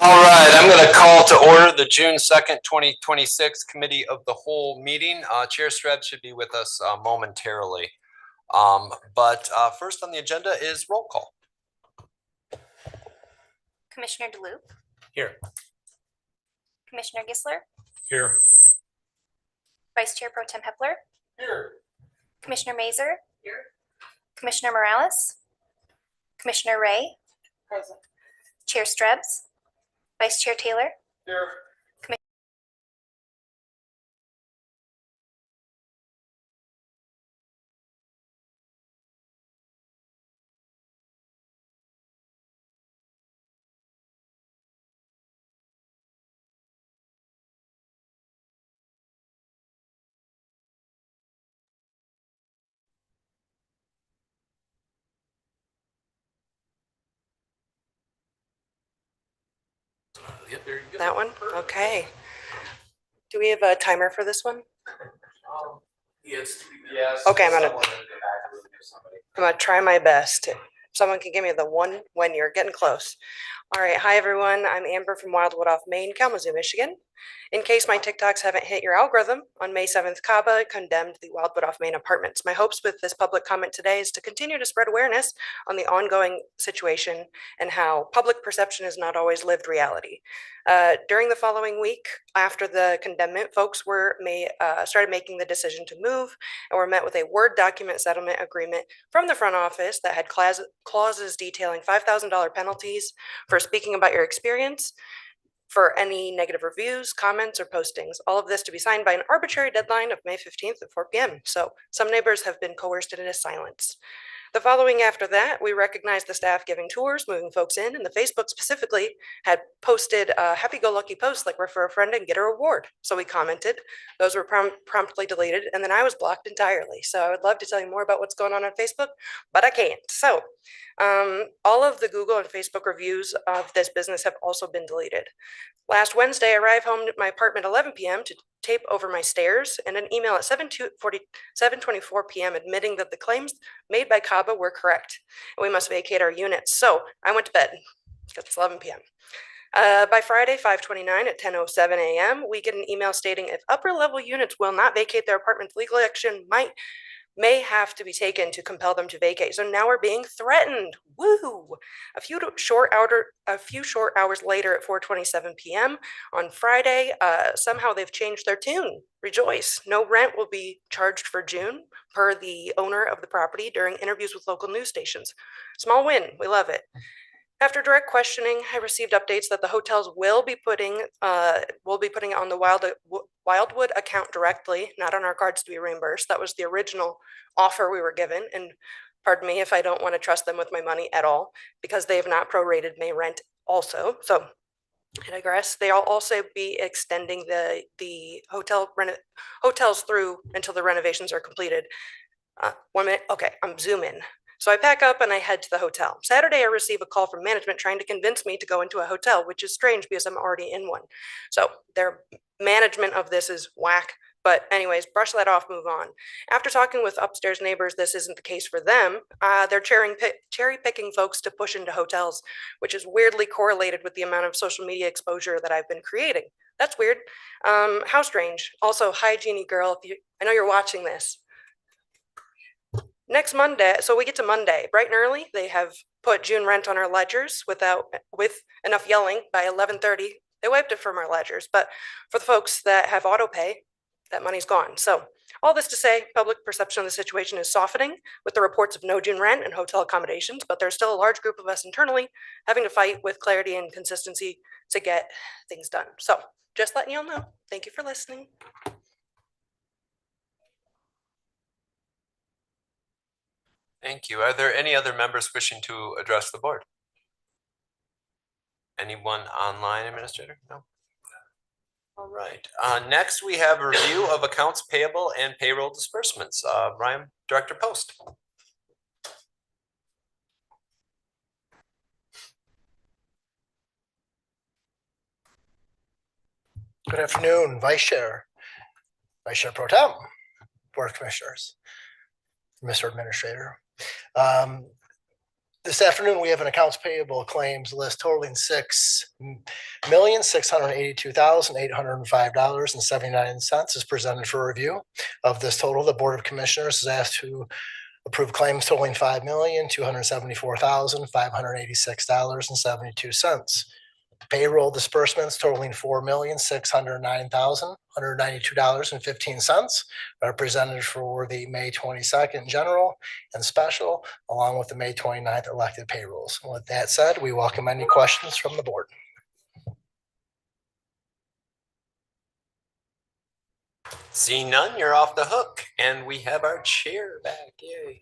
All right, I'm going to call to order the June 2nd, 2026 Committee of the Whole meeting. Chair Streb should be with us momentarily. But first on the agenda is roll call. Commissioner DeLuke. Here. Commissioner Gisler. Here. Vice Chair Pro Tem Hepler. Here. Commissioner Mazer. Here. Commissioner Morales. Commissioner Ray. Present. Chair Strebs. Vice Chair Taylor. Here. Yep, there you go. That one? Okay. Do we have a timer for this one? Yes. Okay, I'm gonna try my best. Someone can give me the one when you're getting close. All right, hi everyone. I'm Amber from Wildwood off Main, Kalamazoo, Michigan. In case my TikToks haven't hit your algorithm, on May 7th, CABA condemned the Wildwood off Main apartments. My hopes with this public comment today is to continue to spread awareness on the ongoing situation and how public perception is not always lived reality. During the following week, after the condemnment, folks started making the decision to move and were met with a Word document settlement agreement from the front office that had clauses detailing $5,000 penalties for speaking about your experience, for any negative reviews, comments, or postings. All of this to be signed by an arbitrary deadline of May 15th at 4 p.m. So some neighbors have been coerced into silence. The following after that, we recognized the staff giving tours, moving folks in, and the Facebook specifically had posted happy-go-lucky posts like refer a friend and get a reward. So we commented. Those were promptly deleted, and then I was blocked entirely. So I would love to tell you more about what's going on Facebook, but I can't. So all of the Google and Facebook reviews of this business have also been deleted. Last Wednesday, I arrived home at my apartment at 11 p.m. to tape over my stairs and an email at 7:24 p.m. admitting that the claims made by CABA were correct and we must vacate our units. So I went to bed because it's 11 p.m. By Friday, 5/29 at 10:07 a.m., we get an email stating if upper level units will not vacate their apartments, legal action may have to be taken to compel them to vacate. So now we're being threatened. Woo! A few short hours later at 4:27 p.m. on Friday, somehow they've changed their tune. Rejoice. No rent will be charged for June per the owner of the property during interviews with local news stations. Small win. We love it. After direct questioning, I received updates that the hotels will be putting it on the Wildwood account directly, not on our cards to be reimbursed. That was the original offer we were given. And pardon me if I don't want to trust them with my money at all, because they have not prorated May rent also. So I digress. They'll also be extending the hotels through until the renovations are completed. 1 minute. Okay, I'm zooming. So I pack up and I head to the hotel. Saturday, I receive a call from management trying to convince me to go into a hotel, which is strange because I'm already in one. So their management of this is whack. But anyways, brush that off, move on. After talking with upstairs neighbors, this isn't the case for them. They're cherry picking folks to push into hotels, which is weirdly correlated with the amount of social media exposure that I've been creating. That's weird. How strange. Also, hi, Jeannie girl. I know you're watching this. Next Monday, so we get to Monday, bright and early, they have put June rent on our ledgers with enough yelling. By 11:30, they wiped it from our ledgers. But for the folks that have auto pay, that money's gone. So all this to say, public perception of the situation is softening with the reports of no June rent and hotel accommodations, but there's still a large group of us internally having to fight with clarity and consistency to get things done. So just letting you all know. Thank you for listening. Thank you. Are there any other members wishing to address the board? Anyone online, Administrator? No. All right. Next, we have a review of accounts payable and payroll disbursements. Ryan, Director Post. Good afternoon, Vice Chair Pro Tem, Board of Commissioners, Mr. Administrator. This afternoon, we have an accounts payable claims list totaling $6,682,805.79 is presented for review. Of this total, the Board of Commissioners is asked to approve claims totaling $5,274,586.72. Payroll disbursements totaling $4,609,192.15 are presented for the May 22nd general and special, along with the May 29th elected payrolls. With that said, we welcome any questions from the board. Seeing none, you're off the hook, and we have our chair back. Yay.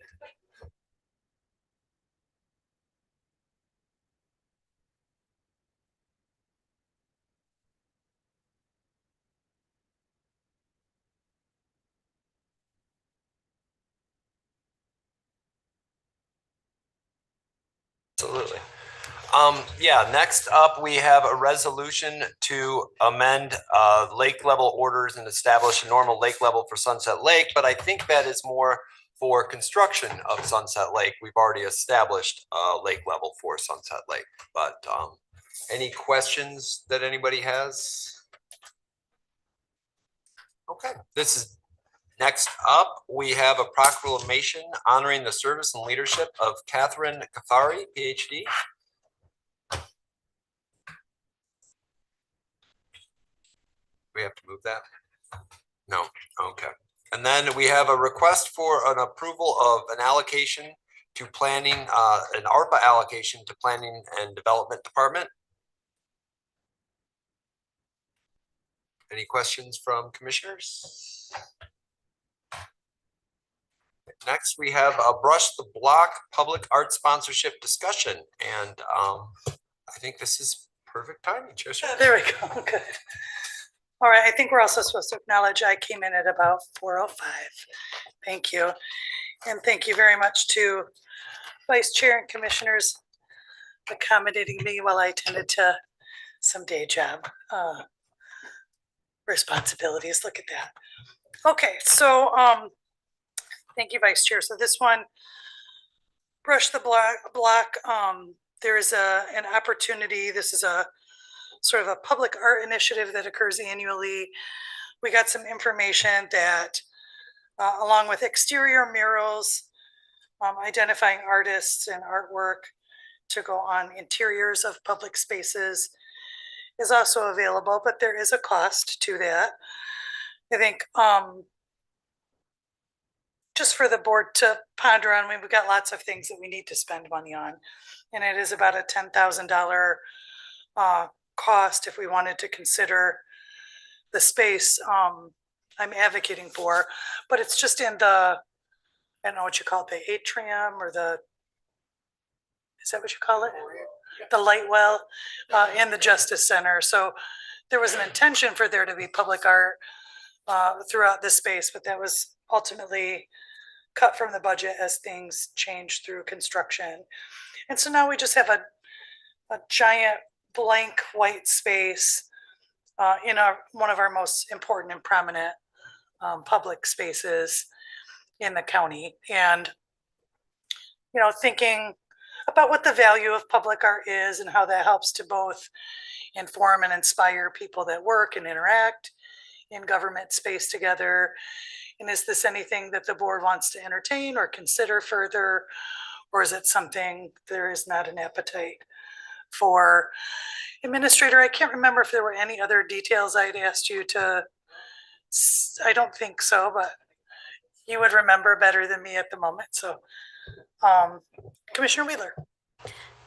Absolutely. Yeah, next up, we have a resolution to amend lake level orders and establish a normal lake level for Sunset Lake, but I think that is more for construction of Sunset Lake. We've already established a lake level for Sunset Lake, but any questions that anybody has? Okay, this is next up. We have a proclamation honoring the service and leadership of Catherine Kathari, PhD. We have to move that? No, okay. And then we have a request for an approval of an allocation to planning, an ARPA allocation to Planning and Development Department. Any questions from commissioners? Next, we have a Brush the Block public art sponsorship discussion. And I think this is perfect timing, Tricia. There we go, good. All right, I think we're also supposed to acknowledge I came in at about 4:05. Thank you. And thank you very much to Vice Chair and Commissioners accommodating me while I attended to some day job responsibilities. Look at that. Okay, so thank you, Vice Chair. So this one, Brush the Block, there is an opportunity. This is a sort of a public art initiative that occurs annually. We got some information that along with exterior murals, identifying artists and artwork to go on interiors of public spaces is also available, but there is a cost to that. I think just for the board to ponder on, we've got lots of things that we need to spend money on. And it is about a $10,000 cost if we wanted to consider the space I'm advocating for, but it's just in the, I don't know what you call it, the atrium or the, is that what you call it? The light well in the Justice Center. So there was an intention for there to be public art throughout this space, but that was ultimately cut from the budget as things changed through construction. And so now we just have a giant blank white space in one of our most important and prominent public spaces in the county. And, you know, thinking about what the value of public art is and how that helps to both inform and inspire people that work and interact in government space together. And is this anything that the board wants to entertain or consider further? Or is it something there is not an appetite for? Administrator, I can't remember if there were any other details I'd asked you to, I don't think so, but you would remember better than me at the moment. So Commissioner Wheeler.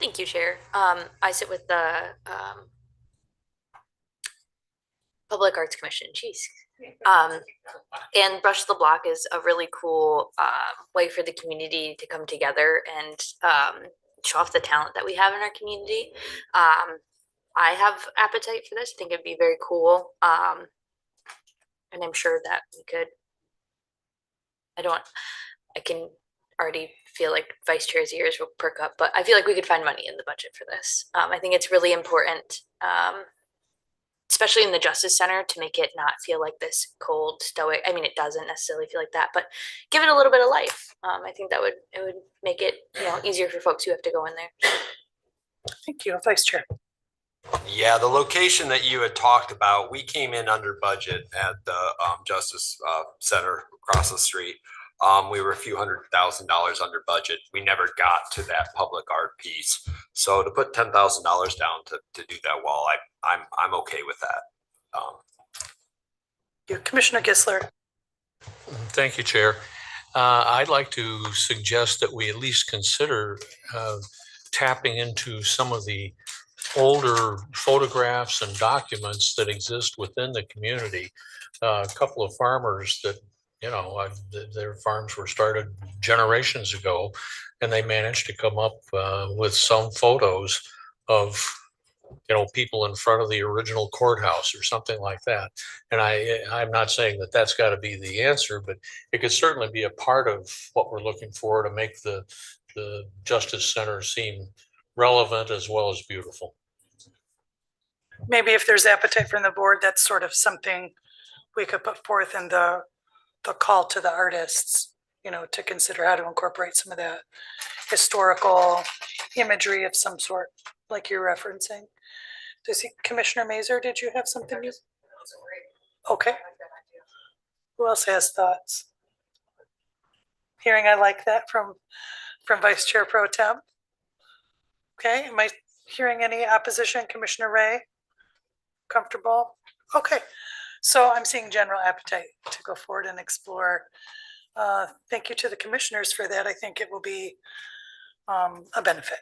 Thank you, Chair. I sit with the Public Arts Commission. Jeez. And Brush the Block is a really cool way for the community to come together and show off the talent that we have in our community. I have appetite for this. I think it'd be very cool. And I'm sure that we could, I can already feel like Vice Chair's ears will perk up, but I feel like we could find money in the budget for this. I think it's really important, especially in the Justice Center, to make it not feel like this cold, stoic. I mean, it doesn't necessarily feel like that, but give it a little bit of life. I think it would make it, easier for folks who have to go in there. Thank you, Vice Chair. Yeah, the location that you had talked about, we came in under budget at the Justice Center across the street. We were a few $100,000 under budget. We never got to that public art piece. So to put $10,000 down to do that wall, I'm okay with that. Commissioner Gisler. Thank you, Chair. I'd like to suggest that we at least consider tapping into some of the older photographs and documents that exist within the community. A couple of farmers that, their farms were started generations ago, and they managed to come up with some photos of people in front of the original courthouse or something like that. And I'm not saying that that's got to be the answer, but it could certainly be a part of what we're looking for to make the Justice Center seem relevant as well as beautiful. Maybe if there's appetite from the board, that's sort of something we could put forth in the call to the artists, to consider how to incorporate some of that historical imagery of some sort, like you're referencing. Commissioner Mazer, did you have something? Okay. Who else has thoughts? Hearing I like that from Vice Chair Pro Tem. Okay, am I hearing any opposition? Commissioner Ray? Comfortable? Okay, so I'm seeing general appetite to go forward and explore. Thank you to the commissioners for that. I think it will be a benefit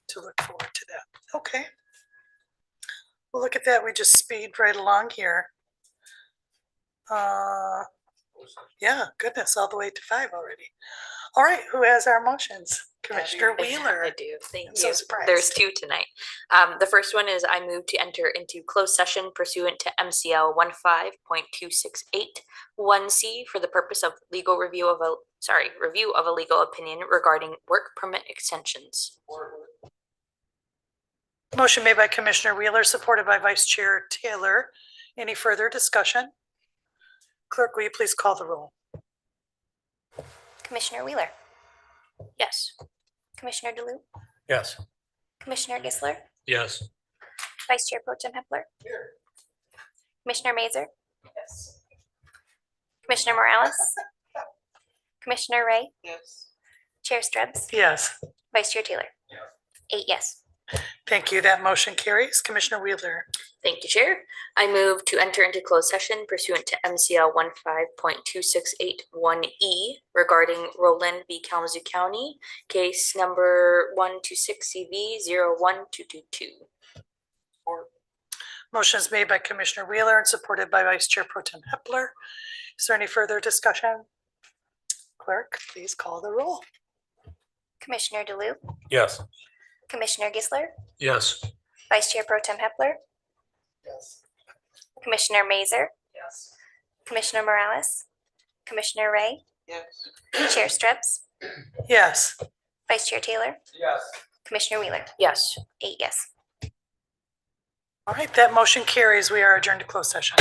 to look forward to that. Okay. Well, look at that. We just speed right along here. Yeah, goodness, all the way to 5 already. All right, who has our motions? Commissioner Wheeler. I do. Thank I'm you. so surprised. There's 2 tonight. The first one is I move to enter into closed session pursuant to MCL 15.268(1)(c) for the purpose of review of a legal opinion regarding work permit extensions. Motion made by Commissioner Wheeler, supported by Vice Chair Taylor. Any further discussion? Clerk, will you please call the roll? Commissioner Wheeler, Yes. Commissioner DeLupe, Yes. Commissioner Gisler, Yes. Vice Chair Pro Tem Hepler. Here. Commissioner Mazer. Yes. Commissioner Morales. Commissioner Ray. Yes. Chair Strebs, Yes, Vice Chair Taylor. 8 yes. thank you. That motion carries. Commissioner Wheeler. Thank you, Chair. I move to enter into closed session pursuant to MCL 15.268(1)(e) regarding Roland v. Kalamazoo County, case number 126CV01222. Motion is made by Commissioner Wheeler and supported by Vice Chair Pro Tem Hepler. Is there any further discussion? Clerk, please call the roll. Commissioner DeLupe, Yes. Commissioner Gisler, Yes. Vice Chair Pro Tem Hepler. Yes. Commissioner Mazer, Yes. Commissioner Morales, Commissioner Ray, Yes. Chair Strebs, Yes, Vice Chair Taylor, Yes. Commissioner Wheeler. Yes. 8 yes. all right, that motion carries. We are adjourned to closed session.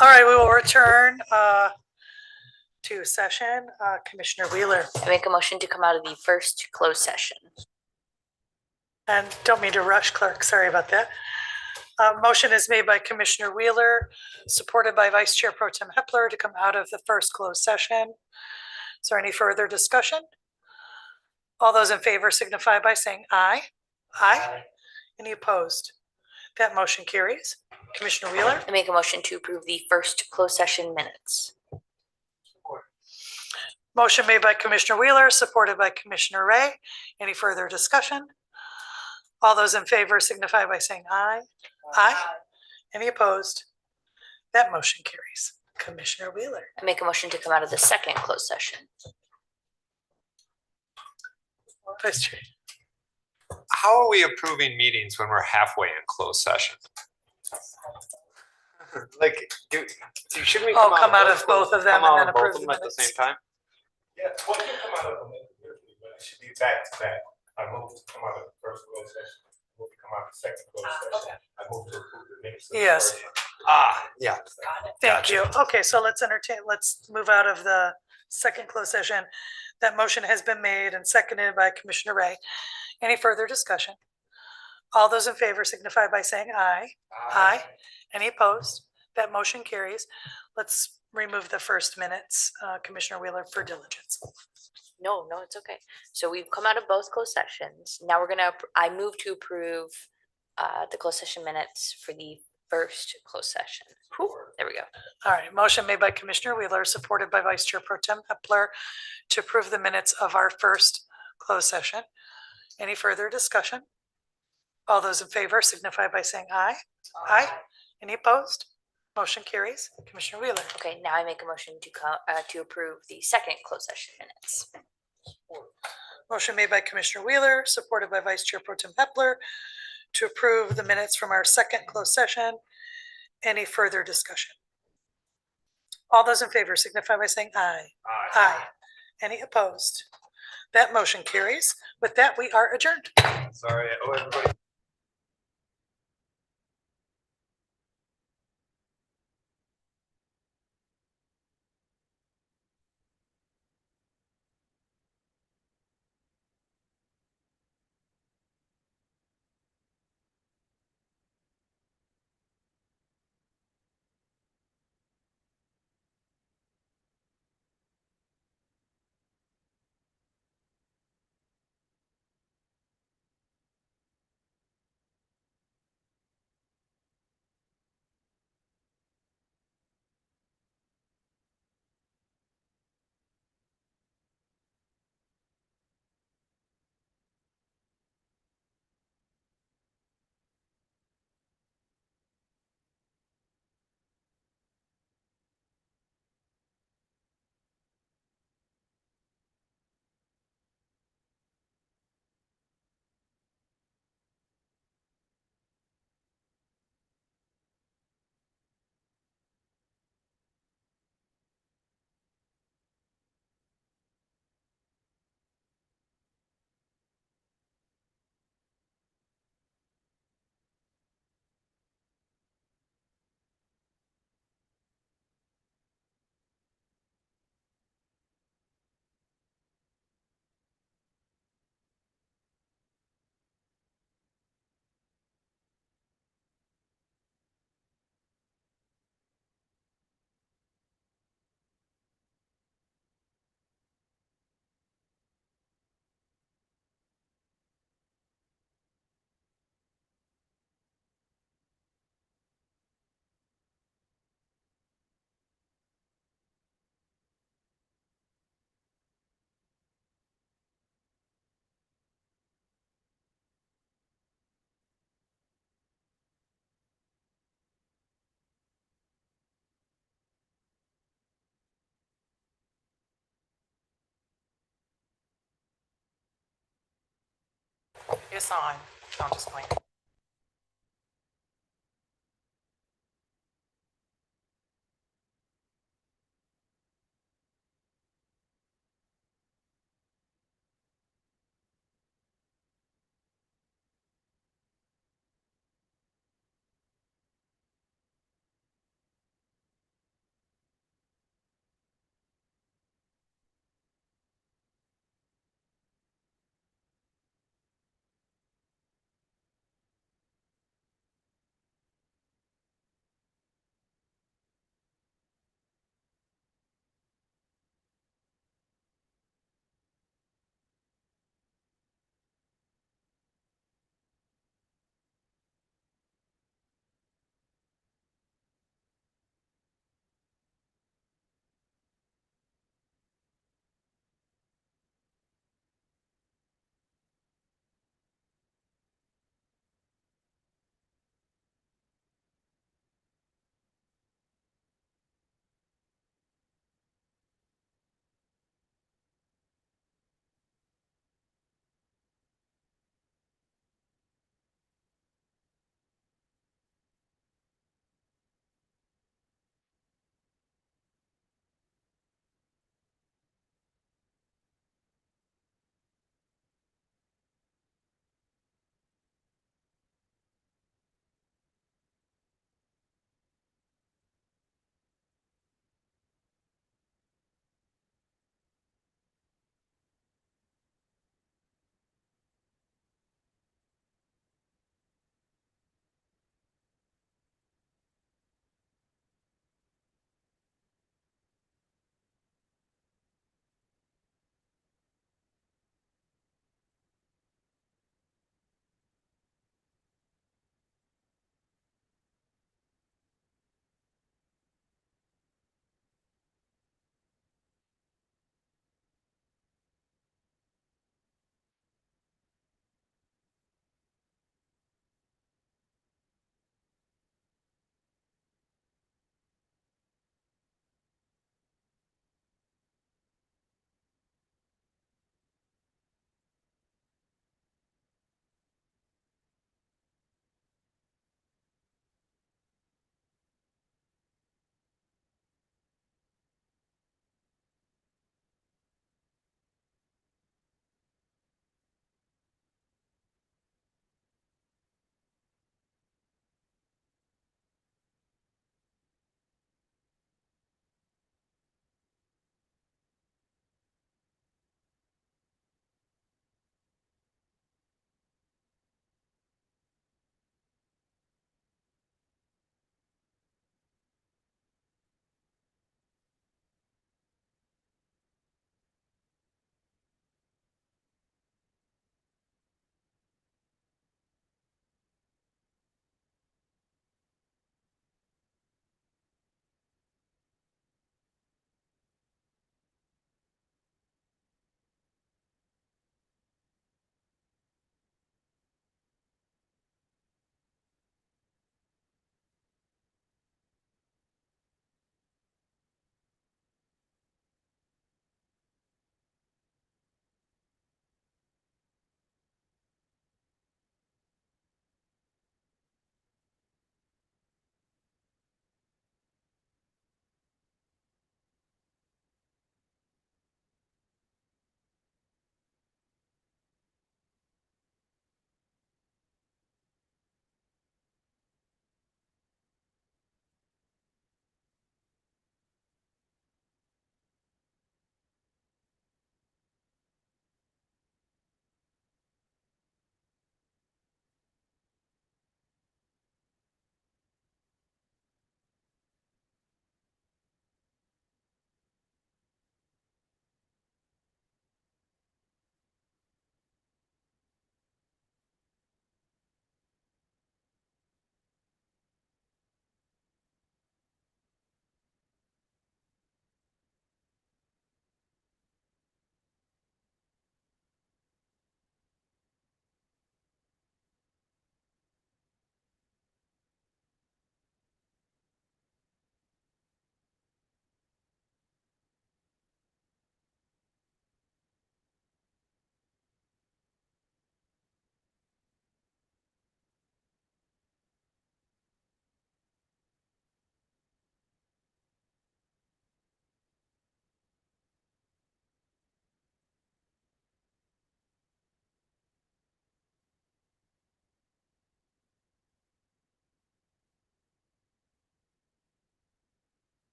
All right, we will return to session. Commissioner Wheeler. I make a motion to come out of the first closed session. And don't mean to rush, clerk, sorry about that. Motion is made by Commissioner Wheeler, supported by Vice Chair Pro Tem Hepler to come out of the first closed session. Is there any further discussion? All those in favor signify by saying aye. Aye. Any opposed? That motion carries. Commissioner Wheeler, I make a motion to approve the first closed session minutes. motion made by Commissioner Wheeler, supported by Commissioner Ray. Any further discussion? All those in favor signify by saying aye. Aye. Any opposed? That motion carries. Commissioner Wheeler. I make a motion to come out of the second closed session. Vice Chair. How are we approving meetings when we're halfway in closed session? Like, shouldn't we Oh, come out of both of them come and out then of both approve of the them at the minutes? same time? Yeah, well, you can come out of them individually, but it should be back to back. I moved to come out of the first closed session, moved to come out of the second closed session. I moved to approve the minutes. of the Yes. first. Yeah. Thank Gotcha. you. Okay, so let's move out of the second closed session. That motion has been made and seconded by Commissioner Ray. Any further discussion? All those in favor signify by saying aye. Aye. Any opposed? That motion carries. Let's remove the first minutes, Commissioner Wheeler, for diligence. No, it's okay. So we've come out of both closed sessions. Now I move to approve the closed session minutes for the first closed session. There we go. All right, motion made by Commissioner Wheeler, supported by Vice Chair Pro Tem Hepler to approve the minutes of our first closed session. Any further discussion? All those in favor signify by saying aye. Aye. Any opposed? Motion carries. Commissioner Wheeler. Okay, now I make a motion to approve the second closed session minutes. Motion made by Commissioner Wheeler, supported by Vice Chair Pro Tem Hepler to approve the minutes from our second closed session. Any further discussion? All those in favor signify by saying aye. Aye. Any opposed? That motion carries. With that, we are adjourned. Sorry, I owe everybody. It's on. I'll just blink.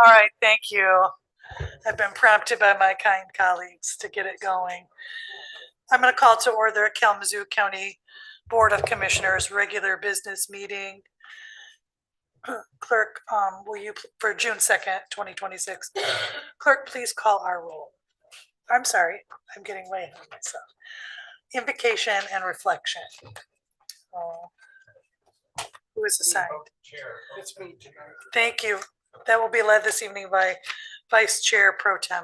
All right, thank you. I've been prompted by my kind colleagues to get it going. I'm going to call to order the Kalamazoo County Board of Commissioners regular business meeting. Clerk, will you, for June 2nd, 2026, clerk, please call our roll. I'm sorry, I'm getting way ahead of myself. Invocation and reflection. Who is assigned? It's me tonight. Thank you. That will be led this evening by Vice Chair Pro Tem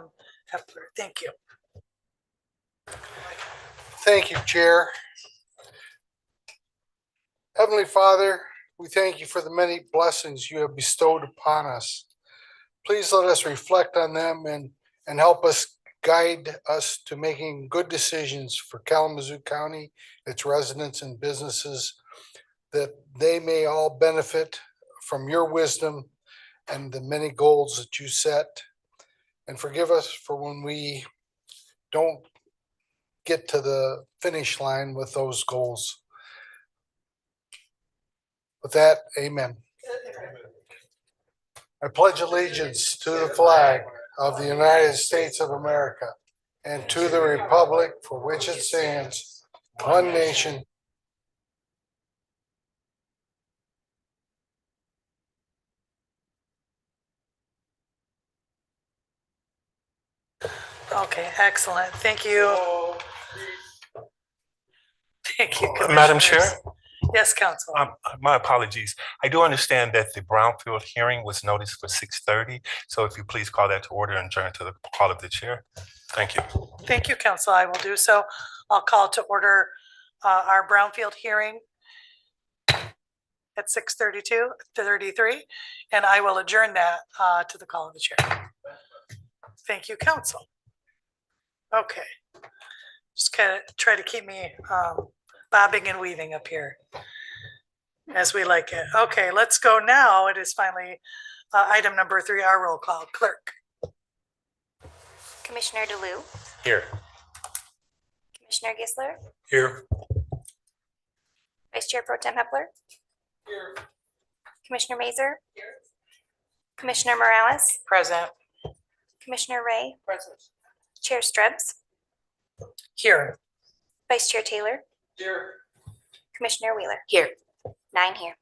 Hepler. Thank you. Thank you, Chair. Heavenly Father, we thank you for the many blessings you have bestowed upon us. Please let us reflect on them and help us guide us to making good decisions for Kalamazoo County, its residents and businesses, that they may all benefit from your wisdom and the many goals that you set. And forgive us for when we don't get to the finish line with those goals. With that, amen. I pledge allegiance to the flag of the United States of America and to the republic for which it stands, one nation. Okay, excellent. Thank you. Thank you. Madam Chair? Commissioners. Yes, Council. My apologies. I do understand that the Brownfield hearing was noticed for 6:30. So if you please call that to order and adjourn to the call of the chair. Thank you. Thank you, Council. I will do so. I'll call to order our Brownfield hearing at 6:33, and I will adjourn that to the call of the chair. Thank you, Council. Okay. Just kind of try to keep me bobbing and weaving up here as we like it. Okay, let's go now. It is finally item number 3, our roll call. Clerk. Commissioner DeLu, Here. Commissioner Gisler, Here. Vice Chair Pro Tem Hepler. Commissioner Mazer. Commissioner Morales, Present. Commissioner Ray, Present. Chair Strebs, Here. Vice Chair Taylor, Here. Commissioner Wheeler. Here. 9 here.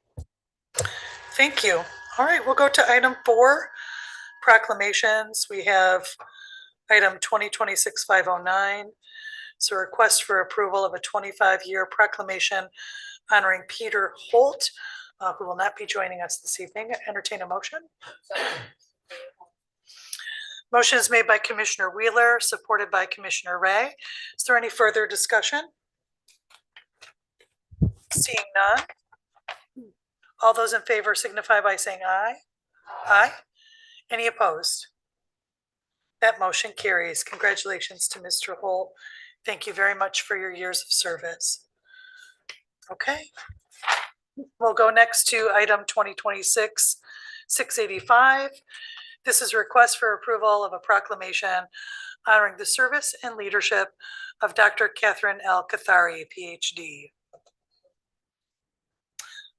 Thank you. All right, we'll go to item 4, proclamations. We have item 2026-509. It's a request for approval of a 25-year proclamation honoring Peter Holt, who will not be joining us this evening. Entertain a motion. Motion is made by Commissioner Wheeler, supported by Commissioner Ray. Is there any further discussion? Seeing none. All those in favor signify by saying aye. Aye. Any opposed? That motion carries. Congratulations to Mr. Holt. Thank you very much for your years of service. Okay. We'll go next to item 2026-685. This is a request for approval of a proclamation honoring the service and leadership of Dr. Catherine L. Cathari, PhD.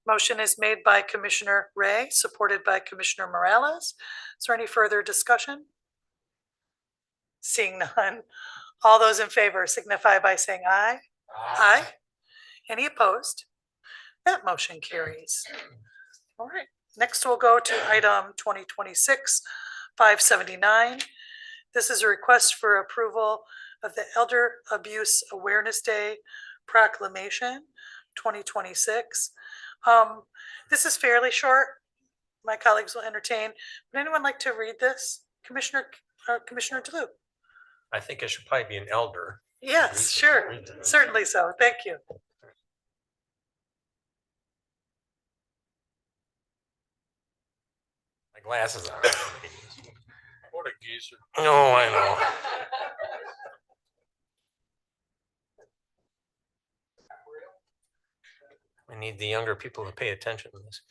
Motion is made by Commissioner Ray, supported by Commissioner Morales. Is there any further discussion? Seeing none. All those in favor signify by saying aye. Aye. Any opposed? That motion carries. All right. Next, we'll go to item 2026-579. This is a request for approval of the Elder Abuse Awareness Day Proclamation 2026. This is fairly short. My colleagues will entertain. Would anyone like to read this? Commissioner DeLu? I think I should probably be an elder. Yes, sure. Certainly so. Thank you. My glasses on. What a geezer. Oh, I know. I need the younger people to pay attention to this.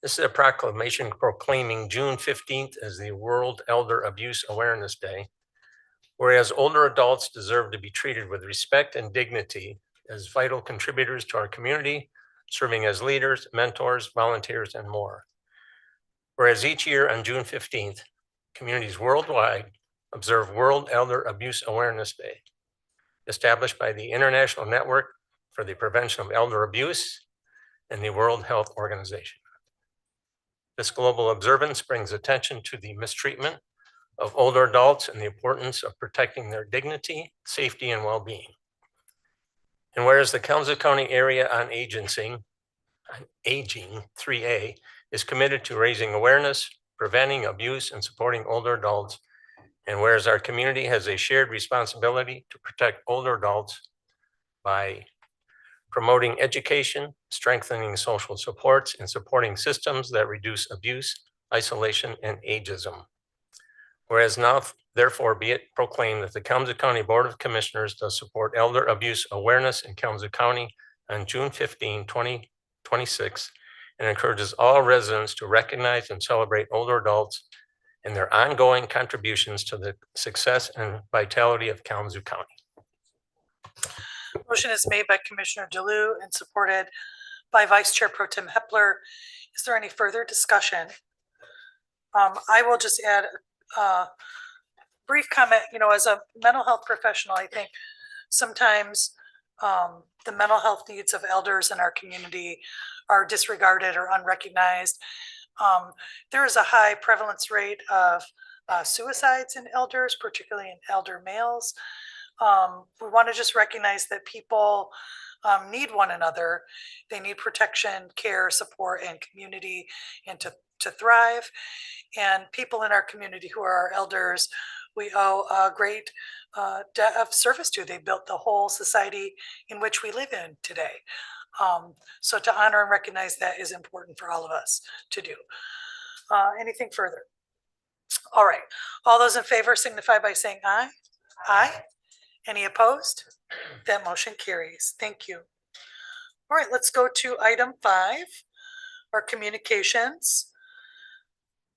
This is a proclamation proclaiming June 15th as the World Elder Abuse Awareness Day. Whereas older adults deserve to be treated with respect and dignity as vital contributors to our community, serving as leaders, mentors, volunteers, and more. Whereas each year on June 15th, communities worldwide observe World Elder Abuse Awareness Day, established by the International Network for the Prevention of Elder Abuse and the World Health Organization. This global observance brings attention to the mistreatment of older adults and the importance of protecting their dignity, safety, and well-being. And whereas the Kalamazoo County Area on Aging 3A is committed to raising awareness, preventing abuse, and supporting older adults, and whereas our community has a shared responsibility to protect older adults by promoting education, strengthening social supports, and supporting systems that reduce abuse, isolation, and ageism. Whereas now, therefore, be it proclaimed that the Kalamazoo County Board of Commissioners does support elder abuse awareness in Kalamazoo County on June 15, 2026, and encourages all residents to recognize and celebrate older adults and their ongoing contributions to the success and vitality of Kalamazoo County. Motion is made by Commissioner DeLu and supported by Vice Chair Pro Tem Hepler. Is there any further discussion? I will just add a brief comment. You know, as a mental health professional, I think sometimes the mental health needs of elders in our community are disregarded or unrecognized. There is a high prevalence rate of suicides in elders, particularly in elder males. We want to just recognize that people need one another. They need protection, care, support, and community, and to thrive. And people in our community who are our elders, we owe a great debt of service to. They built the whole society in which we live in today. So to honor and recognize that is important for all of us to do. Anything further? All right. All those in favor signify by saying aye. Aye. Any opposed? That motion carries. Thank you. All right, let's go to item 5, our communications.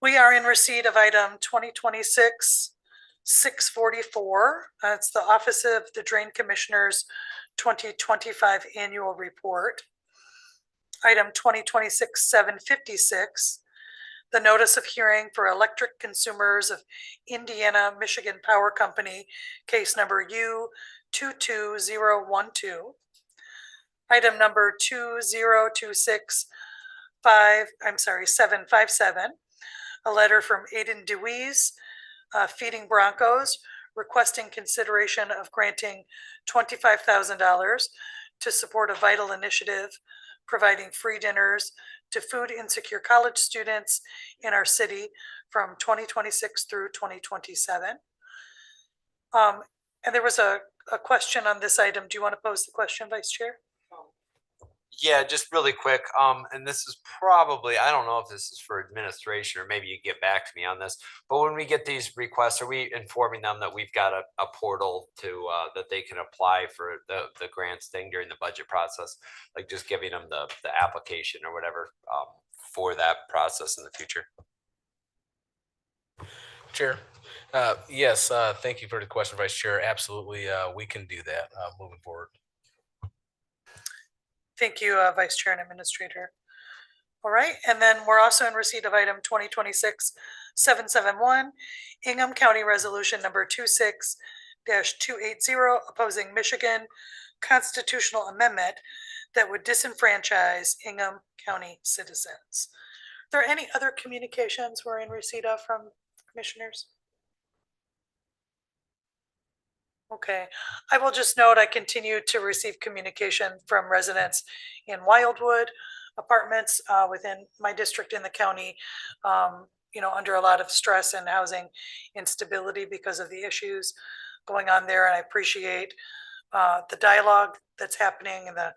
We are in receipt of item 2026-644. That's the Office of the Drain Commissioner's 2025 Annual Report. Item 2026-756, the Notice of Hearing for Electric Consumers of Indiana Michigan Power Company, case number U22012. Item number 757, a letter from Aiden DeWeese, Feeding Broncos, requesting consideration of granting $25,000 to support a vital initiative providing free dinners to food insecure college students in our city from 2026 through 2027. And there was a question on this item. Do you want to pose the question, Vice Chair? Yeah, just really quick. And this is probably, I don't know if this is for administration or maybe you get back to me on this, but when we get these requests, are we informing them that we've got a portal to that they can apply for the grants thing during the budget process, like just giving them the application or whatever for that process in the future? Chair. Yes, thank you for the question, Vice Chair. Absolutely, we can do that moving forward. Thank you, Vice Chair and Administrator. All right, and then we're also in receipt of item 2026-771, Ingham County Resolution number 26-280, opposing Michigan constitutional amendment that would disenfranchise Ingham County citizens. Are there any other communications we're in receipt of from commissioners? Okay, I will just note I continue to receive communication from residents in Wildwood apartments within my district in the county, you know, under a lot of stress and housing instability because of the issues going on there. And I appreciate the dialogue that's happening and the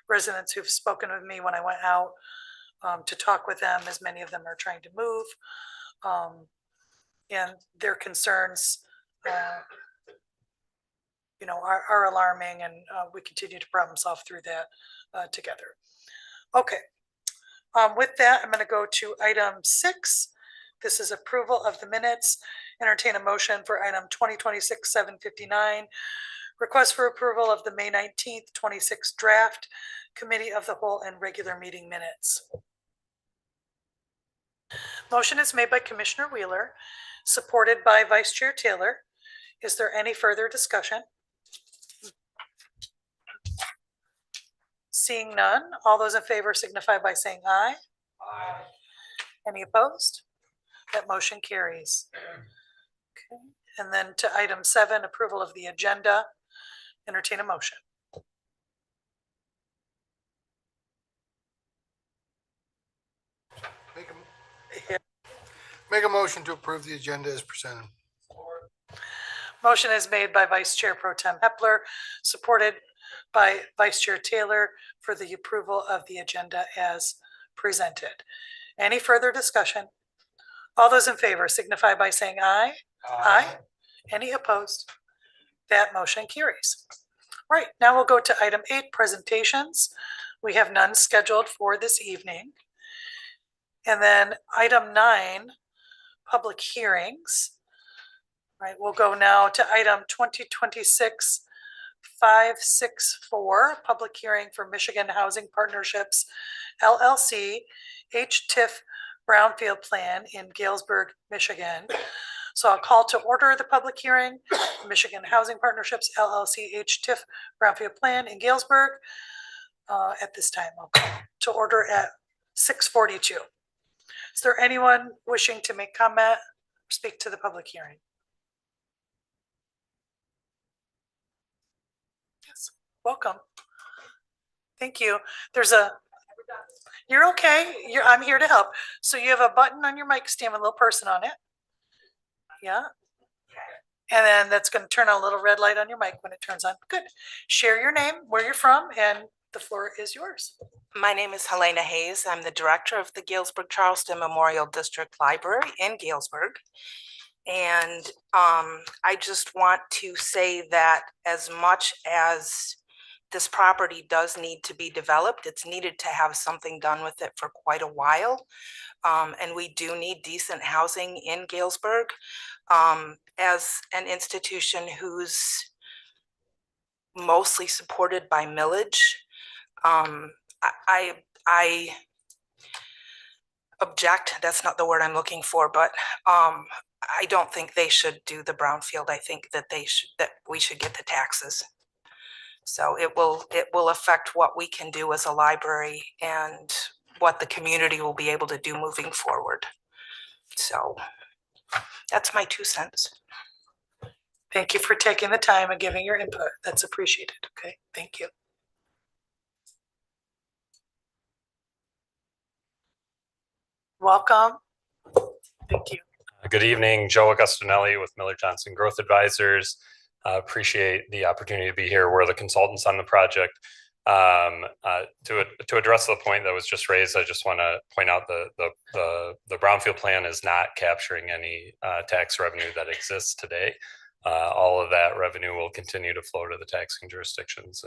residents who've spoken with me when I went out to talk with them, as many of them are trying to move, and their concerns you know, are alarming, and we continue to problem solve through that together. Okay, with that, I'm going to go to item 6. This is approval of the minutes. Entertain a motion for item 2026-759, request for approval of the May 19th, 26 draft Committee of the Whole and regular meeting minutes. Motion is made by Commissioner Wheeler, supported by Vice Chair Taylor. Is there any further discussion? Seeing none, all those in favor signify by saying aye. Aye. Any opposed? That motion carries. Okay. And then to item 7, approval of the agenda. Entertain a motion. Make a motion to approve the agenda as presented. Motion is made by Vice Chair Pro Tem Hepler, supported by Vice Chair Taylor for the approval of the agenda as presented. Any further discussion? All those in favor signify by saying aye. Aye. Any opposed? That motion carries. Right, now we'll go to item 8, presentations. We have none scheduled for this evening. And then item 9, public hearings. Right, we'll go now to item 2026-564, public hearing for Michigan Housing Partnerships LLC, HTIF Brownfield Plan in Galesburg, Michigan. So I'll call to order the public hearing, Michigan Housing Partnerships LLC, HTIF Brownfield Plan in Galesburg. At this time, I'll call to order at 6:42. Is there anyone wishing to make comment or speak to the public hearing? Yes, welcome. Thank you. You're okay. I'm here to help. So you have a button on your mic stand with a little person on it. Yeah. And then that's going to turn on a little red light on your mic when it turns on. Good. Share your name, where you're from, and the floor is yours. My name is Helena Hayes. I'm the director of the Galesburg Charleston Memorial District Library in Galesburg. And I just want to say that as much as this property does need to be developed, it's needed to have something done with it for quite a while. And we do need decent housing in Galesburg. As an institution who's mostly supported by millage, I object, that's not the word I'm looking for, but I don't think they should do the brownfield. I think that we should get the taxes. So it will affect what we can do as a library and what the community will be able to do moving forward. So that's my 2 cents. Thank you for taking the time and giving your input. That's appreciated. Okay, thank you. Welcome. Thank you. Good evening, Joe Augustinelli with Miller Johnson Growth Advisors. Appreciate the opportunity to be here. We're the consultants on the project. To address the point that was just raised, I just want to point out the brownfield plan is not capturing any tax revenue that exists today. All of that revenue will continue to flow to the taxing jurisdictions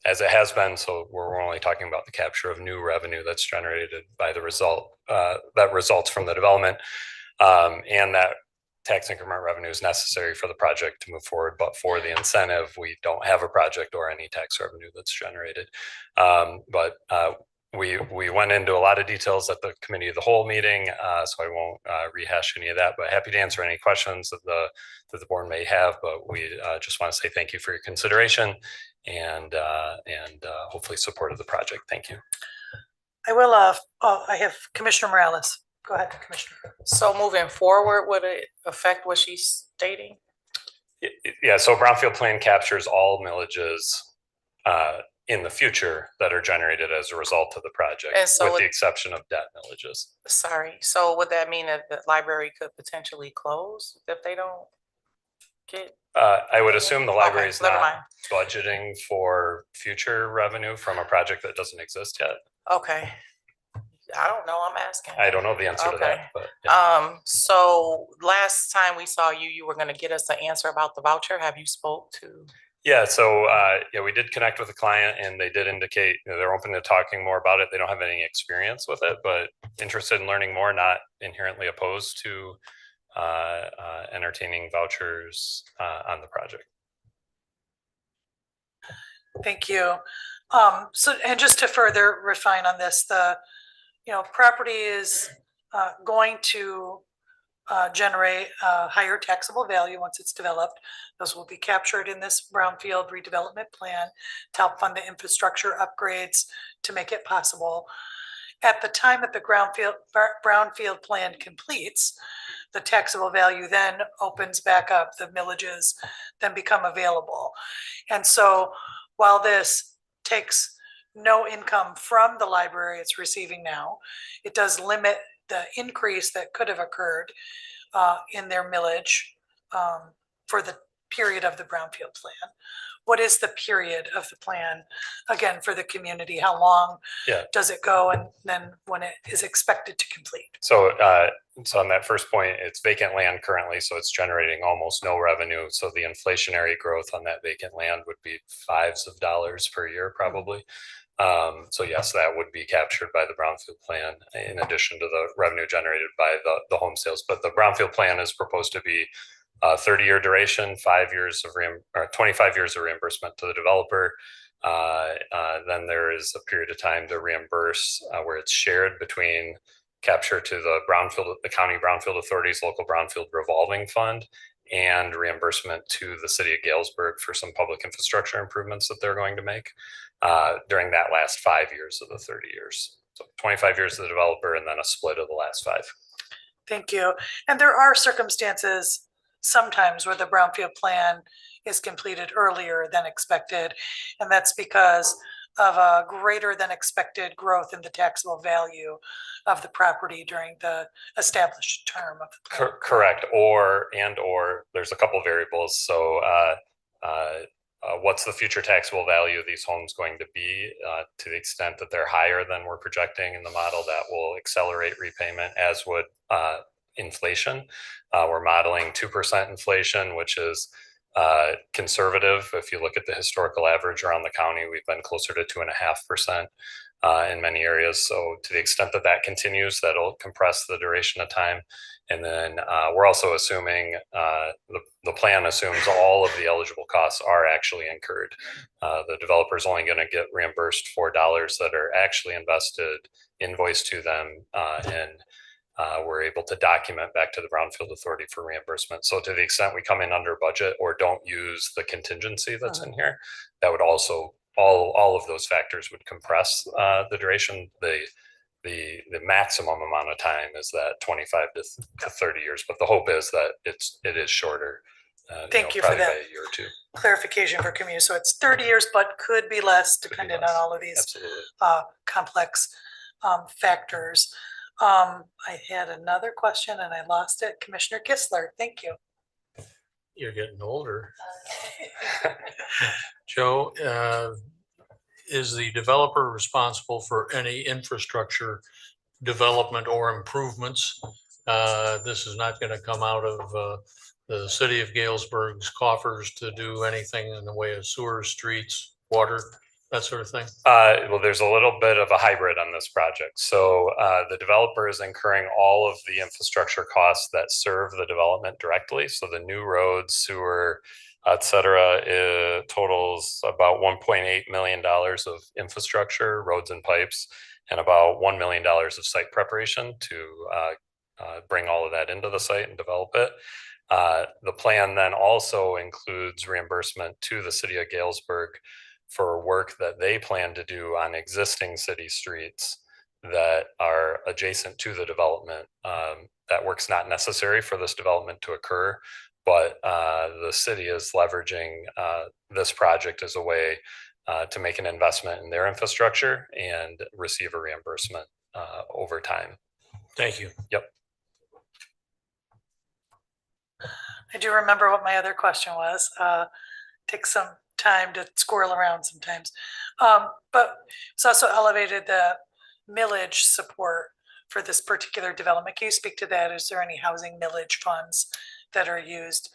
as it has been. So we're only talking about the capture of new revenue that's generated by the that results from the development, and that tax increment revenue is necessary for the project to move forward. But for the incentive, we don't have a project or any tax revenue that's generated. We went into a lot of details at the committee of the whole meeting, so I won't rehash any of that, but happy to answer any questions that the board may have. But we just want to say thank you for your consideration and hopefully support of the project. Thank you. I will, I have Commissioner Morales. Go ahead, Commissioner. So moving forward, would it affect what she's stating? Yeah, so brownfield plan captures all millages in the future that are generated as a result of the project, And so with the exception of debt millages. Sorry, so would that mean that the library could potentially close if they don't get? I would assume the library is never not mind. budgeting for future revenue from a project that doesn't exist yet. Okay. I don't know, I'm asking. I don't know the answer to Okay. that, but yeah. So last time we saw you, you were gonna get us an answer about the voucher. Have you spoke to? Yeah, so yeah, we did connect with the client and they did indicate they're open to talking more about it. They don't have any experience with it, but interested in learning more, not inherently opposed to entertaining vouchers on the project. Thank you. So, and just to further refine on this, the property is going to generate a higher taxable value once it's developed. Those will be captured in this brownfield redevelopment plan to help fund the infrastructure upgrades to make it possible. At the time that the brownfield plan completes, the taxable value then opens back up, the millages then become available. And so while this takes no income from the library it's receiving now, it does limit the increase that could have occurred in their millage for the period of the brownfield plan. What is the period of the plan, again, for the community? How long does it go, and then when it is expected to complete? So, so on that first point, it's vacant land currently, so it's generating almost no revenue. So the inflationary growth on that vacant land would be $5s of dollars per year, probably. So yes, that would be captured by the brownfield plan in addition to the revenue generated by the home sales. But the brownfield plan is proposed to be 30-year duration, 5 years of 25 years of reimbursement to the developer. Then there is a period of time to reimburse where it's shared between capture to the county brownfield authorities, local brownfield revolving fund, and reimbursement to the city of Galesburg for some public infrastructure improvements that they're going to make during that last 5 years of the 30 years. So 25 years to the developer and then a split of the last 5. Thank you. And there are circumstances sometimes where the brownfield plan is completed earlier than expected. And that's because of a greater than expected growth in the taxable value of the property during the established term of the plan. Correct. Or there's a couple variables. So what's the future taxable value of these homes going to be? To the extent that they're higher than we're projecting in the model, that will accelerate repayment, as would inflation. We're modeling 2% inflation, which is conservative. If you look at the historical average around the county, we've been closer to 2.5% in many areas. So to the extent that that continues, that'll compress the duration of time. And then we're also assuming the plan assumes all of the eligible costs are actually incurred. The developer's only going to get reimbursed for dollars that are actually invested, invoiced to them, and we're able to document back to the brownfield authority for reimbursement. So to the extent we come in under budget or don't use the contingency that's in here, that would also, all of those factors would compress the duration. The maximum amount of time is that 25 to 30 years, but the hope is that it is shorter. Thank you for that by a year or two. clarification for community. So it's 30 years, but could be less depending on all of these complex factors. I had another question and I lost it. Commissioner Kistler, thank you. You're getting older. Joe, is the developer responsible for any infrastructure development or improvements? This is not going to come out of the city of Galesburg's coffers to do anything in the way of sewer, streets, water, that sort of thing? Well, there's a little bit of a hybrid on this project. So the developer is incurring all of the infrastructure costs that serve the development directly. So the new roads, sewer, et cetera, totals about $1.8 million of infrastructure, roads and pipes, and about $1 million of site preparation to bring all of that into the site and develop it. The plan then also includes reimbursement to the city of Galesburg for work that they plan to do on existing city streets that are adjacent to the development. That work's not necessary for this development to occur, but the city is leveraging this project as a way to make an investment in their infrastructure and receive a reimbursement over time. Thank you. Yep. I do remember what my other question was. Takes some time to squirrel around sometimes. But it's also elevated the millage support for this particular development. Can you speak to that? Is there any housing millage funds that are used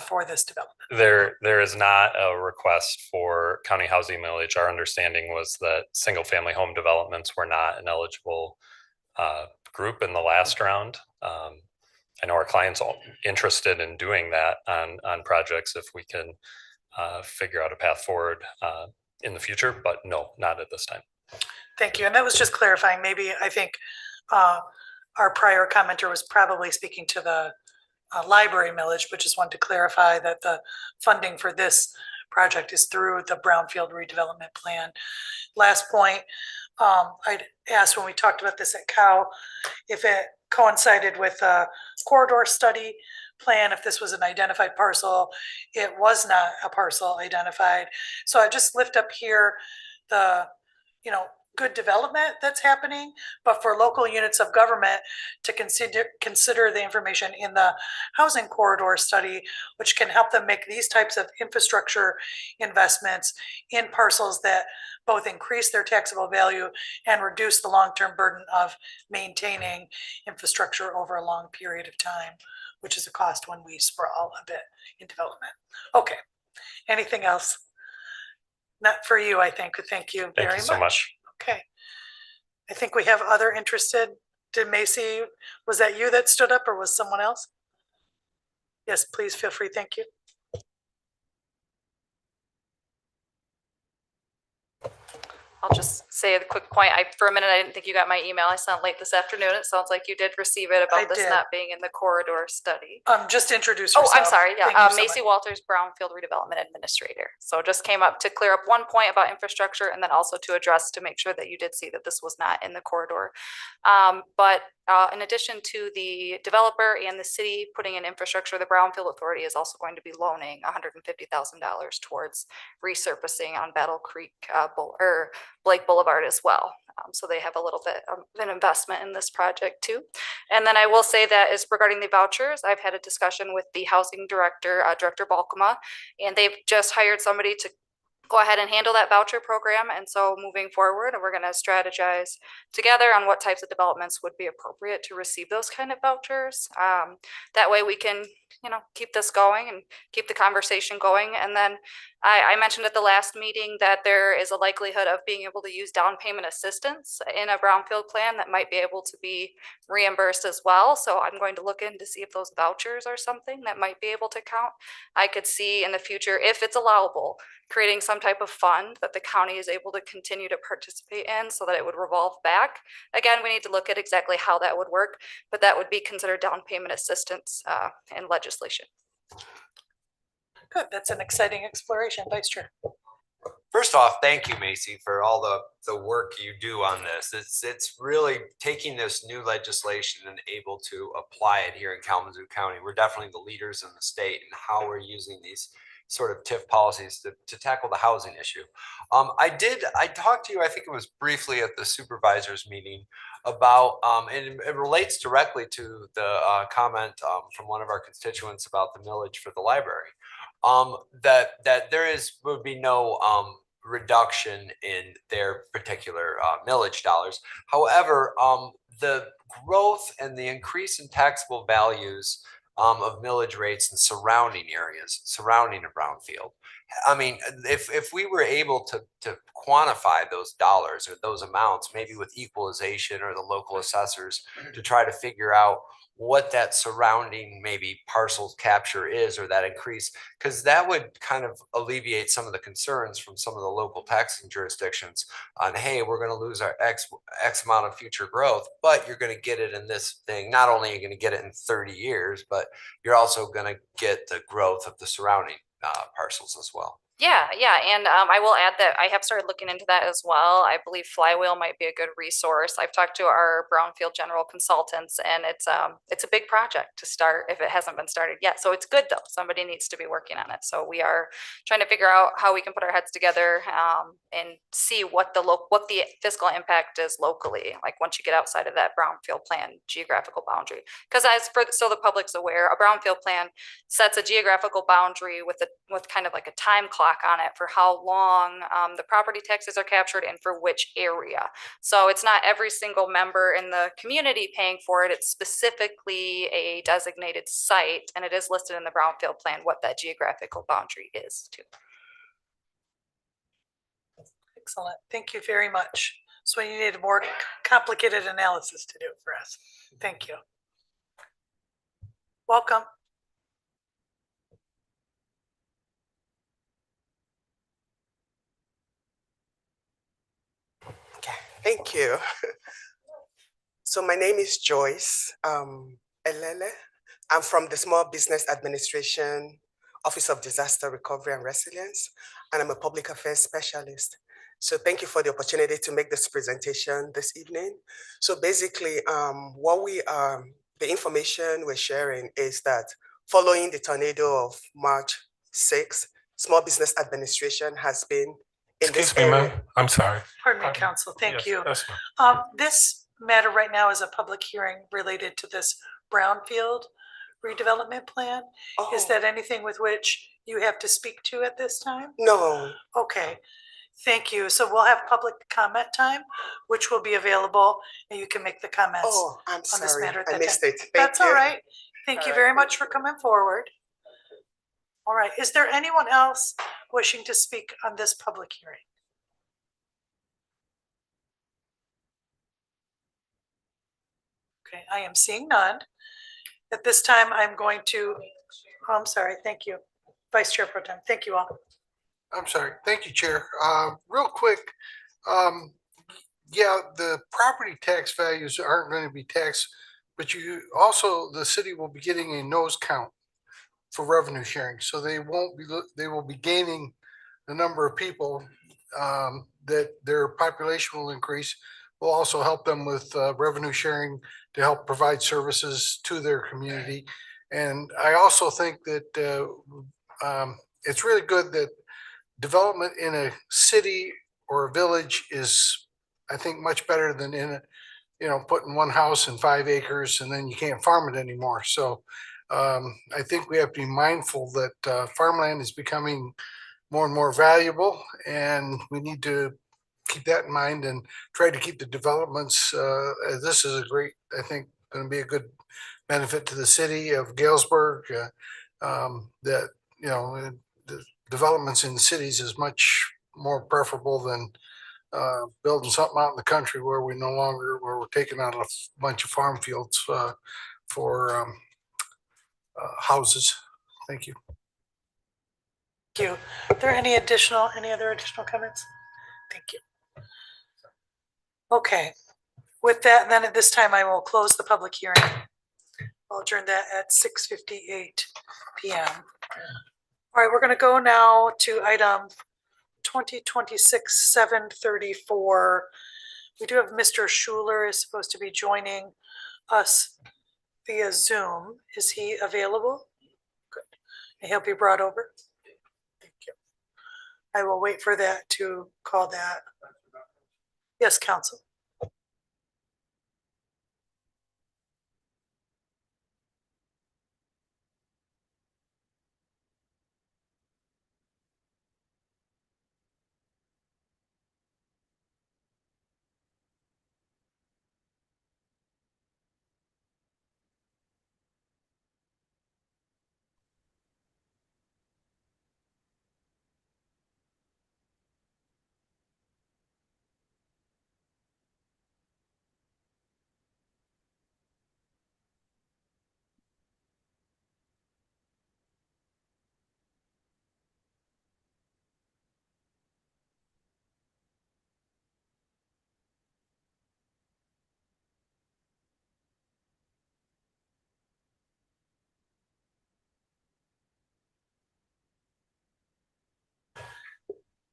for this development? There is not a request for county housing millage. Our understanding was that single family home developments were not an eligible group in the last round. I know our clients are interested in doing that on projects if we can figure out a path forward in the future, but no, not at this time. Thank you. And that was just clarifying. Maybe I think our prior commenter was probably speaking to the library millage, but just wanted to clarify that the funding for this project is through the brownfield redevelopment plan. Last point, I'd asked when we talked about this at COW, if it coincided with a corridor study plan, if this was an identified parcel. It was not a parcel identified. So I just lift up here the, good development that's happening, but for local units of government to consider the information in the housing corridor study, which can help them make these types of infrastructure investments in parcels that both increase their taxable value and reduce the long-term burden of maintaining infrastructure over a long period of time, which is a cost when we sprawl a bit in development. Okay, anything else? Not for you, I think. Thank you very much. Thank you so much. Okay. I think we have other interested. Did Macy, was that you that stood up or was someone else? Yes, please feel free. Thank you. I'll just say a quick point. For a minute, I didn't think you got my email. I sent late this afternoon. It sounds like you did receive it about this did. not being in the corridor study. Just introduce Oh, yourself. I'm sorry. Thank Yeah, you so Macy much. Walters, Brownfield Redevelopment Administrator. So just came up to clear up one point about infrastructure and then also to address to make sure that you did see that this was not in the corridor. But in addition to the developer and the city putting in infrastructure, the Brownfield Authority is also going to be loaning $150,000 towards resurfacing on Battle Creek or Blake Boulevard as well. So they have a little bit of an investment in this project too. And then I will say that is regarding the vouchers, I've had a discussion with the housing director, Director Balkema, and they've just hired somebody to go ahead and handle that voucher program. And so moving forward, we're going to strategize together on what types of developments would be appropriate to receive those kind of vouchers. That way we can, keep this going and keep the conversation going. And then I mentioned at the last meeting that there is a likelihood of being able to use down payment assistance in a brownfield plan that might be able to be reimbursed as well. So I'm going to look in to see if those vouchers are something that might be able to count. I could see in the future, if it's allowable, creating some type of fund that the county is able to continue to participate in so that it would revolve back. Again, we need to look at exactly how that would work, but that would be considered down payment assistance in legislation. Good, that's an exciting exploration. Vice Chair. First off, thank you, Macy, for all the work you do on this. It's really taking this new legislation and able to apply it here in Kalamazoo County. We're definitely the leaders in the state and how we're using these sort of TIF policies to tackle the housing issue. I talked to you, I think it was briefly at the supervisors meeting about, and it relates directly to the comment from one of our constituents about the millage for the library. That there would be no reduction in their particular millage dollars. However, the growth and the increase in taxable values of millage rates in surrounding areas, surrounding a brownfield. I mean, if we were able to quantify those dollars or those amounts, maybe with equalization or the local assessors to try to figure out what that surrounding maybe parcels capture is or that increase, because that would kind of alleviate some of the concerns from some of the local taxing jurisdictions on, hey, we're going to lose our X amount of future growth, but you're going to get it in this thing. Not only are you going to get it in 30 years, but you're also going to get the growth of the surrounding parcels as well. Yeah, and I will add that I have started looking into that as well. I believe Flywheel might be a good resource. I've talked to our brownfield general consultants, and it's a big project to start if it hasn't been started yet. So it's good though. Somebody needs to be working on it. So we are trying to figure out how we can put our heads together and see what the fiscal impact is locally. Like once you get outside of that brownfield plan geographical boundary, because so the public's aware, a brownfield plan sets a geographical boundary with kind of like a time clock on it for how long the property taxes are captured and for which area. So it's not every single member in the community paying for it. It's specifically a designated site, and it is listed in the brownfield plan what that geographical boundary is too. Excellent. Thank you very much. So you need a more complicated analysis to do for us. Thank you. Welcome. Thank you. So my name is Joyce Elele. I'm from the Small Business Administration Office of Disaster Recovery and Resilience, and I'm a public affairs specialist. So thank you for the opportunity to make this presentation this evening. So basically, the information we're sharing is that following the tornado of March 6th, Small Business Administration has been in this Excuse me, area. ma'am. I'm sorry. Pardon me, counsel. Thank Yes, you. that's fine. This matter right now is a public hearing related to this brownfield redevelopment plan. Is Oh. that anything with which you have to speak to at this time? No. Okay, thank you. So we'll have public comment time, which will be available, and you can make the comments. Oh, I'm on this sorry. matter at I that missed time. it. Thank That's all you. right. Thank you very much for coming forward. All right, is there anyone else wishing to speak on this public hearing? Okay, I am seeing none. At this time, I'm going to, oh, I'm sorry, thank you. Vice Chair Pro Tem, thank you all. I'm sorry. Thank you, Chair. Real quick, yeah, the property tax values aren't going to be taxed, but you also, the city will be getting a nose count for revenue sharing. So they won't be, they will be gaining the number of people that their population will increase. Will also help them with revenue sharing to help provide services to their community. And I also think that it's really good that development in a city or a village is, I think, much better than in a, you know, putting one house and 5 acres and then you can't farm it anymore. So I think we have to be mindful that farmland is becoming more and more valuable, and we need to keep that in mind and try to keep the developments. This is a great, I think, going to be a good benefit to the city of Galesburg. That, you know, the developments in cities is much more preferable than building something out in the country where we no longer, where we're taking out a bunch of farm fields for houses. Thank you. Thank you. Are there any other additional comments? Thank you. Okay, with that, then at this time, I will close the public hearing. I'll adjourn that at 6:58 PM. All right, we're gonna go now to item 2026-734. We do have Mr. Schuler is supposed to be joining us via Zoom. Is he available? Good. And he'll be brought over. Thank you. I will wait for that to call that. Yes, counsel.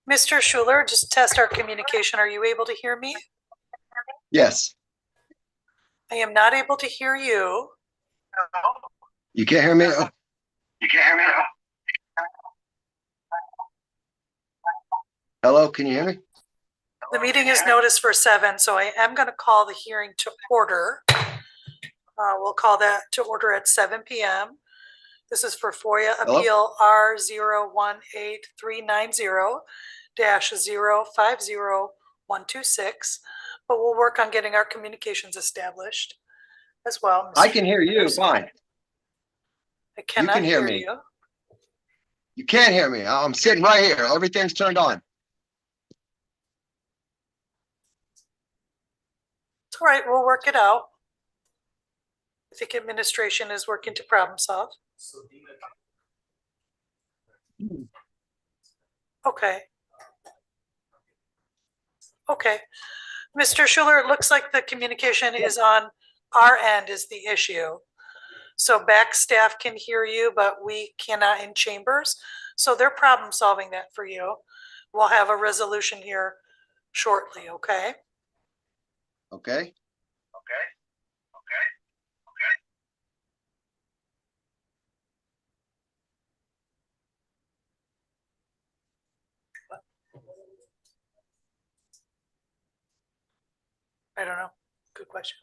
Mr. Schuler, just test our communication. Are you able to hear me? Yes. I am not able to hear you. You can't hear me? Oh. You can't hear me? Hello, can you hear me? The meeting is noticed for 7, so I am going to call the hearing to order. We'll call that to order at 7 PM. This is for FOIA Appeal R018390-050126, but we'll work on getting our communications established as well. I can hear you fine. I cannot hear hear me. you. You can't hear me. I'm sitting right here. Everything's turned on. It's all right, we'll work it out. I think administration is working to problem solve. Okay. Okay. Mr. Schuler, it looks like the communication is on our end is the issue. So back staff can hear you, but we cannot in chambers. So they're problem solving that for you. We'll have a resolution here shortly, okay? Okay. I don't know. Good question.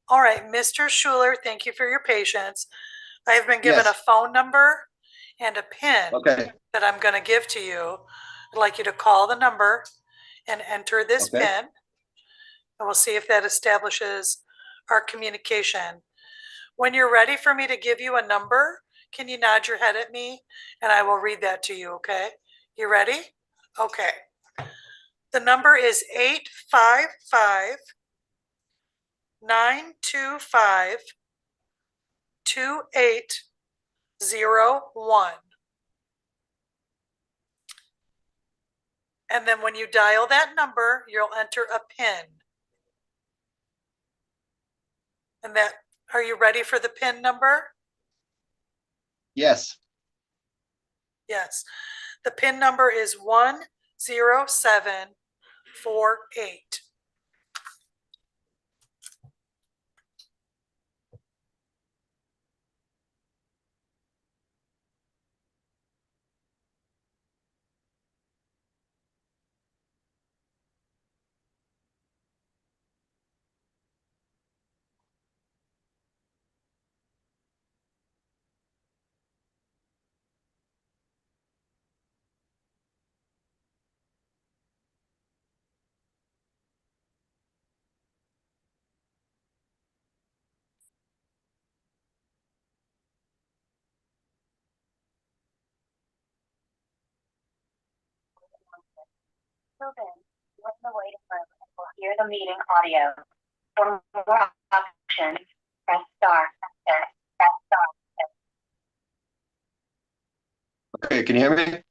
All right, Mr. Schuler, thank you for your patience. I have been given a Yes. phone number and a PIN Okay. that I'm going to give to you. I'd like you to call the number and enter this Okay. PIN. And we'll see if that establishes our communication. When you're ready for me to give you a number, can you nod your head at me and I will read that to you, okay? You ready? Okay. The number is 855 925 2801. And then when you dial that number, you'll enter a PIN. And that, are you ready for the PIN number? Yes. Yes. The PIN number is 10748. Hear the meeting audio. For more options, press star. Press star. Okay, can you hear me?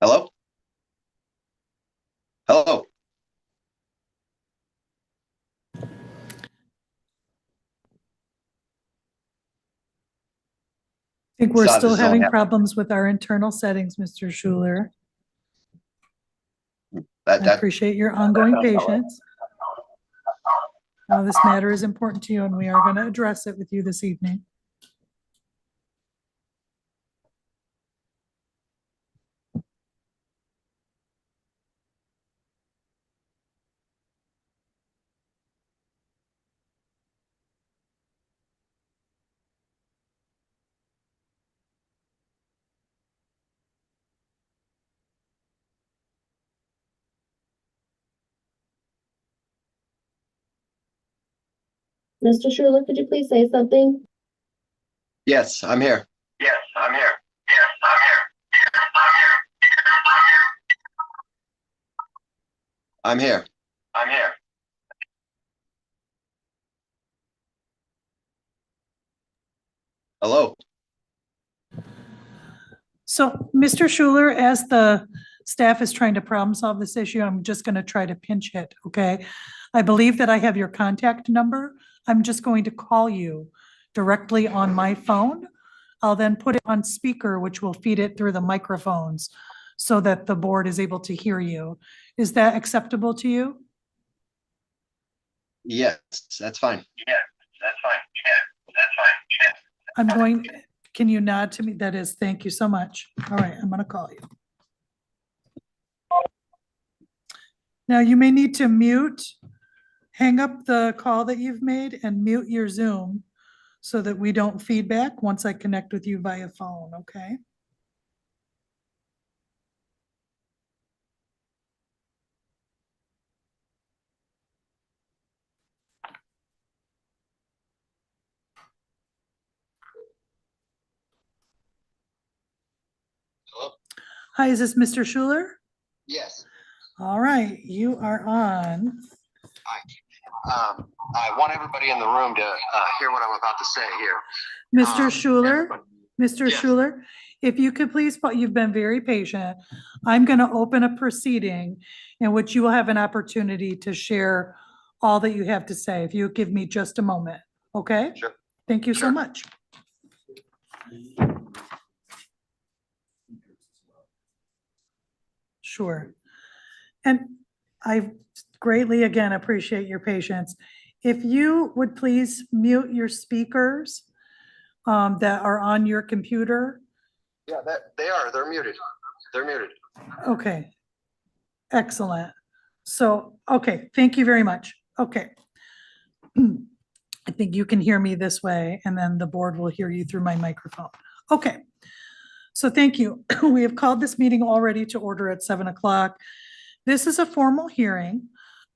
Hello? Hello? I think we're Stop, still this is all having happening. problems with our internal settings, Mr. Schuler. I That, appreciate your ongoing patience. This matter is important to you and we are going to address it with you this evening. Mr. Schuler, could you please say something? yes, I'm here. Yes, I'm here. I'm here. I'm here. Hello? So, Mr. Schuler, as the staff is trying to problem solve this issue, I'm just going to try to pinch hit, okay? I believe that I have your contact number. I'm just going to call you directly on my phone. I'll then put it on speaker, which will feed it through the microphones so that the board is able to hear you. Is that acceptable to you? Yes, that's fine. Yeah, that's fine. Yeah, that's fine. Yeah. Can you nod to me? That is, thank you so much. All right, I'm gonna call you. Now you may need to hang up the call that you've made and mute your Zoom so that we don't feedback once I connect with you via phone, okay? Hi, is this Mr. Schuler? Yes. All right, you are on. I want everybody in the room to hear what I'm about to say here. Mr. Schuler, Mr. Yes. Schuler, if you could please, you've been very patient. I'm going to open a proceeding in which you will have an opportunity to share all that you have to say. If you give me just a moment, okay? Sure. Thank you so much. Sure. And I greatly, again, appreciate your patience. If you would please mute your speakers that are on your computer. Yeah, they're muted. They're muted. Okay. Excellent. So, okay, thank you very much. Okay. I think you can hear me this way, and then the board will hear you through my microphone. Okay. So thank you. We have called this meeting already to order at 7 o'clock. This is a formal hearing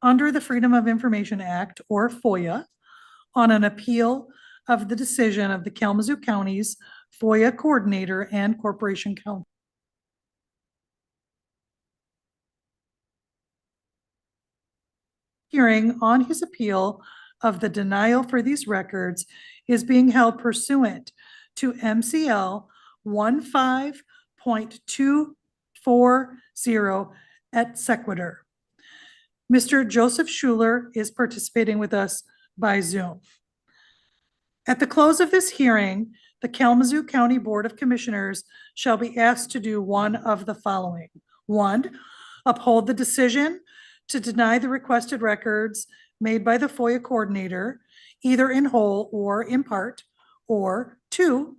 under the Freedom of Information Act, or FOIA, on an appeal of the decision of the Kalamazoo County's FOIA Coordinator and Corporation Counsel. Hearing on his appeal of the denial for these records is being held pursuant to MCL 15.240 et sequitur. Mr. Joseph Schuler is participating with us by Zoom. At the close of this hearing, the Kalamazoo County Board of Commissioners shall be asked to do one of the following. 1, uphold the decision to deny the requested records made by the FOIA coordinator, either in whole or in part, or 2,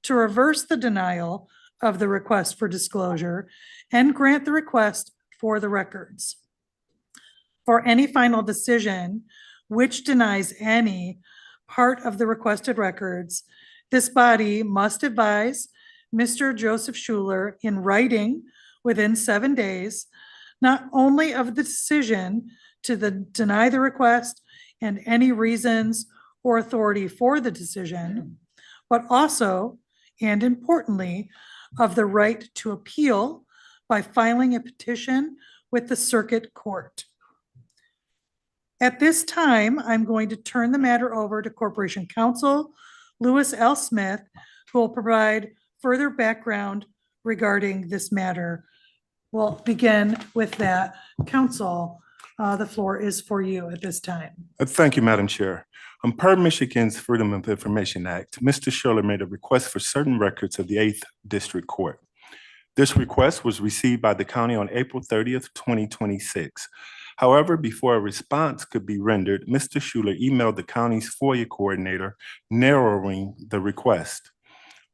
to reverse the denial of the request for disclosure and grant the request for the records. For any final decision which denies any part of the requested records, this body must advise Mr. Joseph Schuler in writing within 7 days, not only of the decision to deny the request and any reasons or authority for the decision, but also, and importantly, of the right to appeal by filing a petition with the circuit court. At this time, I'm going to turn the matter over to Corporation Counsel Lewis L. Smith, who will provide further background regarding this matter. We'll begin with that. Counsel, the floor is for you at this time. Thank you, Madam Chair. Per Michigan's Freedom of Information Act, Mr. Schuler made a request for certain records of the 8th District Court. This request was received by the county on April 30th, 2026. However, before a response could be rendered, Mr. Schuler emailed the county's FOIA coordinator narrowing the request.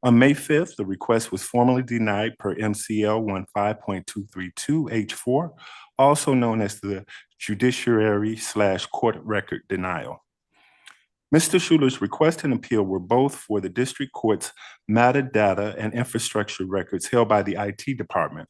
On May 5th, the request was formally denied per MCL 15.232H4, also known as the Judiciary/Court Record Denial. Mr. Schuler's request and appeal were both for the district court's metadata and infrastructure records held by the IT department.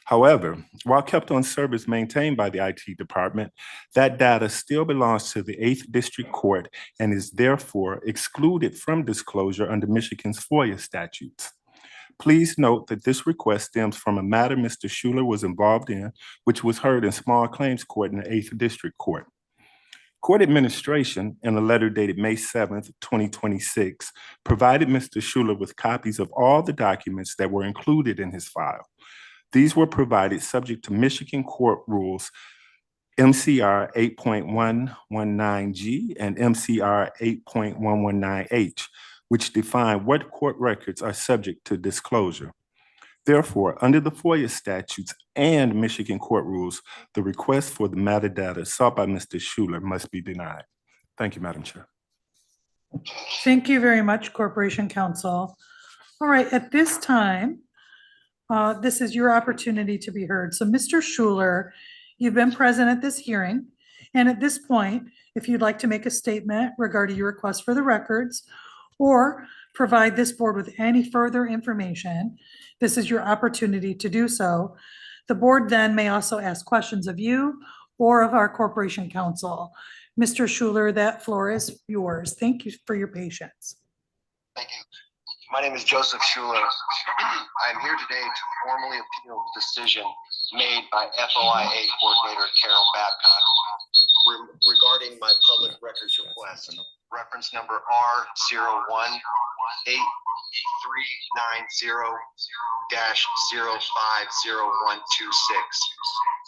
However, while kept on servers maintained by the IT department, that data still belongs to the 8th District Court and is therefore excluded from disclosure under Michigan's FOIA statutes. Please note that this request stems from a matter Mr. Schuler was involved in, which was heard in small claims court in the 8th District Court. Court administration, in a letter dated May 7th, 2026, provided Mr. Schuler with copies of all the documents that were included in his file. These were provided subject to Michigan Court Rules MCR 8.119G and MCR 8.119H, which define what court records are subject to disclosure. Therefore, under the FOIA statutes and Michigan court rules, the request for the metadata sought by Mr. Schuler must be denied. Thank you, Madam Chair. Thank you very much, Corporation Counsel. All right, at this time, this is your opportunity to be heard. So Mr. Schuler, you've been present at this hearing. And at this point, if you'd like to make a statement regarding your request for the records or provide this board with any further information, this is your opportunity to do so. The board then may also ask questions of you or of our Corporation Counsel. Mr. Schuler, that floor is yours. Thank you for your patience. Thank you. My name is Joseph Schuler. I'm here today to formally appeal the decision made by FOIA Coordinator Carol Babcock regarding my public records request. Reference number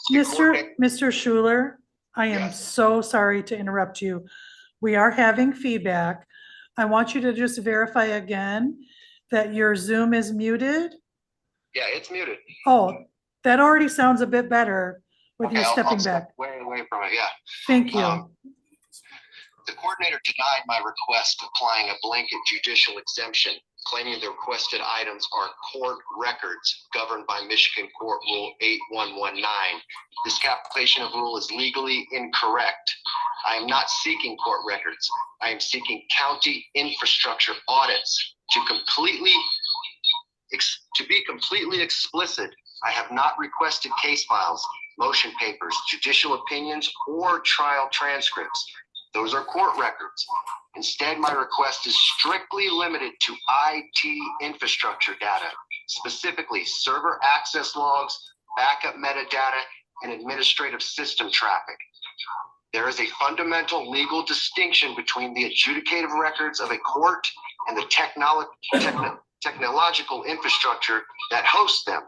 R018390-050126. Mr. Schuler, I am so sorry to interrupt you. We are having feedback. I want you to just verify again that your Zoom is muted. Yeah, it's muted. Oh, that already sounds a bit better with you Okay, stepping I'll step back. way away from it, yeah. Thank you. The coordinator denied my request applying a blanket judicial exemption, claiming the requested items are court records governed by Michigan Court Rule 8119. This application of rule is legally incorrect. I am not seeking court records. I am seeking county infrastructure audits. To be completely explicit, I have not requested case files, motion papers, judicial opinions, or trial transcripts. Those are court records. Instead, my request is strictly limited to IT infrastructure data, specifically server access logs, backup metadata, and administrative system traffic. There is a fundamental legal distinction between the adjudicative records of a court and the technological infrastructure that hosts them.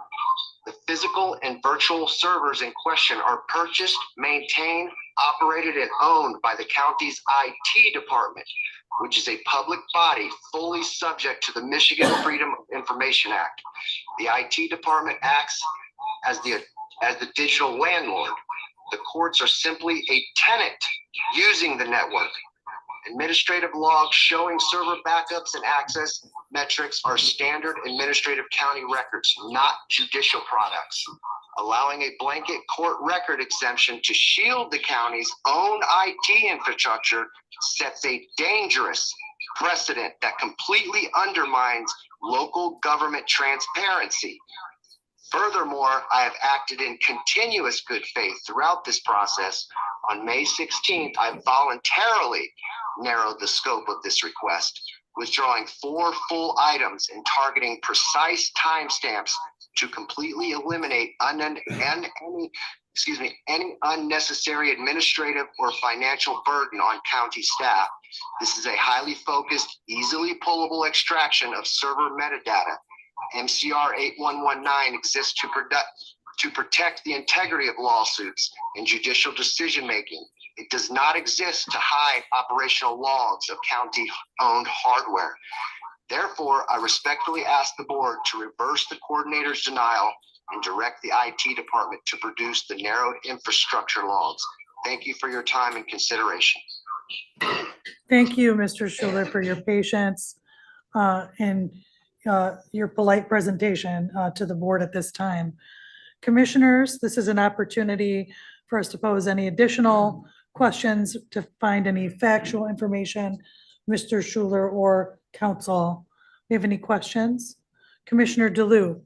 The physical and virtual servers in question are purchased, maintained, operated, and owned by the county's IT department, which is a public body fully subject to the Michigan Freedom of Information Act. The IT department acts as the digital landlord. The courts are simply a tenant using the network. Administrative logs showing server backups and access metrics are standard administrative county records, not judicial products. Allowing a blanket court record exemption to shield the county's own IT infrastructure sets a dangerous precedent that completely undermines local government transparency. Furthermore, I have acted in continuous good faith throughout this process. On May 16th, I voluntarily narrowed the scope of this request, withdrawing 4 full items and targeting precise timestamps to completely eliminate any unnecessary administrative or financial burden on county staff. This is a highly focused, easily pullable extraction of server metadata. MCR 8119 exists to protect the integrity of lawsuits and judicial decision-making. It does not exist to hide operational logs of county-owned hardware. Therefore, I respectfully ask the board to reverse the coordinator's denial and direct the IT department to produce the narrowed infrastructure logs. Thank you for your time and consideration. Thank you, Mr. Schuler, for your patience and your polite presentation to the board at this time. Commissioners, this is an opportunity for us to pose any additional questions, to find any factual information, Mr. Schuler or counsel. Do you have any questions? Commissioner DeLu.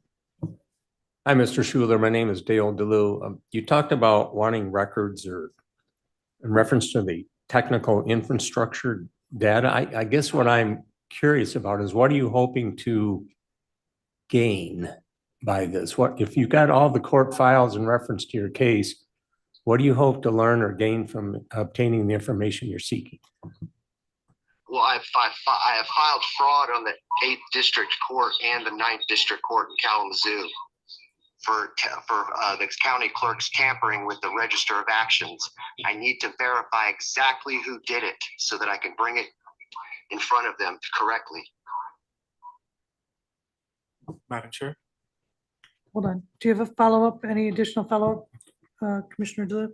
Hi, Mr. Schuler. My name is Dale DeLu. You talked about wanting records or in reference to the technical infrastructure data. I guess what I'm curious about is what are you hoping to gain by this? What if you got all the court files in reference to your case? What do you hope to learn or gain from obtaining the information you're seeking? Well, I have filed fraud on the 8th District Court and the 9th District Court in Kalamazoo for the county clerk's tampering with the Register of Actions. I need to verify exactly who did it so that I can bring it in front of them correctly. Madam Chair? Hold on. Do you have a follow-up, any additional follow-up, Commissioner DeLu?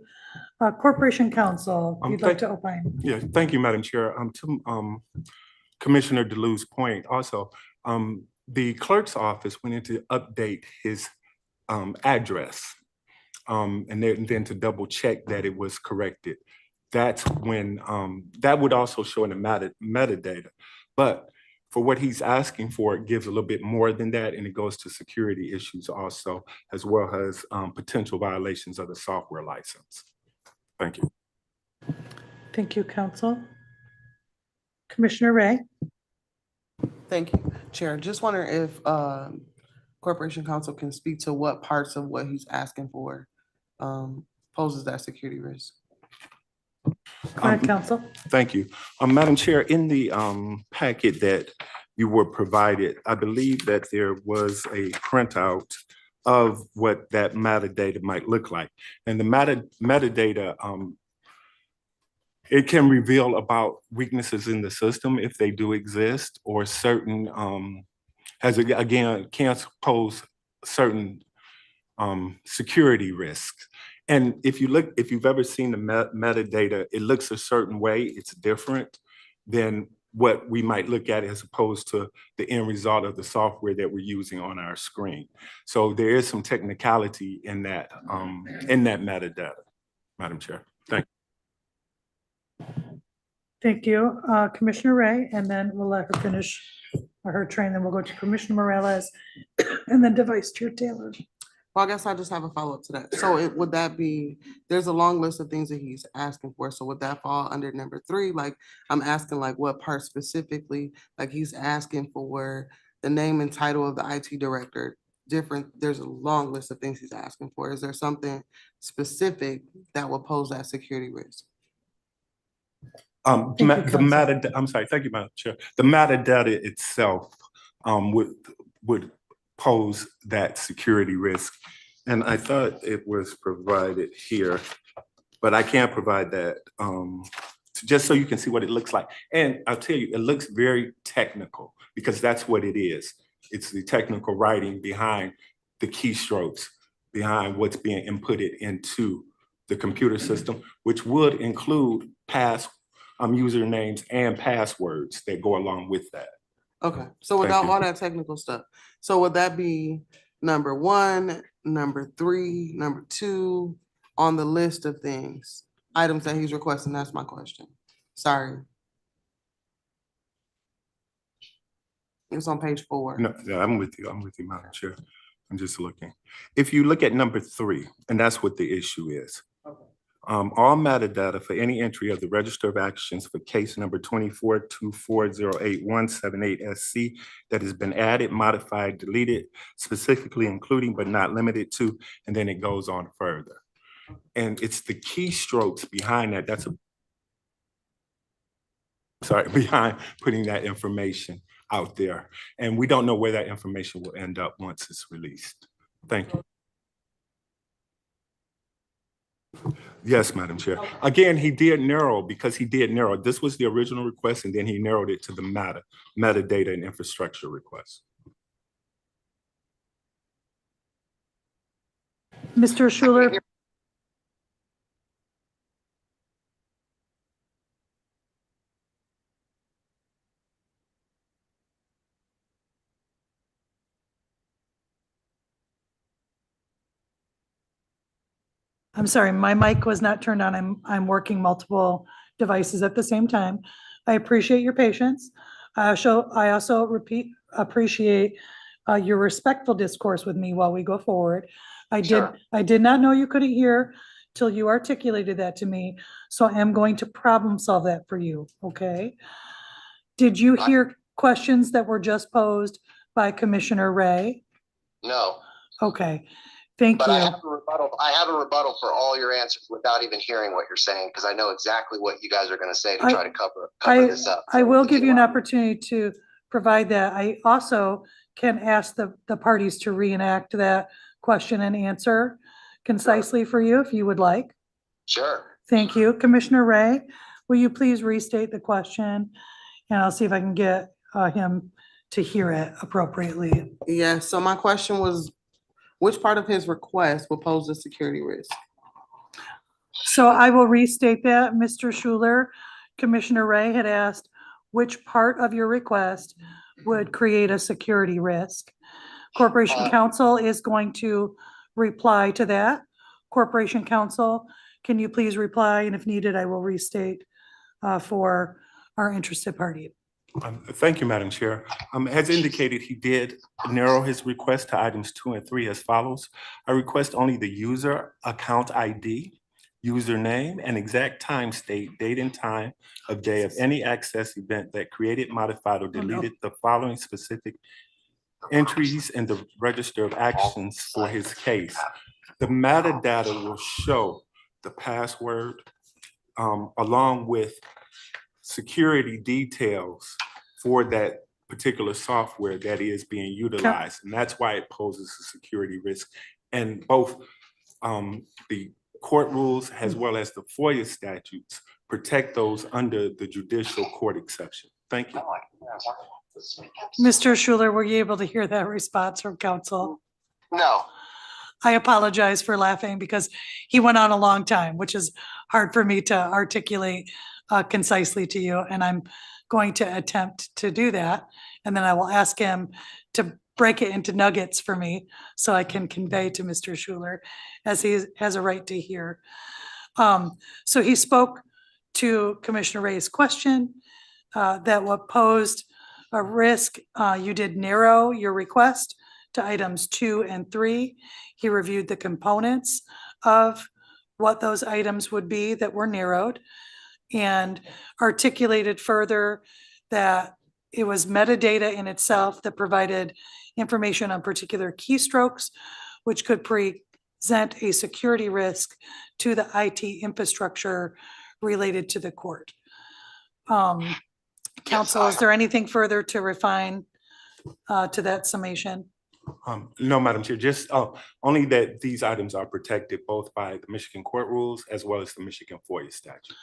Corporation Counsel, you'd like to opine? Yeah, thank you, Madam Chair. Commissioner DeLue's point also, the clerk's office went in to update his address. And then to double check that it was corrected. That's when, that would also show in the metadata. But for what he's asking for, it gives a little bit more than that, and it goes to security issues also, as well as potential violations of the software license. Thank you. Thank you, Council. Commissioner Ray. Thank you, Chair. Just wondering if Corporation Counsel can speak to what parts of what he's asking for poses that security risk. Go ahead, Council. Thank you. Madam Chair, in the packet that you were provided, I believe that there was a printout of what that metadata might look like. And the metadata, it can reveal about weaknesses in the system if they do exist, or certain, can pose certain security risks. And if you've ever seen the metadata, it looks a certain way, it's different than what we might look at as opposed to the end result of the software that we're using on our screen. So there is some technicality in that metadata, Madam Chair. Thank you. Thank you, Commissioner Ray, and then we'll let her finish her train, then we'll go to Commissioner Morales and then to Vice Chair Taylor. Well, I guess I just have a follow-up to that. So would that be, there's a long list of things that he's asking for. So would that fall under number 3? Like, I'm asking like what part specifically, like he's asking for the name and title of the IT director, there's a long list of things he's asking for. Is there something specific that will pose that security risk? I'm sorry, thank you, Madam Chair. The metadata itself would pose that security risk. And I thought it was provided here, but I can't provide that just so you can see what it looks like. And I'll tell you, it looks very technical because that's what it is. It's the technical writing behind the keystrokes, behind what's being inputted into the computer system, which would include usernames and passwords that go along with that. Okay, so without all that technical stuff, so would that be number 1, number 3, number 2 on the list of things, items that he's requesting? That's my question. Sorry. It's on page 4. No, yeah, I'm with you, Madam Chair. I'm just looking. If you look at number 3, and that's what the issue is. Okay. All metadata for any entry of the Register of Actions for case number 2424088178SC that has been added, modified, deleted, specifically including but not limited to, and then it goes on further. And it's the keystrokes behind that. Behind putting that information out there. And we don't know where that information will end up once it's released. Thank you. Yes, Madam Chair. Again, he did narrow because he did narrow. This was the original request, and then he narrowed it to the metadata and infrastructure request. Mr. Schuler. I'm sorry, my mic was not turned on. I'm working multiple devices at the same time. I appreciate your patience. I also appreciate your respectful discourse with me while we go forward. I did not know you couldn't hear till you articulated that to me. So I am going to problem solve that for you, okay? Did you hear questions that were just posed by Commissioner Ray? No. Okay. Thank you. I have a rebuttal for all your answers without even hearing what you're saying, because I know exactly what you guys are going to say to try to cover this up. I will give you an opportunity to provide that. I also can ask the parties to reenact that question and answer concisely for you if you would like. Sure. Thank you. Commissioner Ray, will you please restate the question? And I'll see if I can get him to hear it appropriately. Yeah, so my question was, which part of his request will pose a security risk? So I will restate that, Mr. Schuler. Commissioner Ray had asked, which part of your request would create a security risk. Corporation Counsel is going to reply to that. Corporation Counsel, can you please reply? And if needed, I will restate for our interested party. Thank you, Madam Chair. As indicated, he did narrow his request to items 2 and 3 as follows. I request only the user account ID, username, and exact time state, date and time of day of any access event that created, modified, or deleted the following specific entries in the register of actions for his case. The metadata will show the password along with security details for that particular software that is being utilized. And that's why it poses a security risk. And both the court rules as well as the FOIA statutes protect those under the judicial court exception. Thank you. Mr. Schuler, were you able to hear that response from counsel? No. I apologize for laughing because he went on a long time, which is hard for me to articulate concisely to you. And I'm going to attempt to do that. And then I will ask him to break it into nuggets for me so I can convey to Mr. Schuler as he has a right to hear. So he spoke to Commissioner Ray's question that what posed a risk. You did narrow your request to items 2 and 3. He reviewed the components of what those items would be that were narrowed and articulated further that it was metadata in itself that provided information on particular keystrokes, which could present a security risk to the IT infrastructure related to the court. Counsel, is there anything further to refine to that summation? No, Madam Chair, just only that these items are protected both by the Michigan court rules as well as the Michigan FOIA statutes.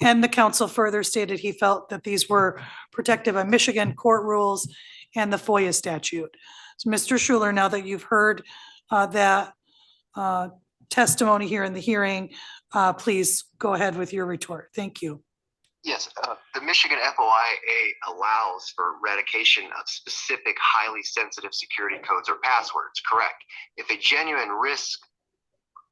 And the counsel further stated he felt that these were protected by Michigan court rules and the FOIA statute. So Mr. Schuler, now that you've heard that testimony here in the hearing, please go ahead with your retort. Thank you. Yes, the Michigan FOIA allows for eradication of specific highly sensitive security codes or passwords, correct? If a genuine risk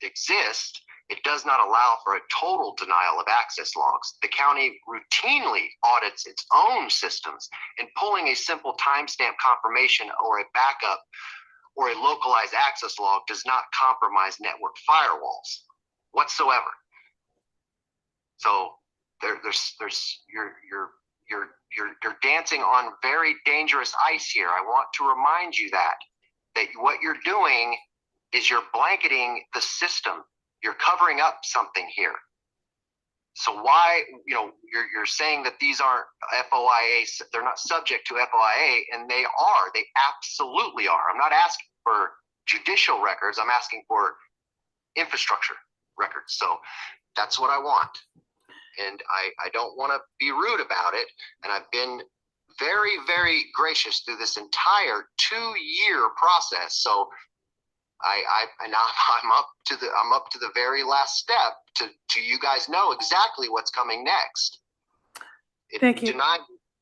exists, it does not allow for a total denial of access logs. The county routinely audits its own systems, and pulling a simple timestamp confirmation or a backup or a localized access log does not compromise network firewalls whatsoever. So you're dancing on very dangerous ice here. I want to remind you that what you're doing is you're blanketing the system. You're covering up something here. So why, you're saying that these aren't FOIA, they're not subject to FOIA, and they are. They absolutely are. I'm not asking for judicial records. I'm asking for infrastructure records. So that's what I want. And I don't want to be rude about it. And I've been very, very gracious through this entire 2-year process. So I'm up to the very last step to you guys know exactly what's coming next. Thank you.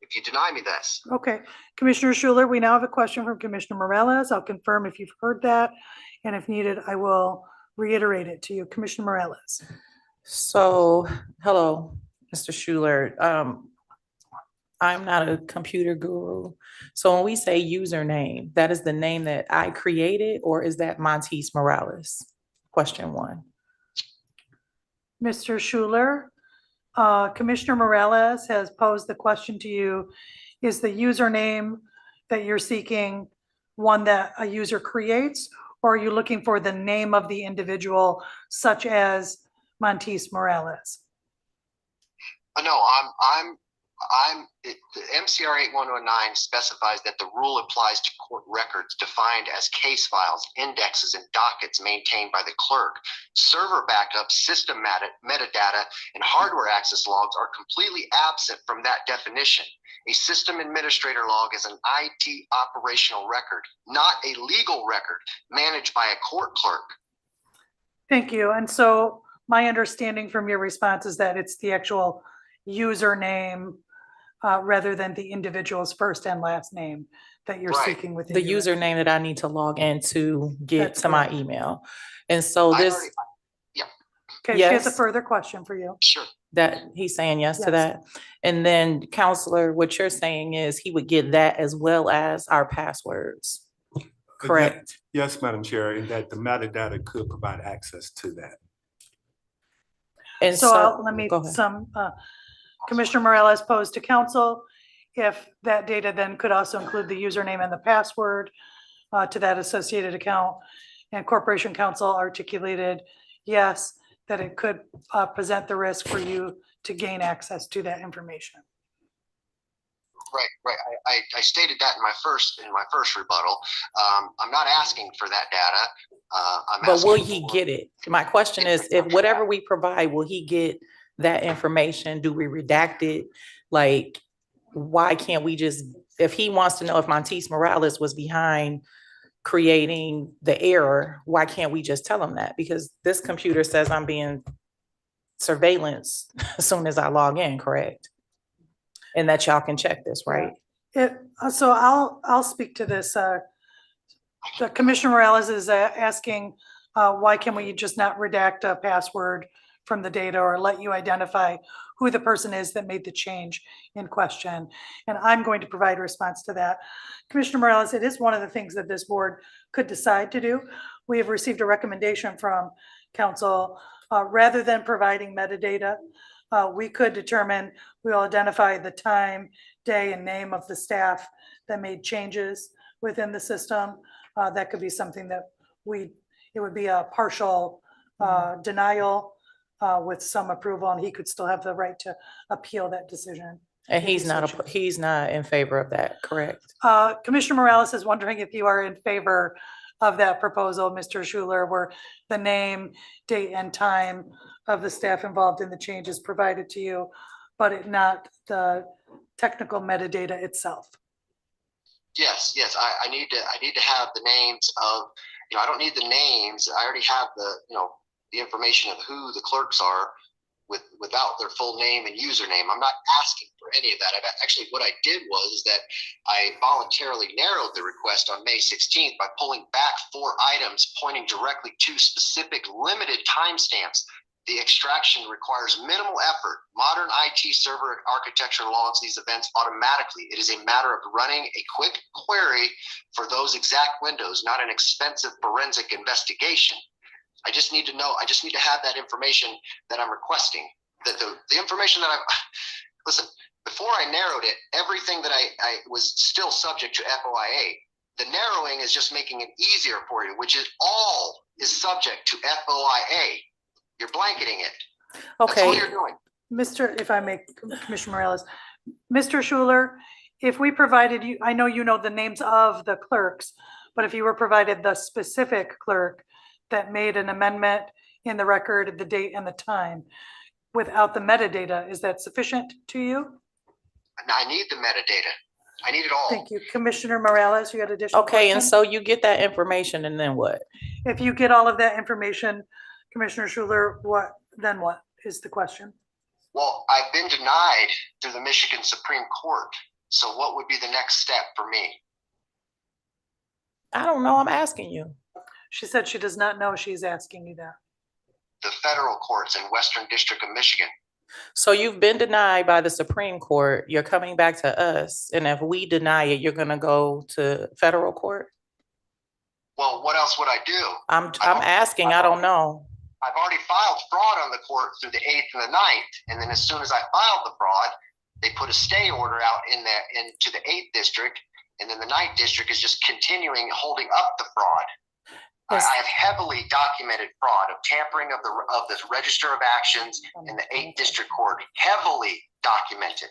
If you deny me this. Okay, Commissioner Schuler, we now have a question from Commissioner Morales. I'll confirm if you've heard that, and if needed, I will reiterate it to you. Commissioner Morales. So, hello, Mr. Schuler. I'm not a computer guru. So when we say username, that is the name that I created, or is that Montes Morales? Question 1. Mr. Schuler, Commissioner Morales has posed the question to you. Is the username that you're seeking one that a user creates, or are you looking for the name of the individual, such as Montes Morales? No, the MCR 8109 specifies that the rule applies to court records defined as case files, indexes, and dockets maintained by the clerk. Server backup, system metadata, and hardware access logs are completely absent from that definition. A system administrator log is an IT operational record, not a legal record managed by a court clerk. Thank you. And so my understanding from your response is that it's the actual username rather than the individual's first and last name that you're Right. seeking within. The your username that I need to log in to get That's to my correct. email. And so I this, already- Yeah, Okay, she has a yes, further question for you. sure. that he's saying yes to Yes. that. And then counselor, what you're saying is he would get that as well as our passwords. Correct? Yes, Madam Chair, and that the metadata could provide access to that. And So let me, go ahead. Commissioner Morales posed to council if that data then could also include the username and the password to that associated account. And Corporation Counsel articulated, yes, that it could present the risk for you to gain access to that information. Right. I stated that in my first rebuttal. I'm not asking for that data. But will he get it? My question is, if whatever we provide, will he get that information? Do we redact it? Like, why can't we just, if he wants to know if Montes Morales was behind creating the error, why can't we just tell him that? Because this computer says I'm being surveillance as soon as I log in, correct? And that y'all can check this, right? So I'll speak to this. The Commissioner Morales is asking, why can we just not redact a password from the data or let you identify who the person is that made the change in question? And I'm going to provide a response to that. Commissioner Morales, it is one of the things that this board could decide to do. We have received a recommendation from council, rather than providing metadata, we could determine, we'll identify the time, day, and name of the staff that made changes within the system. That could be something that it would be a partial denial with some approval, and he could still have the right to appeal that decision. And he's not in favor of that, correct? Commissioner Morales is wondering if you are in favor of that proposal, Mr. Schuler, where the name, date, and time of the staff involved in the changes provided to you, but not the technical metadata itself. Yes. I need to have the names of, I don't need the names. I already have the information of who the clerks are without their full name and username. I'm not asking for any of that. Actually, what I did was that I voluntarily narrowed the request on May 16th by pulling back 4 items pointing directly to specific limited timestamps. The extraction requires minimal effort. Modern IT server architecture logs these events automatically. It is a matter of running a quick query for those exact windows, not an expensive forensic investigation. I just need to know, I just need to have that information that I'm requesting. That the information that listen, before I narrowed it, everything that I was still subject to FOIA. The narrowing is just making it easier for you, which is all is subject to FOIA. You're blanketing it. Okay. That's all you're doing. Mr., if I may, Commissioner Morales, Mr. Schuler, if we provided you, I know you know the names of the clerks, but if you were provided the specific clerk that made an amendment in the record, the date and the time, without the metadata, is that sufficient to you? I need the metadata. I need it all. Thank you. Commissioner Morales, you had additional Okay, and question? so you get that information and then what? If you get all of that information, Commissioner Schuler, what is the question? Well, I've been denied through the Michigan Supreme Court. So what would be the next step for me? I don't know. I'm asking you. She said she does not know. She's asking you that. The federal courts in Western District of Michigan. So you've been denied by the Supreme Court. You're coming back to us. And if we deny it, you're going to go to federal court? Well, what else would I do? I'm asking. I don't know. I've already filed fraud on the court through the 8th and the 9th. And then as soon as I filed the fraud, they put a stay order out into the 8th district. And then the 9th district is just continuing holding up the fraud. Yes. I have heavily documented fraud of tampering of the Register of Actions in the 8th district court. Heavily documented.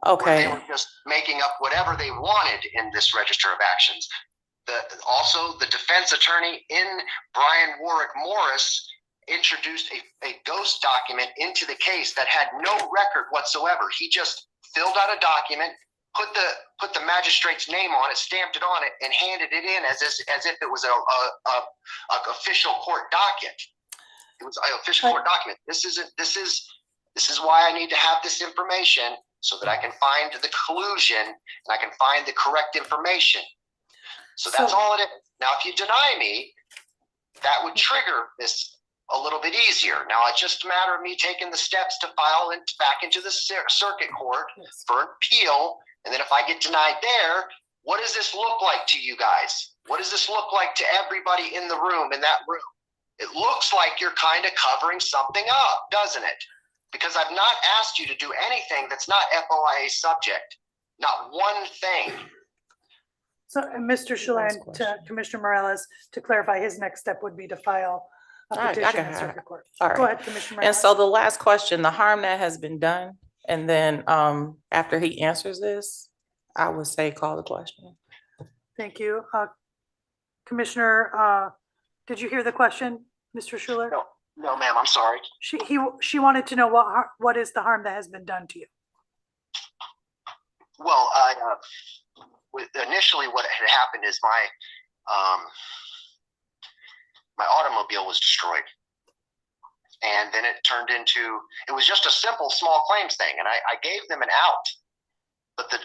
Okay. Where they were just making up whatever they wanted in this Register of Actions. Also, the defense attorney in Brian Warwick Morris introduced a ghost document into the case that had no record whatsoever. He just filled out a document, put the magistrate's name on it, stamped it on it, and handed it in as if it was a official court docket. It was an official court document. This is why I need to have this information so that I can find the collusion and I can find the correct information. So that's all it is. Now, if you deny me, that would trigger this a little bit easier. Now, it's just a matter of me taking the steps to file it back into the circuit court for appeal. And then if I get denied there, what does this look like to you guys? What does this look like to everybody in the room, in that room? It looks like you're kind of covering something up, doesn't it? Because I've not asked you to do anything that's not FOIA subject. Not one thing. So, Mr. Schuler and to Commissioner Morales, to clarify, his next step would be to file a I petition can in have circuit it. court. All Go right. ahead, Commissioner And Morales. so the last question, the harm that has been done, and then after he answers this, I would say call the question. Thank you. Commissioner, did you hear the question, Mr. Schuler? No, ma'am, I'm sorry. She wanted to know what is the harm that has been done to you? Well, initially what had happened is my automobile was destroyed. And then it turned into, it was just a simple small claims thing. And I gave them an out. But the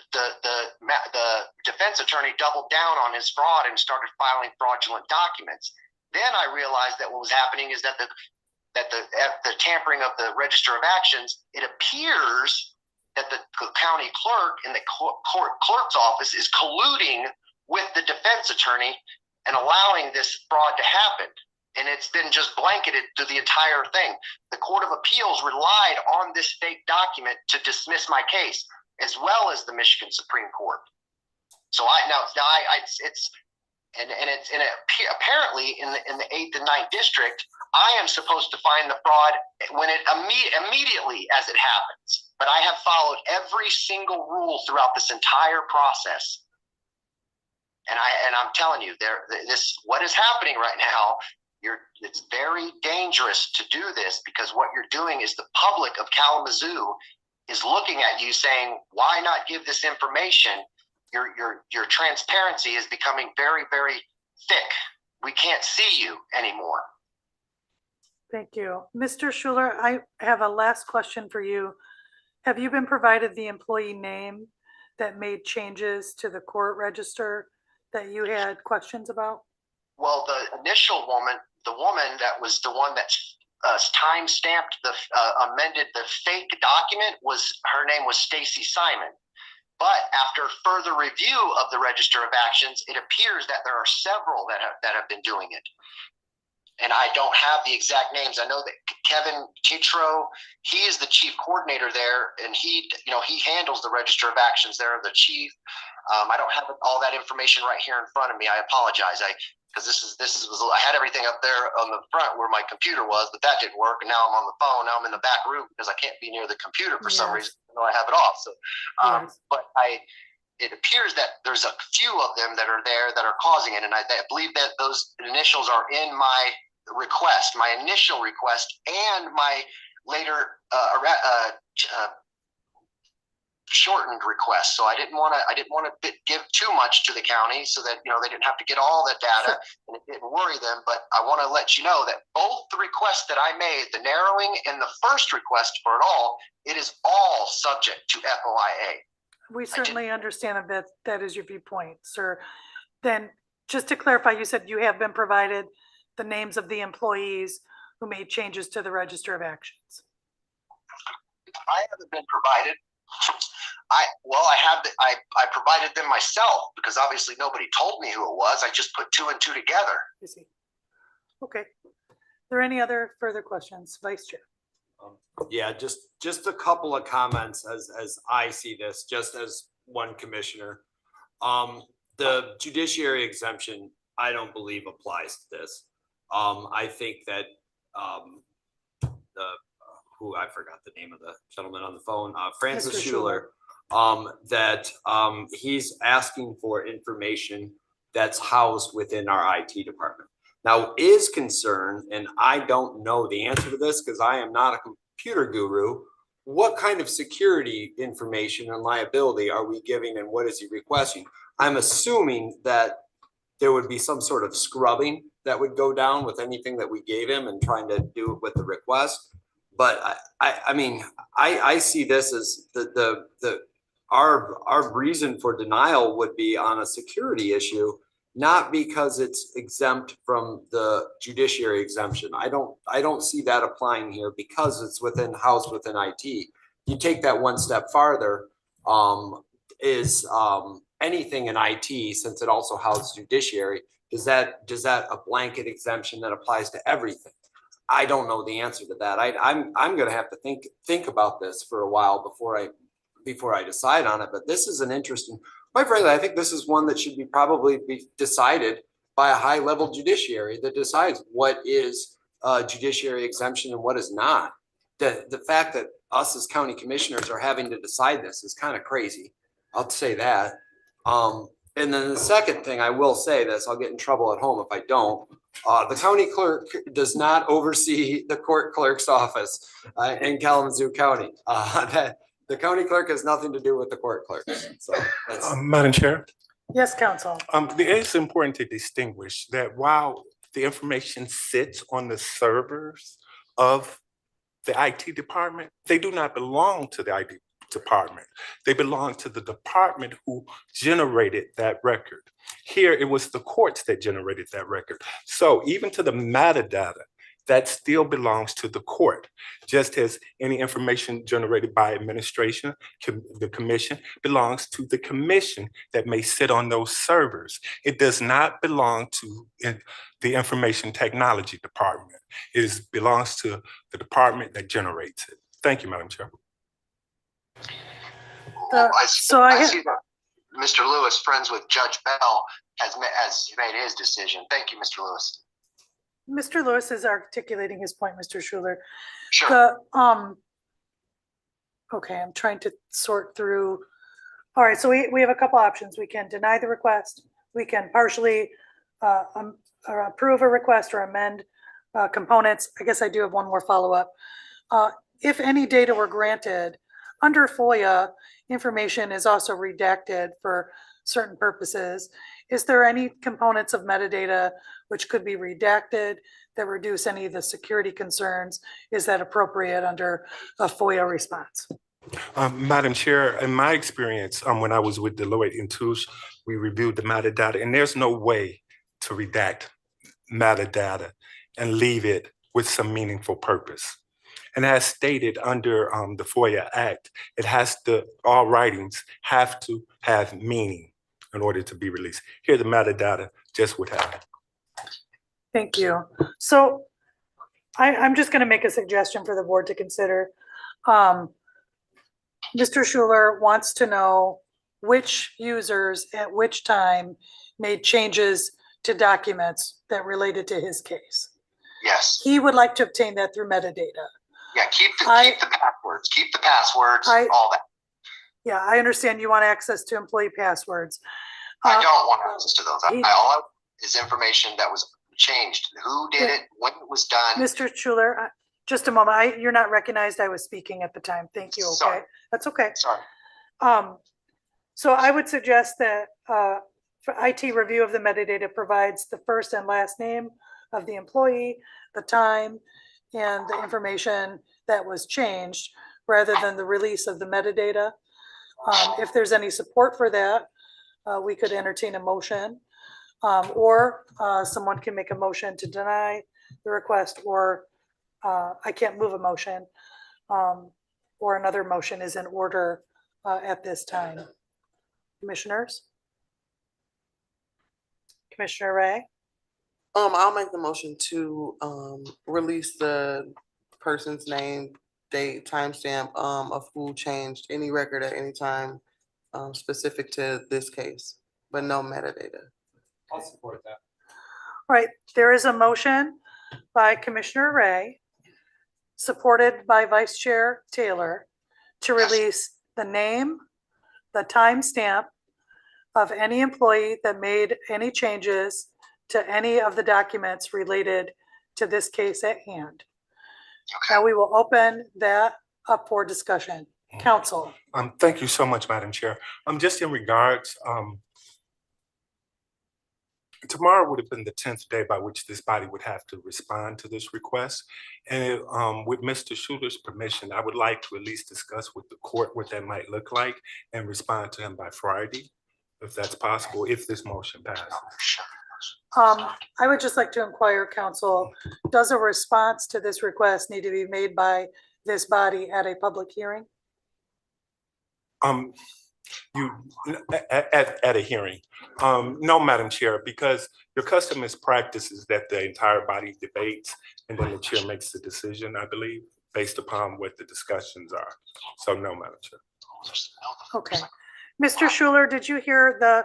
defense attorney doubled down on his fraud and started filing fraudulent documents. Then I realized that what was happening is that the tampering of the Register of Actions, it appears that the county clerk in the court clerk's office is colluding with the defense attorney and allowing this fraud to happen. And it's been just blanketed through the entire thing. The Court of Appeals relied on this fake document to dismiss my case, as well as the Michigan Supreme Court. So apparently in the 8th and 9th district, I am supposed to find the fraud when it immediately as it happens. But I have followed every single rule throughout this entire process. And I'm telling you, what is happening right now, it's very dangerous to do this, because what you're doing is the public of Kalamazoo is looking at you saying, why not give this information? Your transparency is becoming very, very thick. We can't see you anymore. Thank you. Mr. Schuler, I have a last question for you. Have you been provided the employee name that made changes to the court register that you had questions about? Well, the initial woman, the woman that was the one that time stamped amended the fake document, her name was Stacy Simon. But after further review of the Register of Actions, it appears that there are several that have been doing it. And I don't have the exact names. I know that Kevin Titro, he is the chief coordinator there, and he handles the Register of Actions there, the chief. I don't have all that information right here in front of me. I apologize. Because I had everything up there on the front where my computer was, but that didn't work. And now I'm on the phone. Now I'm in the back room because I can't be near the computer for some reason. I know I have it off. So, but it appears that there's a few of them that are there that are causing it, and I believe that those initials are in my request, my initial request, and my later shortened request. So I didn't want to give too much to the county, so that they didn't have to get all the data and it didn't worry them. But I want to let you know that both the requests that I made, the narrowing and the first request for it all, it is all subject to FOIA. We certainly understand that is your viewpoint, sir. Then, just to clarify, you said you have been provided the names of the employees who made changes to the Register of Actions. I haven't been provided. I provided them myself, because obviously nobody told me who it was. I just put 2 and 2 together. I see. Okay. Are there any other further questions, Vice Chair? Yeah, just a couple of comments as I see this, just as one commissioner. The judiciary exemption, I don't believe applies to this. I think that I forgot the name of the gentleman on the phone, Francis Schuler, that he's asking for information that's housed within our IT department. Now, is concerned, and I don't know the answer to this because I am not a computer guru, what kind of security information and liability are we giving, and what is he requesting? I'm assuming that there would be some sort of scrubbing that would go down with anything that we gave him and trying to do it with the request. But I mean, I see this as our reason for denial would be on a security issue, not because it's exempt from the judiciary exemption. I don't see that applying here because it's housed within IT. You take that one step farther, is anything in IT, since it also houses judiciary, does that a blanket exemption that applies to everything? I don't know the answer to that. I'm gonna have to think about this for a while before I decide on it. But this is an interesting, quite frankly, I think this is one that should probably be decided by a high level judiciary that decides what is judiciary exemption and what is not. The fact that us as county commissioners are having to decide this is kind of crazy. I'll say that. And then the second thing I will say this, I'll get in trouble at home if I don't. The county clerk does not oversee the court clerk's office in Kalamazoo County. The county clerk has nothing to do with the court clerks. So that's Madam Chair, Yes, counsel. it's important to distinguish that while the information sits on the servers of the IT department, they do not belong to the IT department. They belong to the department who generated that record. Here, it was the courts that generated that record. So even to the metadata, that still belongs to the court, just as any information generated by administration, the commission, belongs to the commission that may sit on those servers. It does not belong to the information technology department. It belongs to the department that generates it. Thank you, Madam Chair. I see that Mr. Lewis, friends with Judge Bell, has made his decision. Thank you, Mr. Lewis. Mr. Lewis is articulating his point, Mr. Schuler. Sure. Okay, I'm trying to sort through. All right, so we have a couple options. We can deny the request. We can partially or approve a request or amend components. I guess I do have one more follow-up. If any data were granted, under FOIA, information is also redacted for certain purposes. Is there any components of metadata which could be redacted that reduce any of the security concerns? Is that appropriate under a FOIA response? Madam Chair, in my experience, when I was with Deloitte and Touche, we reviewed the metadata, and there's no way to redact metadata and leave it with some meaningful purpose. And as stated under the FOIA Act, all writings have to have meaning in order to be released. Here, the metadata just would have. Thank you. So I'm just going to make a suggestion for the board to consider. Mr. Schuler wants to know which users at which time made changes to documents that related to his case. Yes. He would like to obtain that through metadata. Yeah, keep the passwords, all that. Yeah, I understand you want access to employee passwords. I don't want access to those. All I want is information that was changed, who did it, when it was done. Mr. Schuler, just a moment. You're not recognized. I was speaking at the time. Thank you. Okay, Sorry. That's okay. Sorry. So I would suggest that for IT review of the metadata provides the first and last name of the employee, the time, and the information that was changed, rather than the release of the metadata. If there's any support for that, we could entertain a motion, or someone can make a motion to deny the request, or I can't move a motion, or another motion is in order at this time. Commissioners? Commissioner Ray? I'll make the motion to release the person's name, date, timestamp of who changed any record at any time specific to this case, but no metadata. I'll support that. All right, there is a motion by Commissioner Ray, supported by Vice Chair Taylor, to release the name, the timestamp of any employee that made any changes to any of the documents related to this case at hand. Now we will open that up for discussion. Council. Thank you so much, Madam Chair. Just in regards Tomorrow would have been the 10th day by which this body would have to respond to this request. And with Mr. Schuler's permission, I would like to at least discuss with the court what that might look like and respond to him by Friday, if that's possible, if this motion passes. I would just like to inquire, counsel, does a response to this request need to be made by this body at a public hearing? At a hearing. No, Madam Chair, because your custom is practice is that the entire body debates and then the chair makes the decision, I believe, based upon what the discussions are. So no, Madam Chair. Okay. Mr. Schuler, did you hear the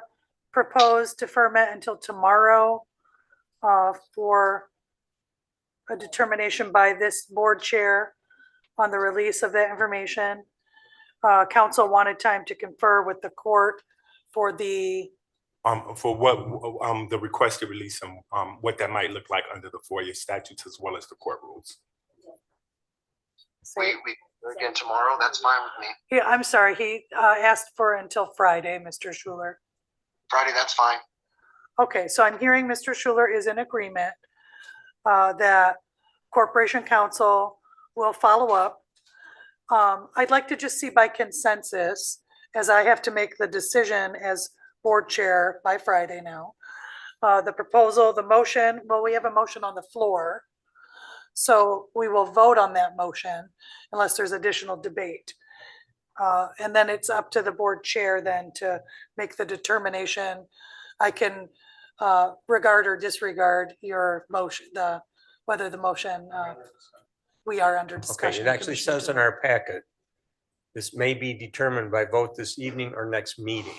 proposed deferment until tomorrow for a determination by this board chair on the release of that information? Council wanted time to confer with the court for the the requested release and what that might look like under the FOIA statutes as well as the court rules. We again tomorrow, that's fine with me. Yeah, I'm sorry, he asked for until Friday, Mr. Schuler. Friday, that's fine. Okay, so I'm hearing Mr. Schuler is in agreement that Corporation Counsel will follow up. I'd like to just see by consensus, as I have to make the decision as board chair by Friday now. The proposal, the motion, well, we have a motion on the floor. So we will vote on that motion unless there's additional debate. And then it's up to the board chair then to make the determination. I can regard or disregard your motion, whether the motion we are under Okay, discussion. it actually says in our packet, this may be determined by vote this evening or next meeting.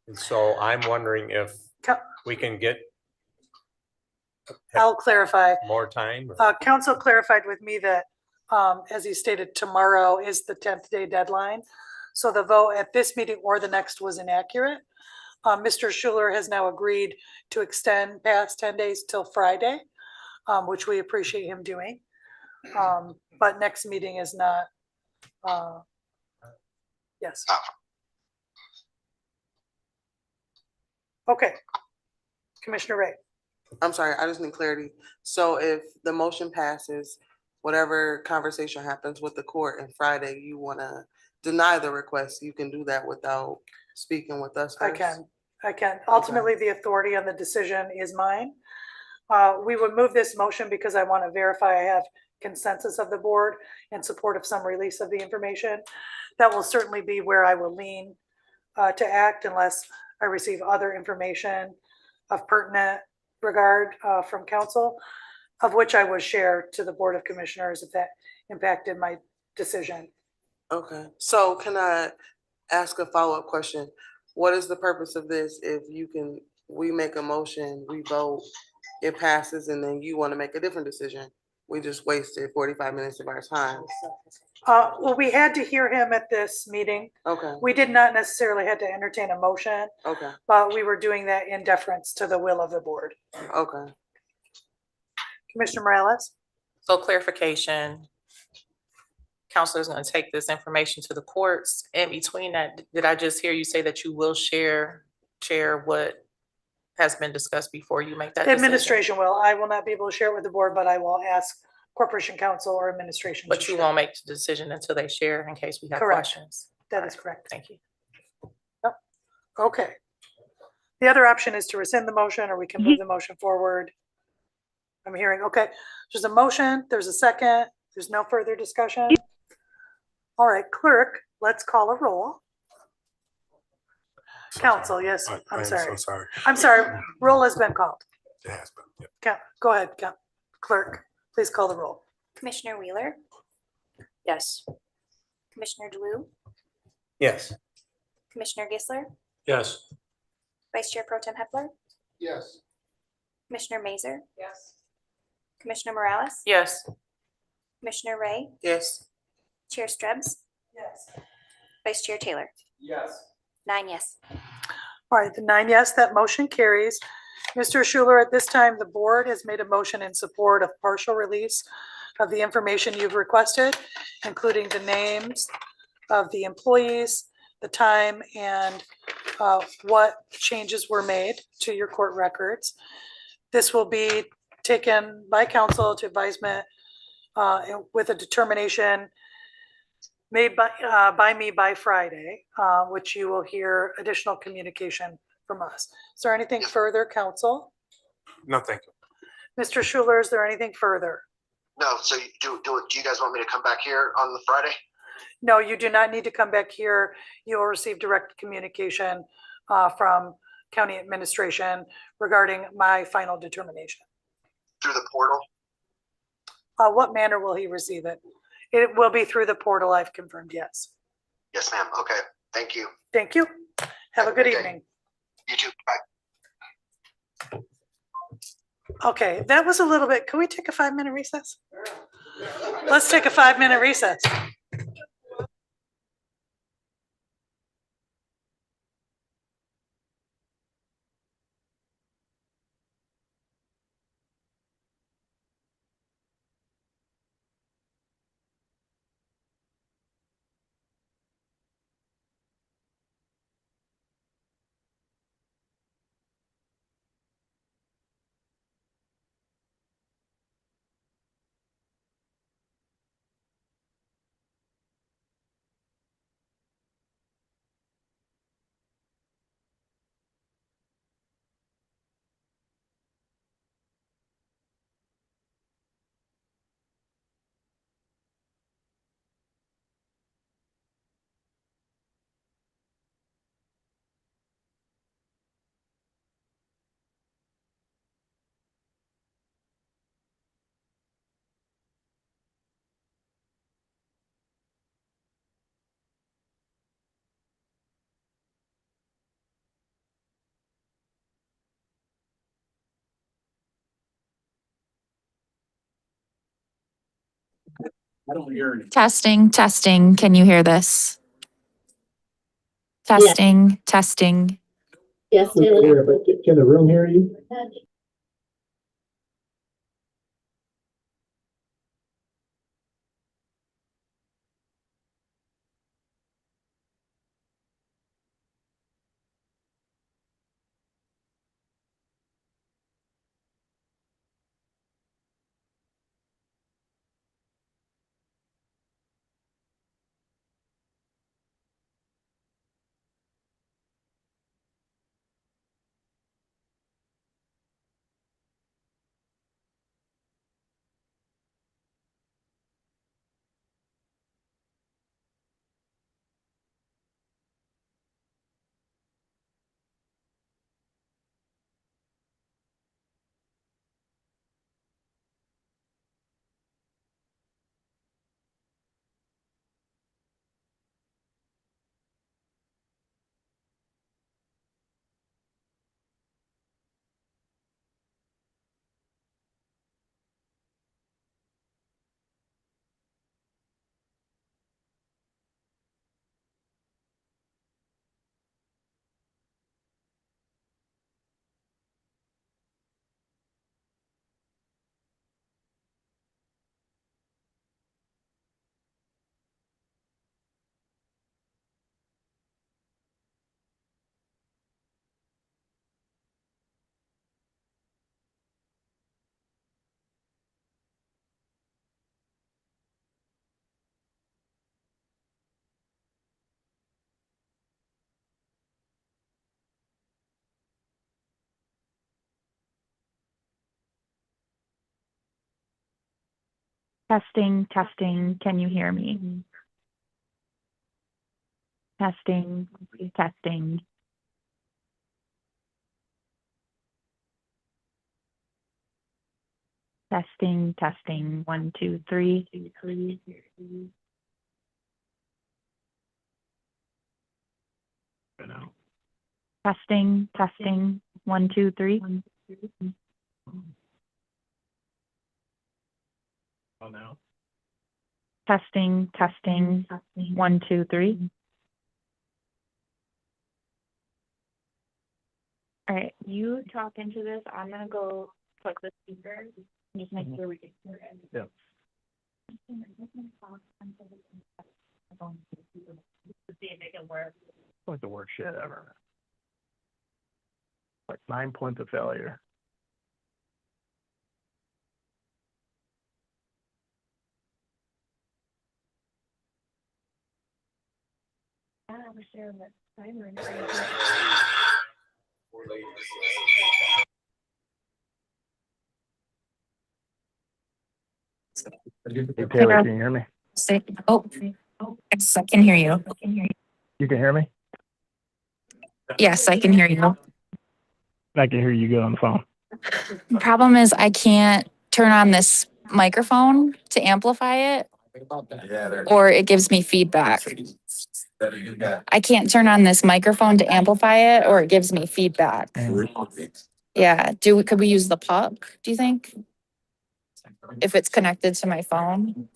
And so I'm wondering if we can get I'll clarify. more time. or- Council clarified with me that, as he stated, tomorrow is the 10th day deadline. So the vote at this meeting or the next was inaccurate. Mr. Schuler has now agreed to extend past 10 days till Friday, which we appreciate him doing. But next meeting is not, yes. Okay. Commissioner Ray. I'm sorry, I just need clarity. So if the motion passes, whatever conversation happens with the court and Friday, you wanna deny the request, you can do that without speaking with us I first? can. Ultimately, the authority on the decision is mine. We would move this motion because I want to verify I have consensus of the board in support of some release of the information. That will certainly be where I will lean to act unless I receive other information of pertinent regard from council, of which I would share to the Board of Commissioners if that impacted my decision. Okay, so can I ask a follow-up question? What is the purpose of this if we make a motion, we vote, it passes, and then you want to make a different decision? We just wasted 45 minutes of our time. Well, we had to hear him at this meeting. Okay. We did not necessarily have to entertain a motion. Okay. But we were doing that in deference to the will of the board. Okay. Commissioner Morales? So clarification, counselor is going to take this information to the courts. In between that, did I just hear you say that you will share what has been discussed before you make that decision? Administration will. I will not be able to share it with the board, but I will ask Corporation Counsel or administration. But you won't make the decision until they share in case we have Correct. questions. That is correct. Thank you. Yep. Okay. The other option is to rescind the motion, or we can move the motion forward. I'm hearing, okay, there's a motion, there's a second, there's no further discussion. All right, clerk, let's call a roll. Council, yes, I'm sorry. So sorry. I'm sorry, roll has been called. It has been. Yep. Go ahead, clerk, please call the roll. Commissioner Wheeler, Yes. Commissioner DeLu, Yes. Commissioner Gisler, Yes. Vice Chair Pro Tem Hepler, Yes. Commissioner Mazer, Yes. Commissioner Morales, Yes. Commissioner Ray, Yes. Chair Strebs, Yes. Vice Chair Taylor. Yes. 9 yes. All right, the 9 yes, that motion carries. Mr. Schuler, at this time, the board has made a motion in support of partial release of the information you've requested, including the names of the employees, the time and what changes were made to your court records. This will be taken by council to advisement with a determination made by me by Friday, which you will hear additional communication from us. Is there anything further, council? No, thank you. Mr. Schuler, is there anything further? No, so do you guys want me to come back here on the Friday? No, you do not need to come back here. You will receive direct communication from county administration regarding my final determination. Through the portal? What manner will he receive it? It will be through the portal, I've confirmed, yes. Yes, ma'am. Okay, thank you. Thank you. Have a good great day. evening. You too. Bye. Okay, that was a little bit, can we take a 5-minute recess? Let's take a 5-minute recess. Testing, testing. Can you hear this? Testing, testing. Yes, clear, but can the room hear you? Testing, testing. Can you hear me? Testing, testing. Testing, testing. 1, 2, 3. Testing, testing. 1, 2, 3. Oh, no. Testing, testing. 1, 2, 3. All right, you talk into this. I'm gonna go plug the speaker. Just make sure we can hear it. Yeah. See if it can work. Like the worst shit ever. Like 9 points of failure. Hey Taylor, can you hear me? Oh, yes, I can hear you. You can hear me? Yes, I can hear you. I can hear you good on the phone. The problem is I can't turn on this microphone to amplify it, or it gives me feedback. I can't turn on this microphone to amplify it, or it gives me feedback. Yeah, could we use the puck, do you think? If it's connected to my phone?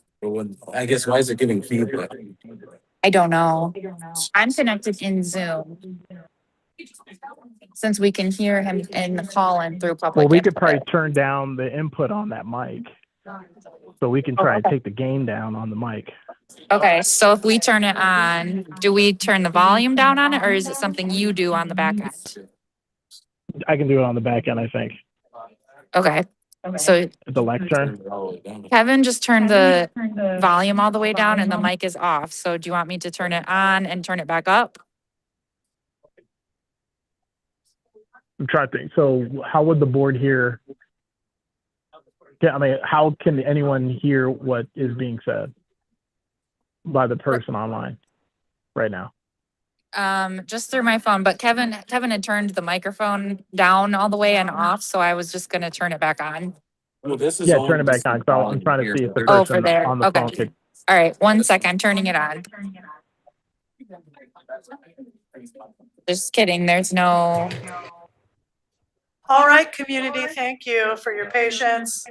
I guess, why is it giving feedback? I don't know. I'm connected in Zoom. Since we can hear him in the call and through public. Well, we could input. probably turn down the input on that mic. So we can try and take the gain down on the mic. Okay, so if we turn it on, do we turn the volume down on it, or is it something you do on the back end? I can do it on the back end, I think. Okay, so The lectern. Kevin just turned the volume all the way down and the mic is off. So do you want me to turn it on and turn it back up? I'm trying to think. So how would the board hear? Yeah, I mean, how can anyone hear what is being said by the person online right now? Just through my phone, but Kevin had turned the microphone down all the way and off, so I was just gonna turn it back on. Well, this is Yeah, turn it back on. So I'm trying to see if the Oh, for person there. on the Okay. phone could. All right, 1 second, I'm turning it on. Just kidding, there's no. All right, community, thank you for your patience.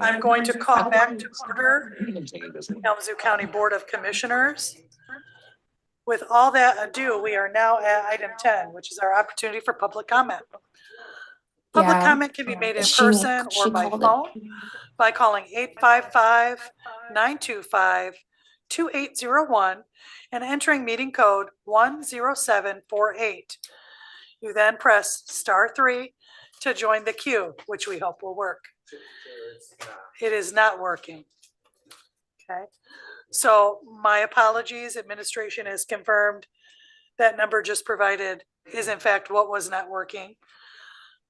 I'm going to call back to order Kalamazoo County Board of Commissioners. With all that ado, we are now at item 10, which is our opportunity for public comment. Public Yeah. comment can be made in She- person or she by called it. phone by calling 855-925-2801 and entering meeting code 10748. You then press *3 to join the queue, which we hope will work. It is not working. Okay, so my apologies. Administration has confirmed that number just provided is in fact what was not working.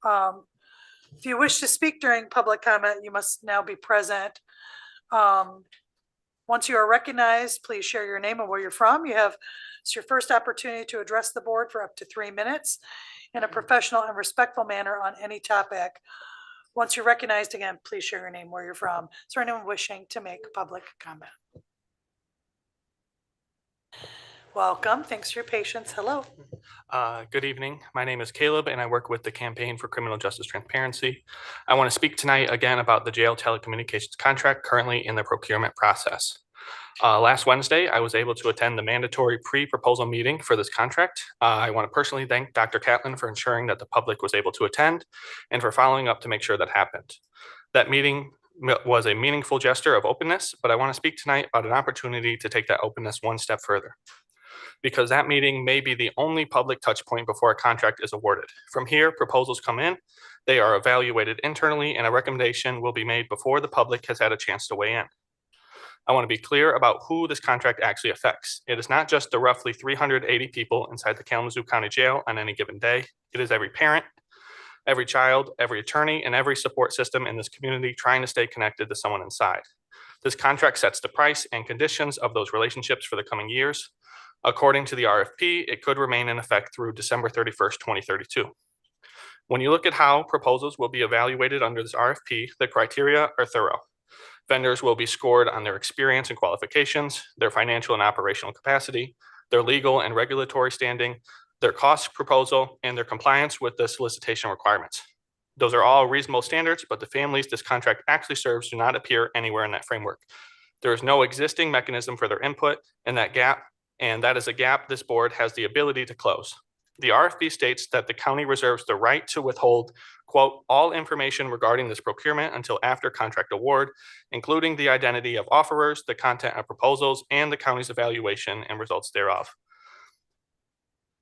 If you wish to speak during public comment, you must now be present. Once you are recognized, please share your name and where you're from. It's your first opportunity to address the board for up to 3 minutes in a professional and respectful manner on any topic. Once you're recognized again, please share your name, where you're from. Is there anyone wishing to make public comment? Welcome. Thanks for your patience. Hello. Good evening. My name is Caleb and I work with the Campaign for Criminal Justice Transparency. I want to speak tonight again about the jail telecommunications contract currently in the procurement process. Last Wednesday, I was able to attend the mandatory pre-proposal meeting for this contract. I want to personally thank Dr. Catlin for ensuring that the public was able to attend and for following up to make sure that happened. That meeting was a meaningful gesture of openness, but I want to speak tonight about an opportunity to take that openness one step further, because that meeting may be the only public touch point before a contract is awarded. From here, proposals come in, they are evaluated internally, and a recommendation will be made before the public has had a chance to weigh in. I want to be clear about who this contract actually affects. It is not just the roughly 380 people inside the Kalamazoo County Jail on any given day. It is every parent, every child, every attorney, and every support system in this community trying to stay connected to someone inside. This contract sets the price and conditions of those relationships for the coming years. According to the RFP, it could remain in effect through December 31st, 2032. When you look at how proposals will be evaluated under this RFP, the criteria are thorough. Vendors will be scored on their experience and qualifications, their financial and operational capacity, their legal and regulatory standing, their cost proposal, and their compliance with the solicitation requirements. Those are all reasonable standards, but the families this contract actually serves do not appear anywhere in that framework. There is no existing mechanism for their input, and that is a gap this board has the ability to close. The RFP states that the county reserves the right to withhold, quote, all information regarding this procurement until after contract award, including the identity of offerers, the content of proposals, and the county's evaluation and results thereof.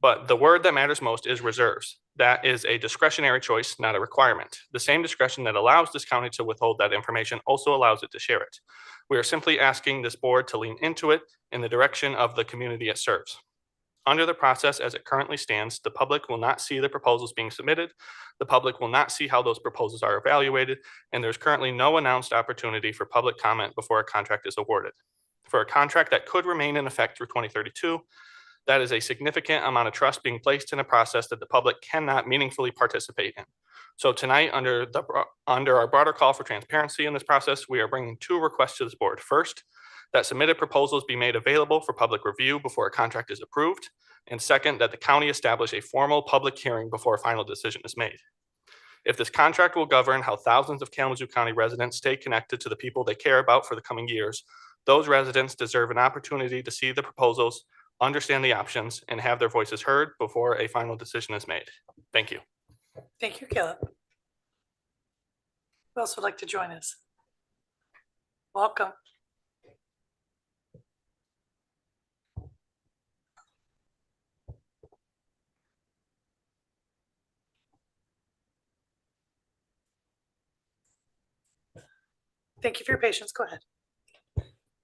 But the word that matters most is reserves. That is a discretionary choice, not a requirement. The same discretion that allows this county to withhold that information also allows it to share it. We are simply asking this board to lean into it in the direction of the community it serves. Under the process as it currently stands, the public will not see the proposals being submitted. The public will not see how those proposals are evaluated, and there's currently no announced opportunity for public comment before a contract is awarded. For a contract that could remain in effect through 2032, that is a significant amount of trust being placed in a process that the public cannot meaningfully participate in. So tonight, under our broader call for transparency in this process, we are bringing two requests to this board. First, that submitted proposals be made available for public review before a contract is approved. And second, that the county establish a formal public hearing before a final decision is made. If this contract will govern how thousands of Kalamazoo County residents stay connected to the people they care about for the coming years, those residents deserve an opportunity to see the proposals, understand the options, and have their voices heard before a final decision is made. Thank you. Thank you, Caleb. Who else would like to join us? Welcome. Thank you for your patience. Go ahead.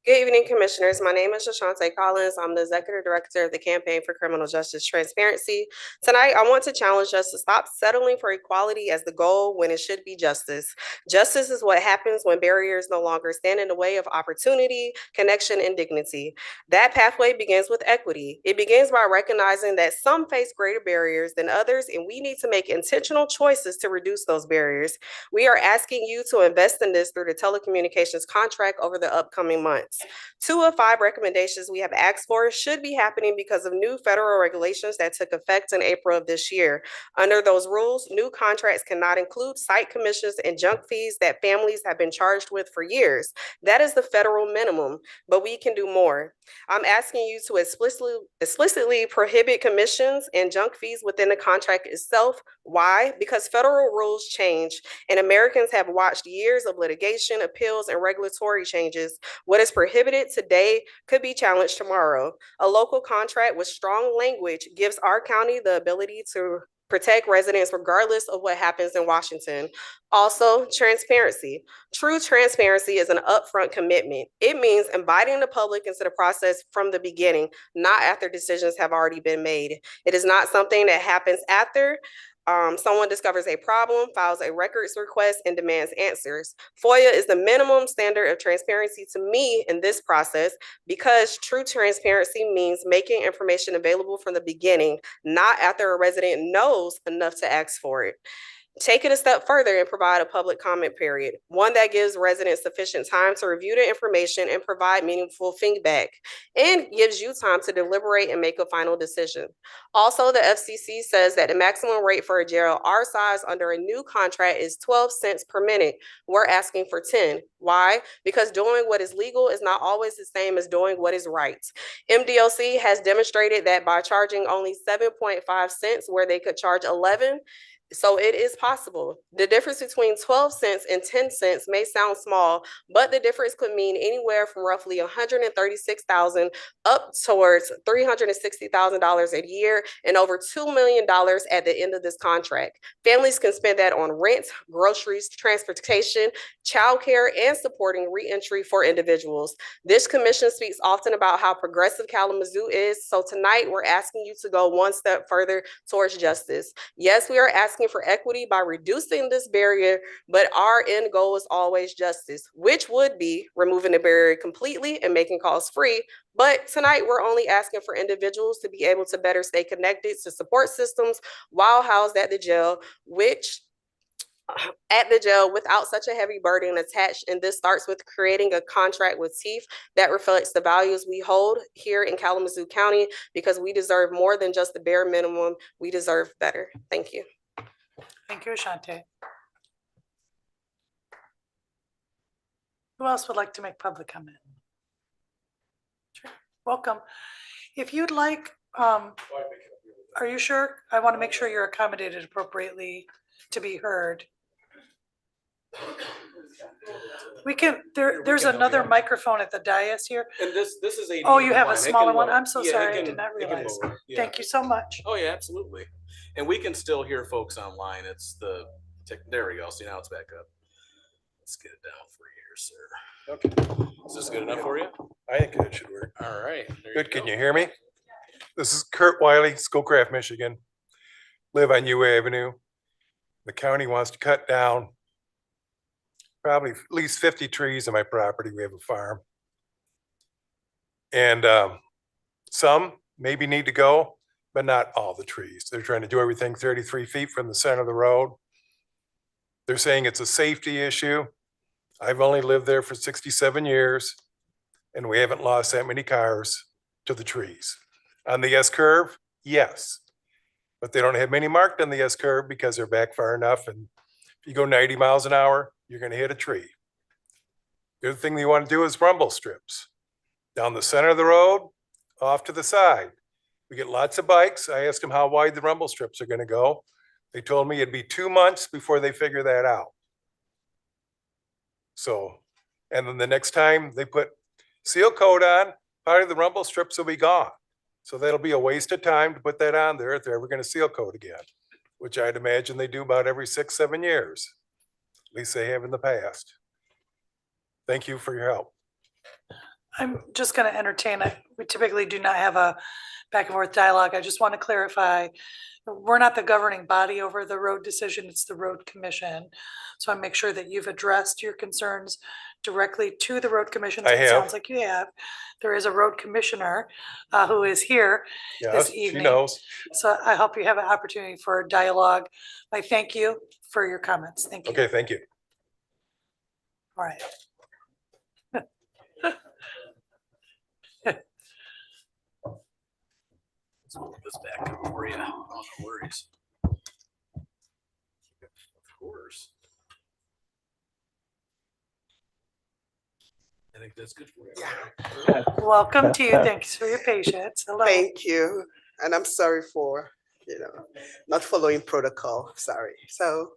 Good evening, Commissioners. My name is Shashante Collins. I'm the Executive Director of the Campaign for Criminal Justice Transparency. Tonight, I want to challenge us to stop settling for equality as the goal when it should be justice. Justice is what happens when barriers no longer stand in the way of opportunity, connection, and dignity. That pathway begins with equity. It begins by recognizing that some face greater barriers than others, and we need to make intentional choices to reduce those barriers. We are asking you to invest in this through the telecommunications contract over the upcoming months. 2 of 5 recommendations we have asked for should be happening because of new federal regulations that took effect in April of this year. Under those rules, new contracts cannot include site commissions and junk fees that families have been charged with for years. That is the federal minimum, but we can do more. I'm asking you to explicitly prohibit commissions and junk fees within the contract itself. Why? Because federal rules change, and Americans have watched years of litigation, appeals, and regulatory changes. What is prohibited today could be challenged tomorrow. A local contract with strong language gives our county the ability to protect residents regardless of what happens in Washington. Also, transparency. True transparency is an upfront commitment. It means inviting the public into the process from the beginning, not after decisions have already been made. It is not something that happens after someone discovers a problem, files a records request, and demands answers. FOIA is the minimum standard of transparency to me in this process because true transparency means making information available from the beginning, not after a resident knows enough to ask for it. Take it a step further and provide a public comment period, one that gives residents sufficient time to review the information and provide meaningful feedback, and gives you time to deliberate and make a final decision. Also, the FCC says that the maximum rate for a jail our size under a new contract is 12 cents per minute. We're asking for 10. Why? Because doing what is legal is not always the same as doing what is right. MDOC has demonstrated that by charging only 7.5 cents where they could charge 11, so it is possible. The difference between 12 cents and 10 cents may sound small, but the difference could mean anywhere from roughly $136,000 up towards $360,000 a year and over $2 million at the end of this contract. Families can spend that on rent, groceries, transportation, childcare, and supporting reentry for individuals. This commission speaks often about how progressive Kalamazoo is, so tonight we're asking you to go one step further towards justice. Yes, we are asking for equity by reducing this barrier, but our end goal is always justice, which would be removing the barrier completely and making calls free. But tonight we're only asking for individuals to be able to better stay connected to support systems while housed at the jail, without such a heavy burden attached. And this starts with creating a contract with teeth that reflects the values we hold here in Kalamazoo County, because we deserve more than just the bare minimum. We deserve better. Thank you. Thank you, Ashante. Who else would like to make public comment? Sure. Welcome. If you'd like, are you sure? I want to make sure you're accommodated appropriately to be heard. We can, there's can help you another out. microphone at the dais here. And this is a. Oh, you have a smaller one? I'm so sorry, I did not It can realize. lower, yeah. Thank you so much. Oh, yeah, absolutely. And we can still hear folks online. It's the, there we go. See, now it's back up. Let's get it down for you here, sir. Okay. Is this good enough for you? I think it should work. All right. Good. Can you hear me? This is Kurt Wiley, Schoolcraft, Michigan. Live on U Avenue. The county wants to cut down probably at least 50 trees on my property. We have a farm. And some maybe need to go, but not all the trees. They're trying to do everything 33 feet from the center of the road. They're saying it's a safety issue. I've only lived there for 67 years, and we haven't lost that many cars to the trees. On the S curve, yes, but they don't have many marked on the S curve because they're back far enough. And if you go 90 miles an hour, you're going to hit a tree. The other thing you want to do is rumble strips down the center of the road, off to the side. We get lots of bikes. I asked them how wide the rumble strips are going to go. They told me it'd be 2 months before they figure that out. So, and then the next time they put seal coat on, part of the rumble strips will be gone. So that'll be a waste of time to put that on there if they're ever going to seal coat again, which I'd imagine they do about every 6-7 years. At least they have in the past. Thank you for your help. I'm just going to entertain it. We typically do not have a back and forth dialogue. I just want to clarify, we're not the governing body over the road decision, it's the road commission. So I make sure that you've addressed your concerns directly to the road commission. I It have. sounds like you have. There is a road commissioner who is here Yes, this evening. she knows. So I hope you have an opportunity for a dialogue. I thank you for your comments. Thank you. Okay, thank you. All right. Let's move this back up for you. Oh, no worries. Of course. I think that's good for you. Welcome to you. Thanks for your patience. Hello. Thank you. And I'm sorry for, not following protocol. Sorry. So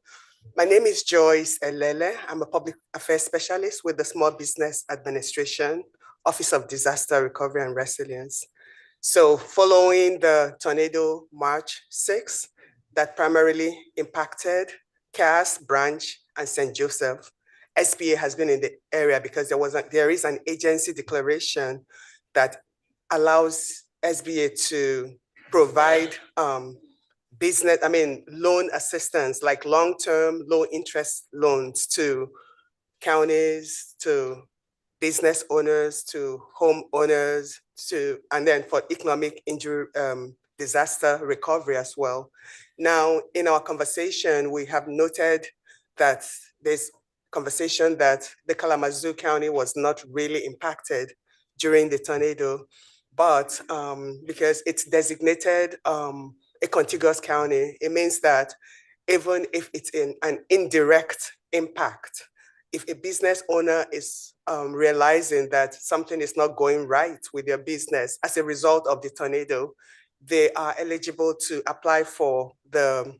my name is Joyce Elele. I'm a public affairs specialist with the Small Business Administration, Office of Disaster Recovery and Resilience. So following the tornado March 6th, that primarily impacted Cass, Branch, and St. Joseph, SBA has been in the area because there is an agency declaration that allows SBA to provide loan assistance, like long-term low interest loans to counties, to business owners, to homeowners, and then for economic injury, disaster recovery as well. Now, in our conversation, we have noted that there's conversation that the Kalamazoo County was not really impacted during the tornado, but because it's designated a contiguous county, it means that even if it's in an indirect impact, if a business owner is realizing that something is not going right with their business as a result of the tornado, they are eligible to apply for the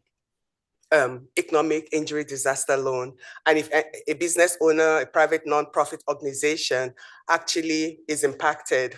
economic injury disaster loan. And if a business owner, a private nonprofit organization actually is impacted,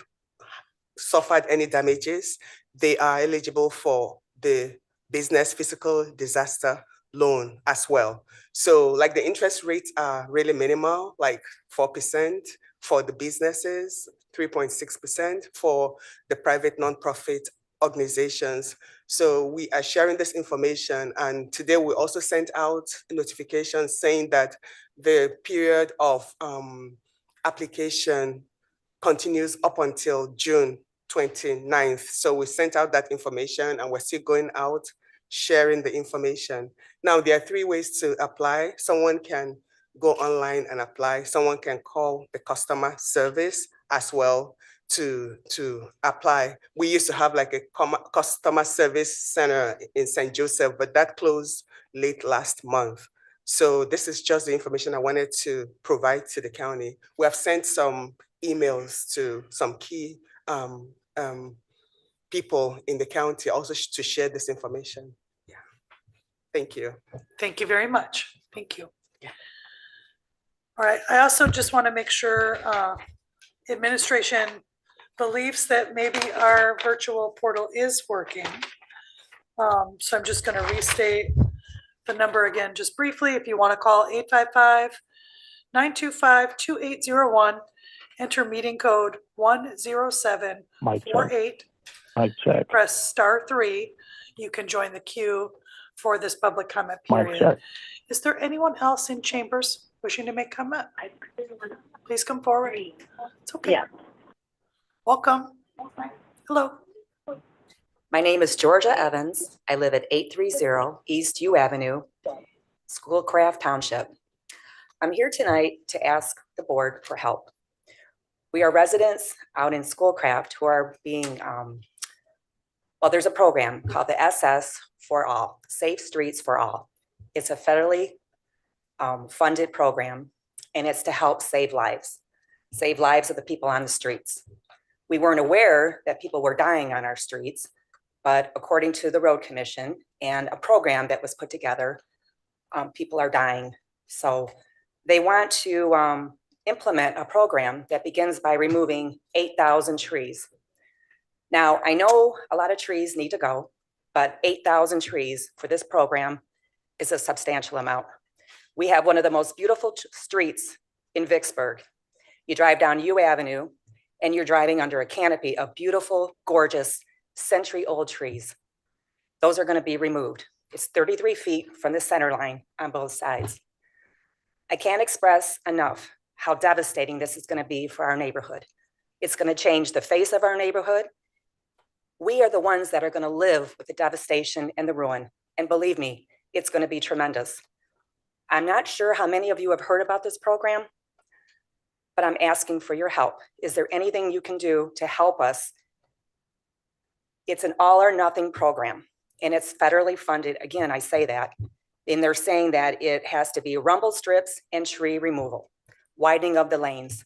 suffered any damages, they are eligible for the business physical disaster loan as well. So like the interest rates are really minimal, like 4% for the businesses, 3.6% for the private nonprofit organizations. So we are sharing this information, and today we also sent out a notification saying that the period of application continues up until June 29th. So we sent out that information and we're still going out sharing the information. Now there are 3 ways to apply. Someone can go online and apply. Someone can call the customer service as well to apply. We used to have like a customer service center in St. Joseph, but that closed late last month. So this is just the information I wanted to provide to the county. We have sent some emails to some key people in the county also to share this information. Yeah. Thank you. Thank you very much. Thank you. All right, I also just want to make sure administration believes that maybe our virtual portal is working. So I'm just going to restate the number again, just briefly. If you want to call 855-925-2801, enter meeting code 10748. Mic check. Press *3. You can join the queue for this public comment Mic period. check. Is there anyone else in chambers wishing to make comment? Please come forward. It's okay. Yeah. Welcome. Hello. My name is Georgia Evans. I live at 830 East U Avenue, Schoolcraft Township. I'm here tonight to ask the board for help. We are residents out in Schoolcraft who are being, well, there's a program called the SS for All, Safe Streets for All. It's a federally funded program, and it's to help save lives of the people on the streets. We weren't aware that people were dying on our streets, but according to the Road Commission and a program that was put together, people are dying. So they want to implement a program that begins by removing 8,000 trees. Now, I know a lot of trees need to go, but 8,000 trees for this program is a substantial amount. We have one of the most beautiful streets in Vicksburg. You drive down U Avenue and you're driving under a canopy of beautiful, gorgeous, century-old trees. Those are going to be removed. It's 33 feet from the center line on both sides. I can't express enough how devastating this is going to be for our neighborhood. It's going to change the face of our neighborhood. We are the ones that are going to live with the devastation and the ruin. And believe me, it's going to be tremendous. I'm not sure how many of you have heard about this program, but I'm asking for your help. Is there anything you can do to help us? It's an all or nothing program, and it's federally funded. Again, I say that. And they're saying that it has to be rumble strips and tree removal, widening of the lanes.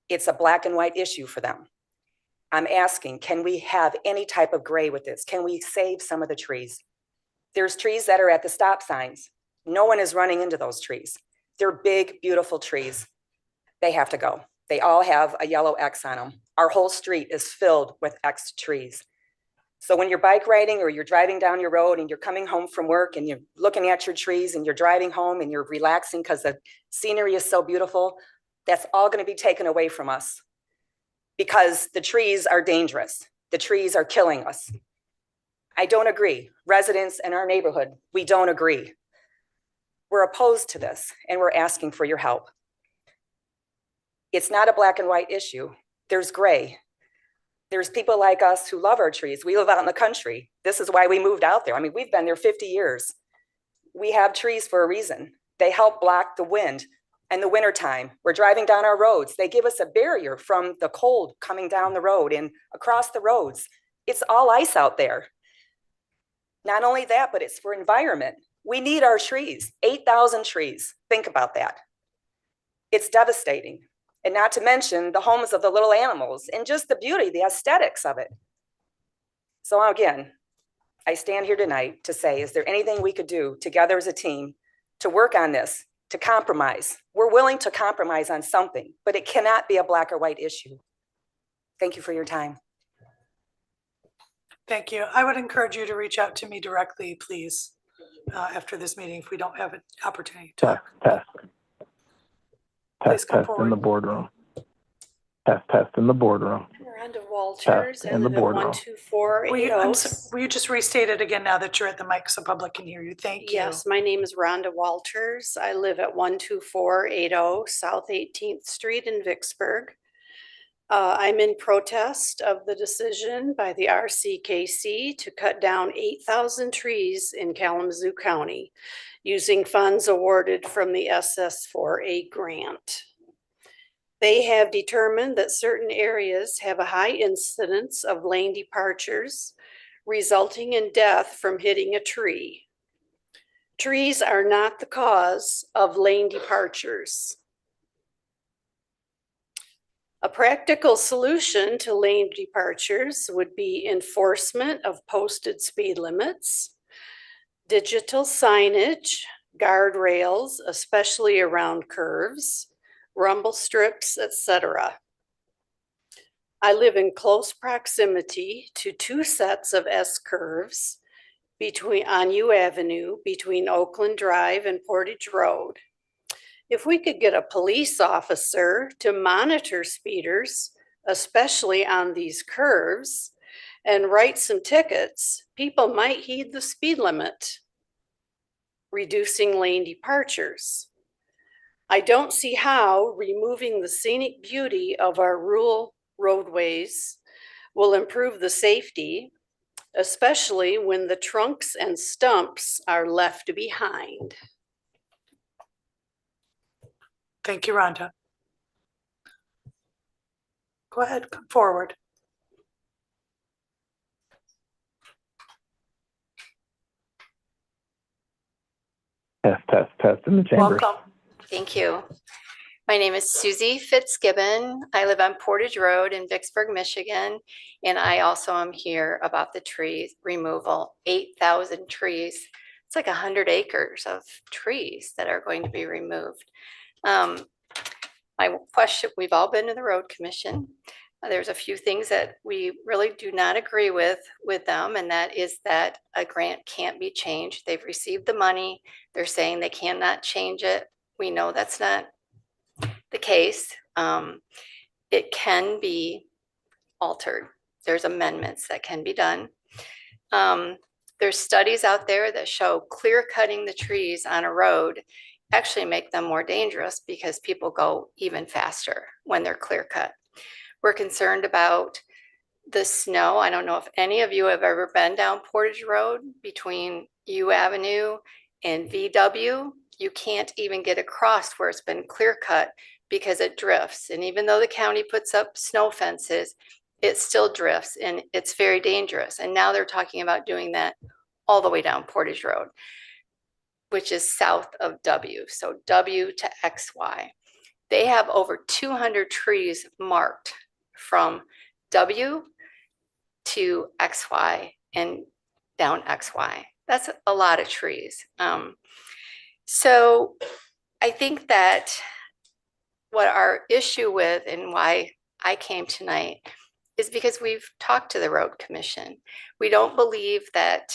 It's a black and white issue for them. I'm asking, can we have any type of gray with this? Can we save some of the trees? There's trees that are at the stop signs. No one is running into those trees. They're big, beautiful trees. They have to go. They all have a yellow X on them. Our whole street is filled with X trees. So when you're bike riding or you're driving down your road and you're coming home from work and you're looking at your trees and you're driving home and you're relaxing because the scenery is so beautiful, that's all going to be taken away from us because the trees are dangerous. The trees are killing us. I don't agree. Residents in our neighborhood, we don't agree. We're opposed to this and we're asking for your help. It's not a black and white issue. There's gray. There's people like us who love our trees. We live out in the country. This is why we moved out there. I mean, we've been there 50 years. We have trees for a reason. They help block the wind in the wintertime. We're driving down our roads. They give us a barrier from the cold coming down the road and across the roads. It's all ice out there. Not only that, but it's for environment. We need our trees, 8,000 trees. Think about that. It's devastating. And not to mention the homes of the little animals and just the beauty, the aesthetics of it. So again, I stand here tonight to say, is there anything we could do together as a team to work on this, to compromise? We're willing to compromise on something, but it cannot be a black or white issue. Thank you for your time. Thank you. I would encourage you to reach out to me directly, please, after this meeting if we don't have an opportunity to talk. Test in the boardroom. Test in the boardroom. Miranda Walters, I live at 12480. Will you just restate it again now that you're at the mic so public can hear you? Thank you. Yes, my name is Rhonda Walters. I live at 12480 South 18th Street in Vicksburg. I'm in protest of the decision by the RCKC to cut down 8,000 trees in Kalamazoo County using funds awarded from the SS4A grant. They have determined that certain areas have a high incidence of lane departures, resulting in death from hitting a tree. Trees are not the cause of lane departures. A practical solution to lane departures would be enforcement of posted speed limits, digital signage guardrails, especially around curves, rumble strips, etc. I live in close proximity to two sets of S curves on U Avenue between Oakland Drive and Portage Road. If we could get a police officer to monitor speeders, especially on these curves, and write some tickets, people might heed the speed limit, reducing lane departures. I don't see how removing the scenic beauty of our rural roadways will improve the safety, especially when the trunks and stumps are left behind. Thank you, Rhonda. Go ahead, come forward. Test in the chamber. Welcome. Thank you. My name is Susie Fitzgibbon. I live on Portage Road in Vicksburg, Michigan, and I also am here about the tree removal. 8,000 trees. It's like 100 acres of trees that are going to be removed. My question, we've all been to the road commission. There's a few things that we really do not agree with them, and that is that a grant can't be changed. They've received the money. They're saying they cannot change it. We know that's not the case. It can be altered. There's amendments that can be done. There's studies out there that show clear cutting the trees on a road actually make them more dangerous because people go even faster when they're clear cut. We're concerned about the snow. I don't know if any of you have ever been down Portage Road between U Avenue and VW. You can't even get across where it's been clear cut because it drifts. And even though the county puts up snow fences, it still drifts and it's very dangerous. And now they're talking about doing that all the way down Portage Road, which is south of W. So W to XY. They have over 200 trees marked from W to XY and down XY. That's a lot of trees. So I think that what our issue with and why I came tonight is because we've talked to the road commission. We don't believe that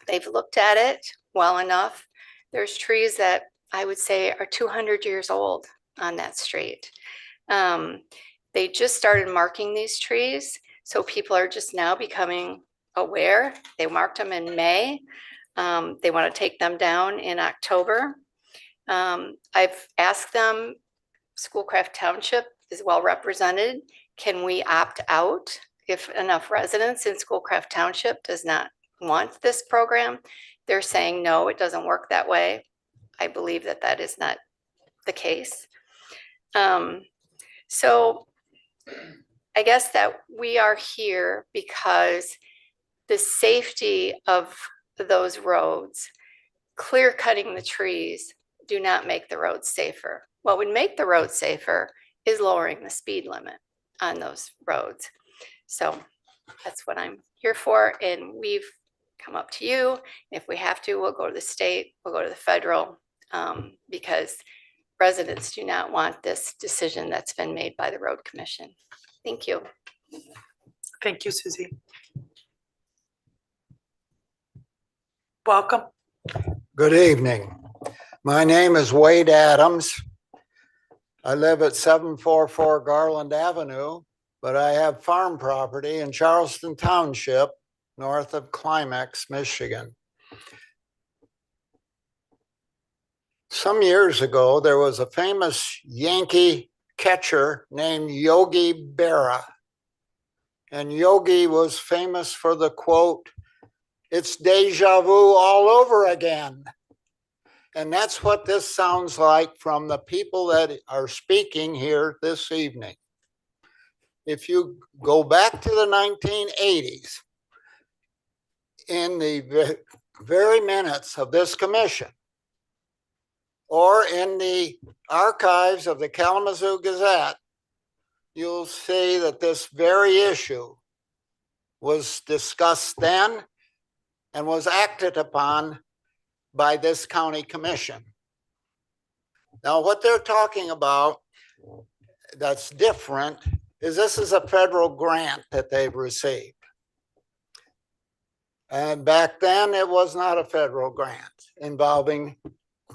they've looked at it well enough. There's trees that I would say are 200 years old on that street. They just started marking these trees, so people are just now becoming aware. They marked them in May. They want to take them down in October. I've asked them, Schoolcraft Township is well represented. Can we opt out if enough residents in Schoolcraft Township does not want this program? They're saying, no, it doesn't work that way. I believe that that is not the case. So I guess that we are here because the safety of those roads, clear cutting the trees, do not make the roads safer. What would make the roads safer is lowering the speed limit on those roads. So that's what I'm here for. And we've come up to you. If we have to, we'll go to the state, we'll go to the federal, because residents do not want this decision that's been made by the road commission. Thank you. Thank you, Susie. Welcome. Good evening. My name is Wade Adams. I live at 744 Garland Avenue, but I have farm property in Charleston Township, north of Climax, Michigan. Some years ago, there was a famous Yankee catcher named Yogi Berra. And Yogi was famous for the quote, "It's deja vu all over again." And that's what this sounds like from the people that are speaking here this evening. If you go back to the 1980s, in the very minutes of this commission, or in the archives of the Kalamazoo Gazette, you'll see that this very issue was discussed then and was acted upon by this county commission. Now, what they're talking about that's different is this is a federal grant that they've received. And back then, it was not a federal grant involving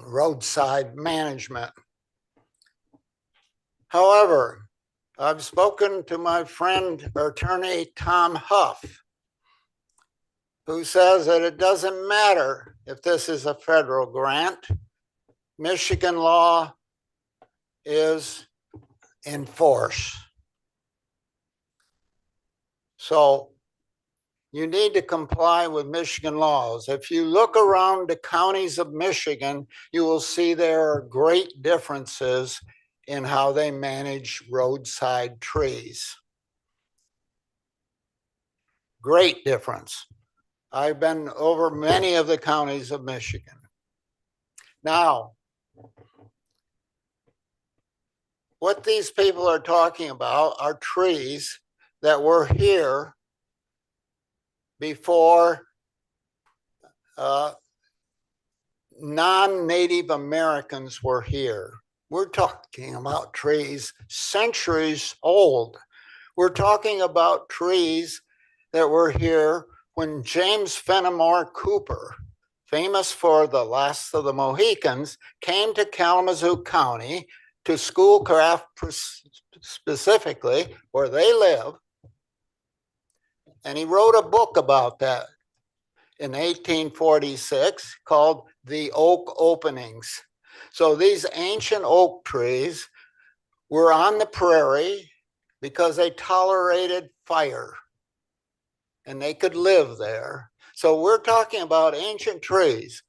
roadside management. However, I've spoken to my friend, attorney Tom Huff, who says that it doesn't matter if this is a federal grant. Michigan law is in force. So you need to comply with Michigan laws. If you look around the counties of Michigan, you will see there are great differences in how they manage roadside trees. Great difference. I've been over many of the counties of Michigan. Now, what these people are talking about are trees that were here before non-Native Americans were here. We're talking about trees centuries old. We're talking about trees that were here when James Fenimore Cooper, famous for the Last of the Mohicans, came to Kalamazoo County to Schoolcraft specifically, where they live. And he wrote a book about that in 1846 called The Oak Openings. So these ancient oak trees were on the prairie because they tolerated fire and they could live there. So we're talking about ancient trees.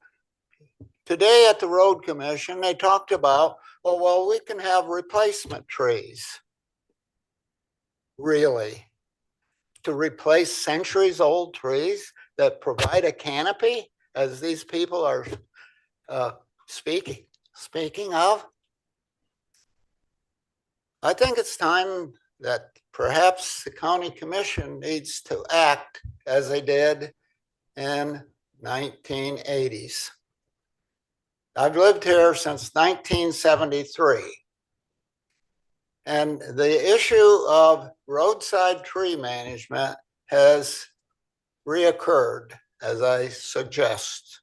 Today at the Road Commission, they talked about, oh, well, we can have replacement trees. Really? To replace centuries old trees that provide a canopy, as these people are speaking of? I think it's time that perhaps the county commission needs to act as they did in 1980s. I've lived here since 1973. And the issue of roadside tree management has reoccurred, as I suggest.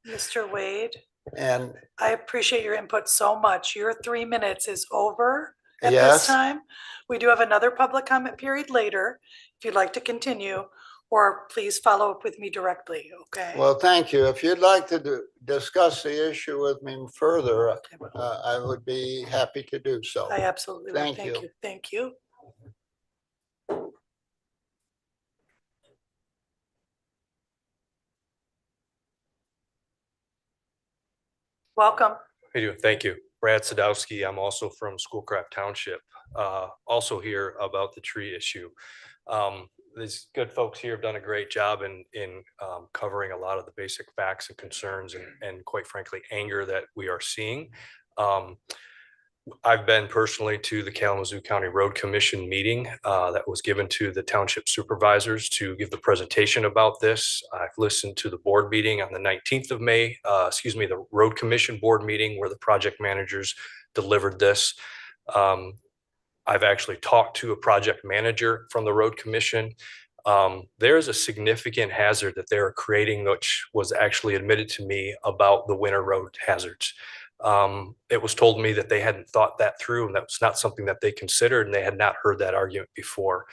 Mr. Wade, And I appreciate your input so much. Your 3 minutes is over at this yes, time. We do have another public comment period later, if you'd like to continue, or please follow up with me directly, okay? well, thank you. If you'd like to discuss the issue with me further, I would be happy to do so. I absolutely will. Thank Thank you. you. Thank you. Welcome. How you doing? Thank you. Brad Sadowski. I'm also from Schoolcraft Township. Also here about the tree issue. These good folks here have done a great job in covering a lot of the basic facts and concerns and quite frankly, anger that we are seeing. I've been personally to the Kalamazoo County Road Commission meeting that was given to the township supervisors to give the presentation about this. I've listened to the board meeting on the 19th of May, the Road Commission board meeting where the project managers delivered this. I've actually talked to a project manager from the Road Commission. There is a significant hazard that they're creating, which was actually admitted to me about the winter road hazards. It was told me that they hadn't thought that through and that was not something that they considered and they had not heard that argument before.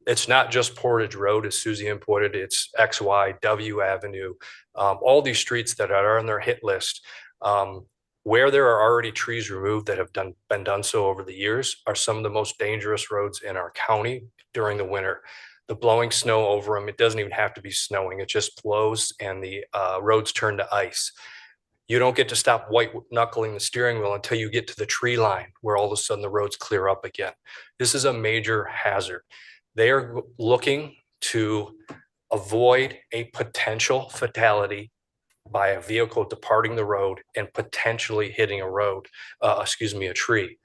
It's not just Portage Road, as Susie inputted, it's XY, W Avenue, all these streets that are on their hit list. Where there are already trees removed that have been done so over the years are some of the most dangerous roads in our county during the winter. The blowing snow over them, it doesn't even have to be snowing, it just blows and the roads turn to ice. You don't get to stop white knuckling the steering wheel until you get to the tree line where all of a sudden the roads clear up again. This is a major hazard. They are looking to avoid a potential fatality by a vehicle departing the road and potentially hitting a tree.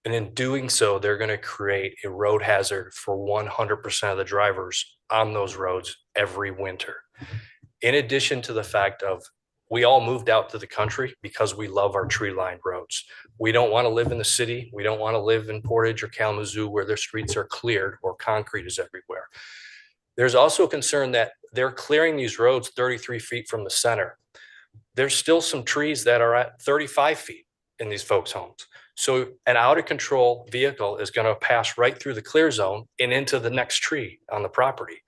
And in doing so, they're going to create a road hazard for 100% of the drivers on those roads every winter. In addition to the fact of we all moved out to the country because we love our tree-lined roads. We don't want to live in the city. We don't want to live in Portage or Kalamazoo where their streets are cleared or concrete is everywhere. There's also a concern that they're clearing these roads 33 feet from the center. There's still some trees that are at 35 feet in these folks' homes. So an out of control vehicle is going to pass right through the clear zone and into the next tree on the property.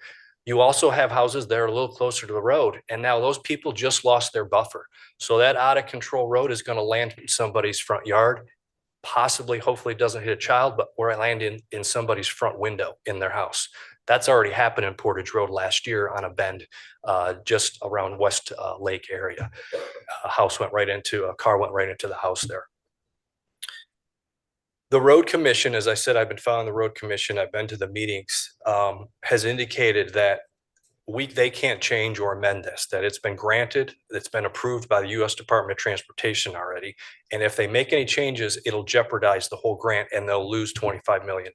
You also have houses that are a little closer to the road, and now those people just lost their buffer. So that out of control road is going to land in somebody's front yard, possibly, hopefully it doesn't hit a child, but or land in somebody's front window in their house. That's already happened in Portage Road last year on a bend just around West Lake area. A car went right into the house there. The road commission, as I said, I've been following the road commission. I've been to the meetings, has indicated that they can't change or amend this, that it's been granted, it's been approved by the U.S. Department of Transportation already. And if they make any changes, it'll jeopardize the whole grant and they'll lose $25 million.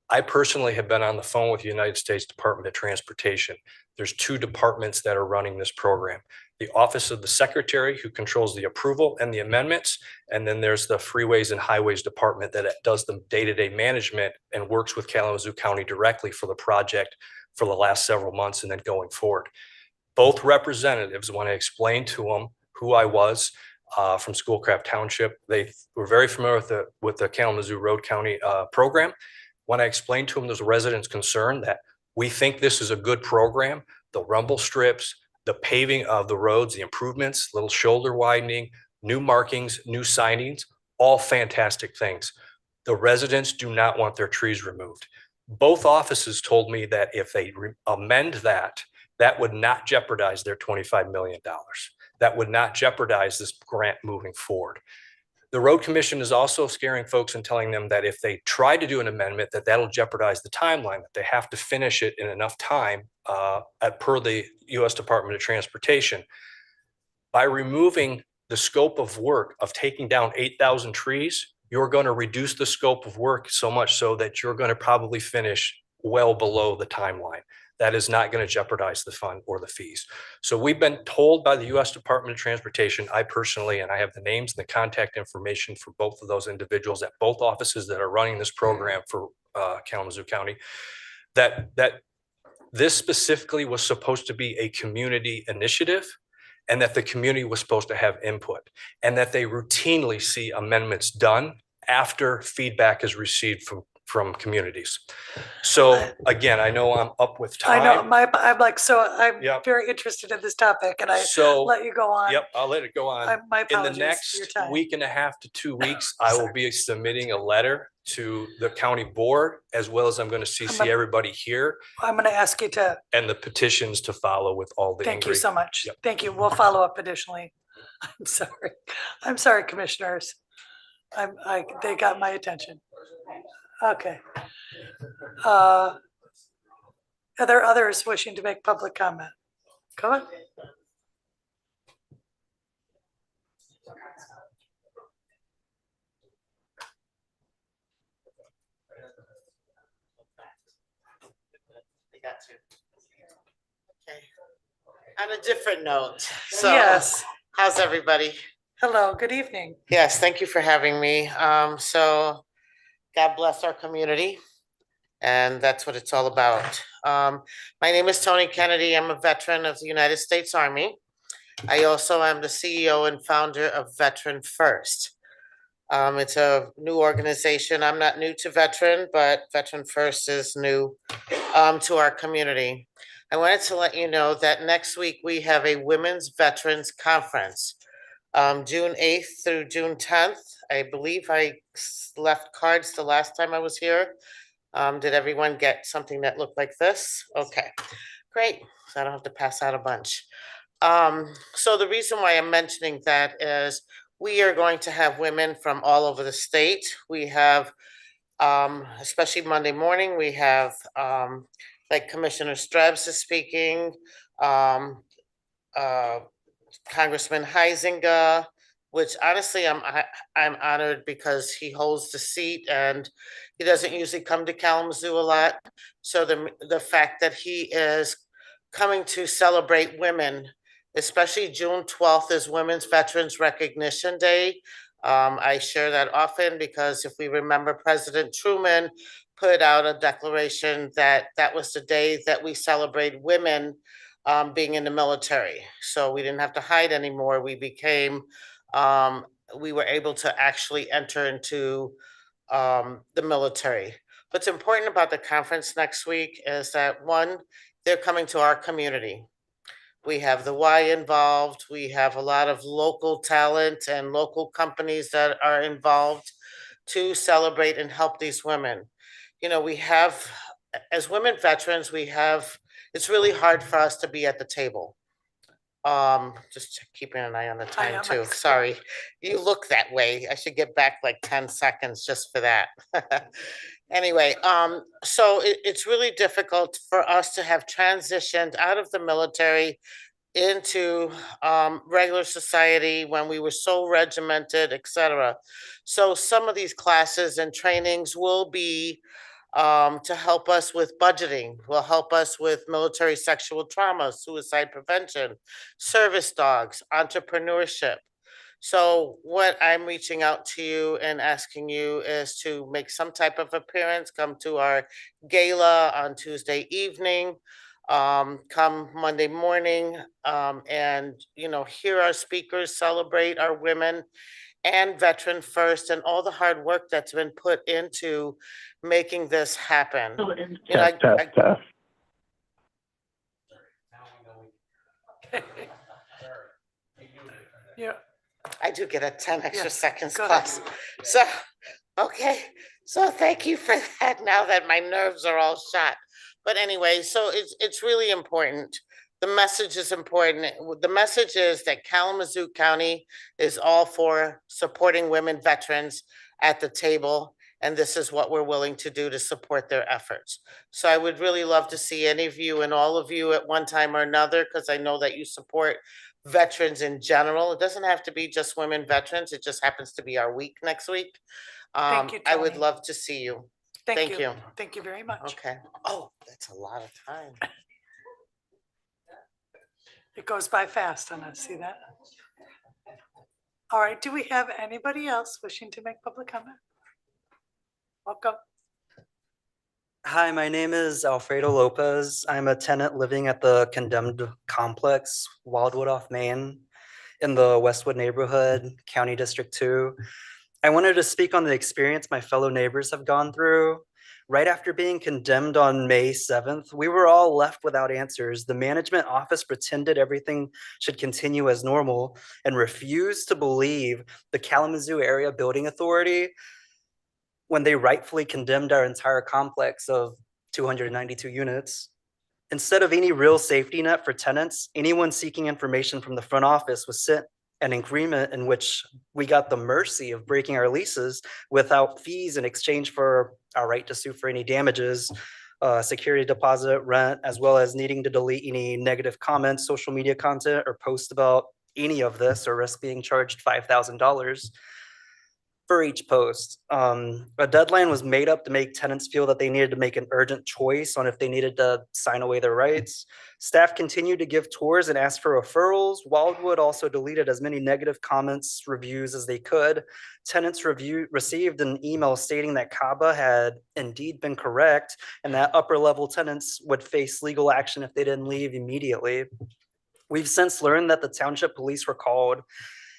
I personally have been on the phone with the United States Department of Transportation. There's 2 departments that are running this program. The Office of the Secretary, who controls the approval and the amendments, and then there's the Freeways and Highways Department that does the day-to-day management and works with Kalamazoo County directly for the project for the last several months and then going forward. Both representatives, when I explained to them who I was from Schoolcraft Township, they were very familiar with the Kalamazoo Road County program. When I explained to them there's a resident's concern that we think this is a good program, the rumble strips, the paving of the roads, the improvements, little shoulder widening, new markings, new signings, all fantastic things. The residents do not want their trees removed. Both offices told me that if they amend that, that would not jeopardize their $25 million. That would not jeopardize this grant moving forward. The road commission is also scaring folks and telling them that if they try to do an amendment, that'll jeopardize the timeline, that they have to finish it in enough time per the U.S. Department of Transportation. By removing the scope of work of taking down 8,000 trees, you're going to reduce the scope of work so much so that you're going to probably finish well below the timeline. That is not going to jeopardize the fund or the fees. So we've been told by the U.S. Department of Transportation, I personally, and I have the names and the contact information for both of those individuals at both offices that are running this program for Kalamazoo County, that this specifically was supposed to be a community initiative and that the community was supposed to have input and that they routinely see amendments done after feedback is received from communities. So again, I know I'm up with time. I know I'm Yep. very interested in this topic and I let you go on. Yep, I'll let it go on. My In apologies the for your next time. week and a half to 2 weeks, I will be submitting a letter to the county board, as well as I'm going to CC everybody here I'm going to ask you to, and the petitions to follow with all the. thank you so much. Yep. Thank you. We'll follow up additionally. I'm sorry. I'm sorry, commissioners. They got my attention. Okay. Are there others wishing to make public comment? Go ahead. Got you. Okay. On a different note, so Yes. how's everybody? Hello, good evening. Yes, thank you for having me. So God bless our community, and that's what it's all about. My name is Tony Kennedy. I'm a veteran of the United States Army. I also am the CEO and founder of Veteran First. It's a new organization. I'm not new to Veteran, but Veteran First is new to our community. I wanted to let you know that next week we have a Women's Veterans Conference, June 8th through June 10th. I believe I left cards the last time I was here. Did everyone get something that looked like this? Okay, great. So I don't have to pass out a bunch. So the reason why I'm mentioning that is we are going to have women from all over the state. We have, especially Monday morning, we have like Commissioner Strebs is speaking, Congressman Heisinger, which honestly I'm honored because he holds the seat and he doesn't usually come to Kalamazoo a lot. So the fact that he is coming to celebrate women, especially June 12th is Women's Veterans Recognition Day. I share that often because if we remember, President Truman put out a declaration that that was the day that we celebrate women being in the military. So we didn't have to hide anymore. We became, we were able to actually enter into the military. What's important about the conference next week is that one, they're coming to our community. We have the Y involved. We have a lot of local talent and local companies that are involved to celebrate and help these women. You know, we have, as women veterans, we have, it's really hard for us to be at the table. Just keeping an eye on the time too. Sorry, you look that way. I should get back like 10 seconds just for that. Anyway, so it's really difficult for us to have transitioned out of the military into regular society when we were so regimented, etc. So some of these classes and trainings will be to help us with budgeting, will help us with military sexual trauma, suicide prevention, service dogs, entrepreneurship. So what I'm reaching out to you and asking you is to make some type of appearance, come to our gala on Tuesday evening, come Monday morning, and, you know, hear our speakers celebrate our women and Veteran First and all the hard work that's been put into making this happen. You know, Test. Yeah. I do get a 10 extra Yes, seconds go ahead. plus. So, okay, so thank you for that now that my nerves are all shot. But anyway, so it's really important. The message is important. The message is that Kalamazoo County is all for supporting women veterans at the table. And this is what we're willing to do to support their efforts. So I would really love to see any of you and all of you at one time or another, because I know that you support veterans in general. It doesn't have to be just women veterans. It just happens to be our week next week. Thank you, I would Tony. love to see you. Thank you. Thank you very much. Okay. Oh, that's a lot of time. It goes by fast on us, see that? All right, do we have anybody else wishing to make public comment? Welcome. Hi, my name is Alfredo Lopez. I'm a tenant living at the condemned complex, Wildwood off Main, in the Westwood neighborhood, County District 2. I wanted to speak on the experience my fellow neighbors have gone through. Right after being condemned on May 7th, we were all left without answers. The management office pretended everything should continue as normal and refused to believe the Kalamazoo Area Building Authority when they rightfully condemned our entire complex of 292 units. Instead of any real safety net for tenants, anyone seeking information from the front office was sent an agreement in which we got the mercy of breaking our leases without fees in exchange for our right to sue for any damages, security deposit, rent, as well as needing to delete any negative comments, social media content, or post about any of this or risk being charged $5,000 for each post. A deadline was made up to make tenants feel that they needed to make an urgent choice on if they needed to sign away their rights. Staff continued to give tours and ask for referrals. Wildwood also deleted as many negative comments, reviews as they could. Tenants received an email stating that CABA had indeed been correct and that upper level tenants would face legal action if they didn't leave immediately. We've since learned that the township police were called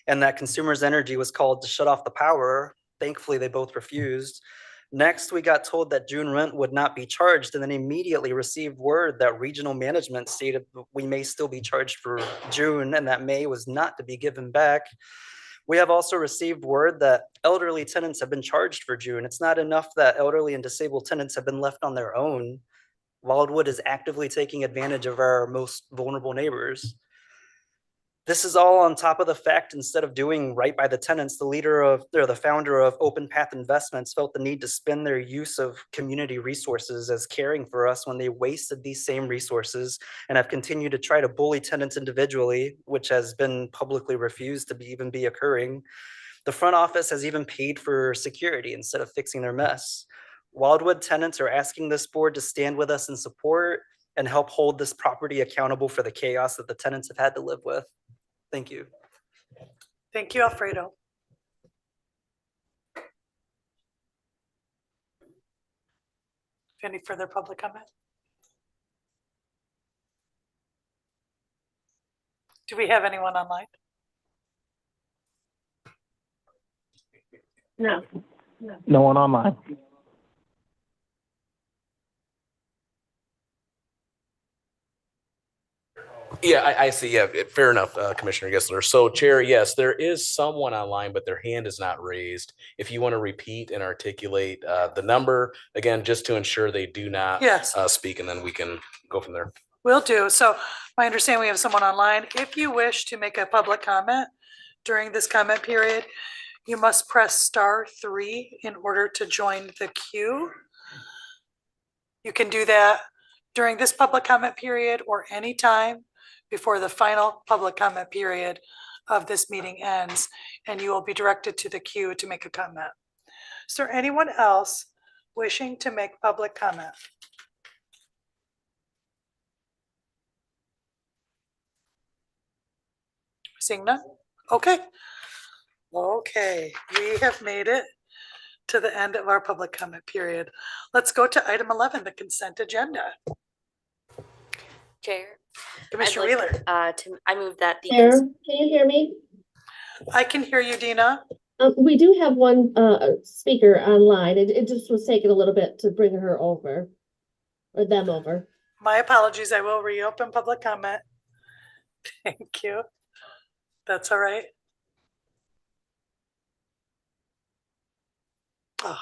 and that Consumers Energy was called to shut off the power. Thankfully, they both refused. Next, we got told that June rent would not be charged and then immediately received word that regional management stated we may still be charged for June and that May was not to be given back. We have also received word that elderly tenants have been charged for June. It's not enough that elderly and disabled tenants have been left on their own. Wildwood is actively taking advantage of our most vulnerable neighbors. This is all on top of the fact, instead of doing right by the tenants, the founder of Open Path Investments felt the need to spend their use of community resources as caring for us when they wasted these same resources and have continued to try to bully tenants individually, which has been publicly refused to even be occurring. The front office has even paid for security instead of fixing their mess. Wildwood tenants are asking this board to stand with us in support and help hold this property accountable for the chaos that the tenants have had to live with. Thank you. Thank you, Alfredo. Any further public comment? Do we have anyone online? No. No one online. Yeah, I see. Yeah, fair enough, Commissioner Gissler. So Chair, yes, there is someone online, but their hand is not raised. If you want to repeat and articulate the number again, just to ensure they do not Yes. speak, and then we can go from there. Will do. So my understanding, we have someone online. If you wish to make a public comment during this comment period, you must press *3 in order to join the queue. You can do that during this public comment period or any time before the final public comment period of this meeting ends, and you will be directed to the queue to make a comment. Is there anyone else wishing to make public comment? Seeing none? Okay. Okay, we have made it to the end of our public comment period. Let's go to item 11, the consent agenda. Chair. Commissioner I'd like, Wheeler. I move that the. Chair, can you hear me? I can hear you, Dina. We do have one speaker online. It just was taking a little bit to bring her over, or them over. My apologies. I will reopen public comment. Thank you. That's all right. Oh.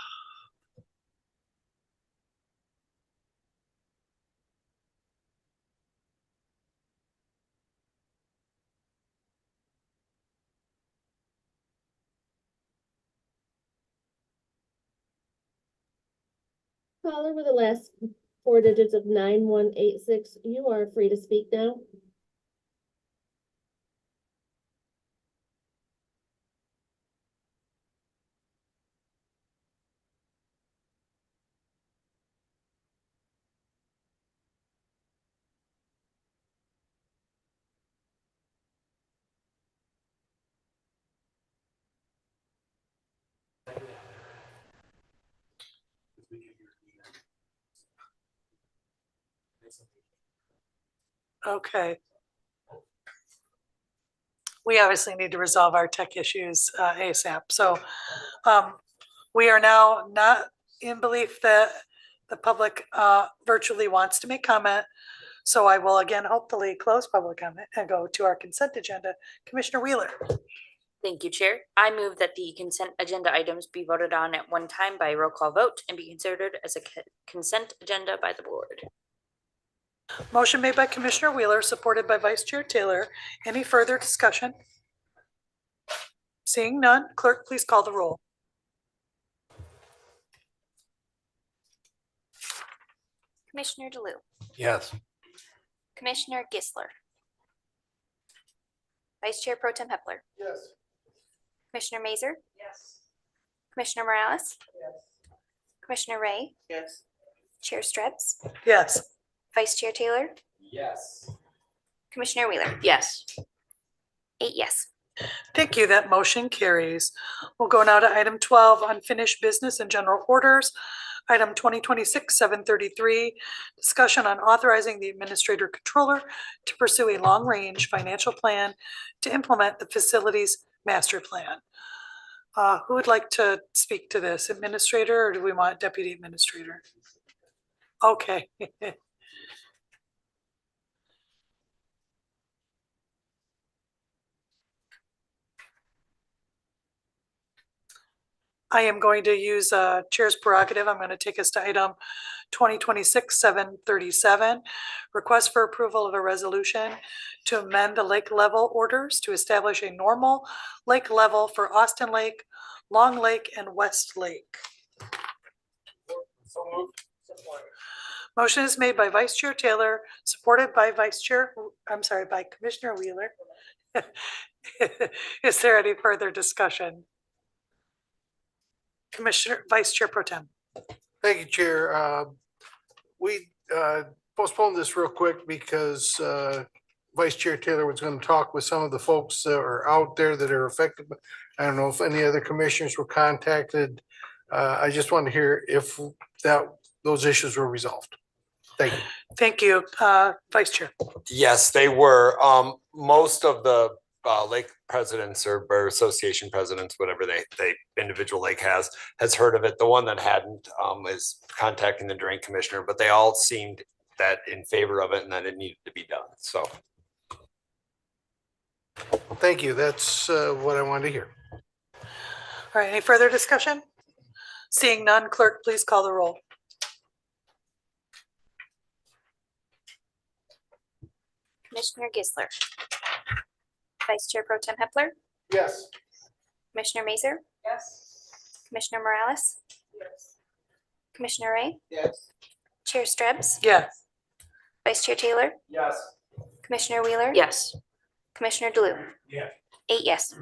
Caller with the last 4 digits of 9186. You are free to speak now. Okay. We obviously need to resolve our tech issues ASAP. So we are now not in belief that the public virtually wants to make comment. So I will again hopefully close public comment and go to our consent agenda. Commissioner Wheeler. Thank you, Chair. I move that the consent agenda items be voted on at one time by roll call vote and be considered as a consent agenda by the board. Motion made by Commissioner Wheeler, supported by Vice Chair Taylor. Any further discussion? Seeing none, clerk, please call the roll. Commissioner DeLu, Yes. Commissioner Gissler, Vice Chair Pro Tem Hepler, Yes. Commissioner Mazer, Yes. Commissioner Morales, Yes. Commissioner Ray, Yes. Chair Strebs, Yes. Vice Chair Taylor, Yes. Commissioner Wheeler. Yes. 8 yes. Thank you. That motion carries. We'll go now to item 12, unfinished business and general orders. Item 2026-733, discussion on authorizing the administrator controller to pursue a long-range financial plan to implement the facilities master plan. Who would like to speak to this? Administrator, or do we want deputy administrator? Okay. I am going to use chair's prerogative. I'm going to take us to item 2026-737, request for approval of a resolution to amend the lake level orders to establish a normal lake level for Austin Lake, Long Lake, and West Lake. So moved. Motion is made by Vice Chair Taylor, supported by by Commissioner Wheeler. Is there any further discussion? Commissioner, Vice Chair Pro Tem. Thank you, Chair. We postpone this real quick because Vice Chair Taylor was going to talk with some of the folks that are out there that are affected. I don't know if any other commissioners were contacted. I just wanted to hear if those issues were resolved. Thank you. Thank you, Vice Chair. Yes, they were. Most of the lake presidents or association presidents, whatever they individual lake has heard of it. The one that hadn't is contacting the drain commissioner, but they all seemed that in favor of it and that it needed to be done. So. Thank you. That's what I wanted to hear. All right, any further discussion? Seeing none, clerk, please call the roll. Commissioner Gisler, Vice Chair Pro Tem Hepler, Yes. Commissioner Mazer, Yes. Commissioner Morales, Yes. Commissioner Ray, Yes. Chair Strebs, Yes. Vice Chair Taylor, Yes. Commissioner Wheeler, Yes. Commissioner DeLu. Yeah. 8 yes.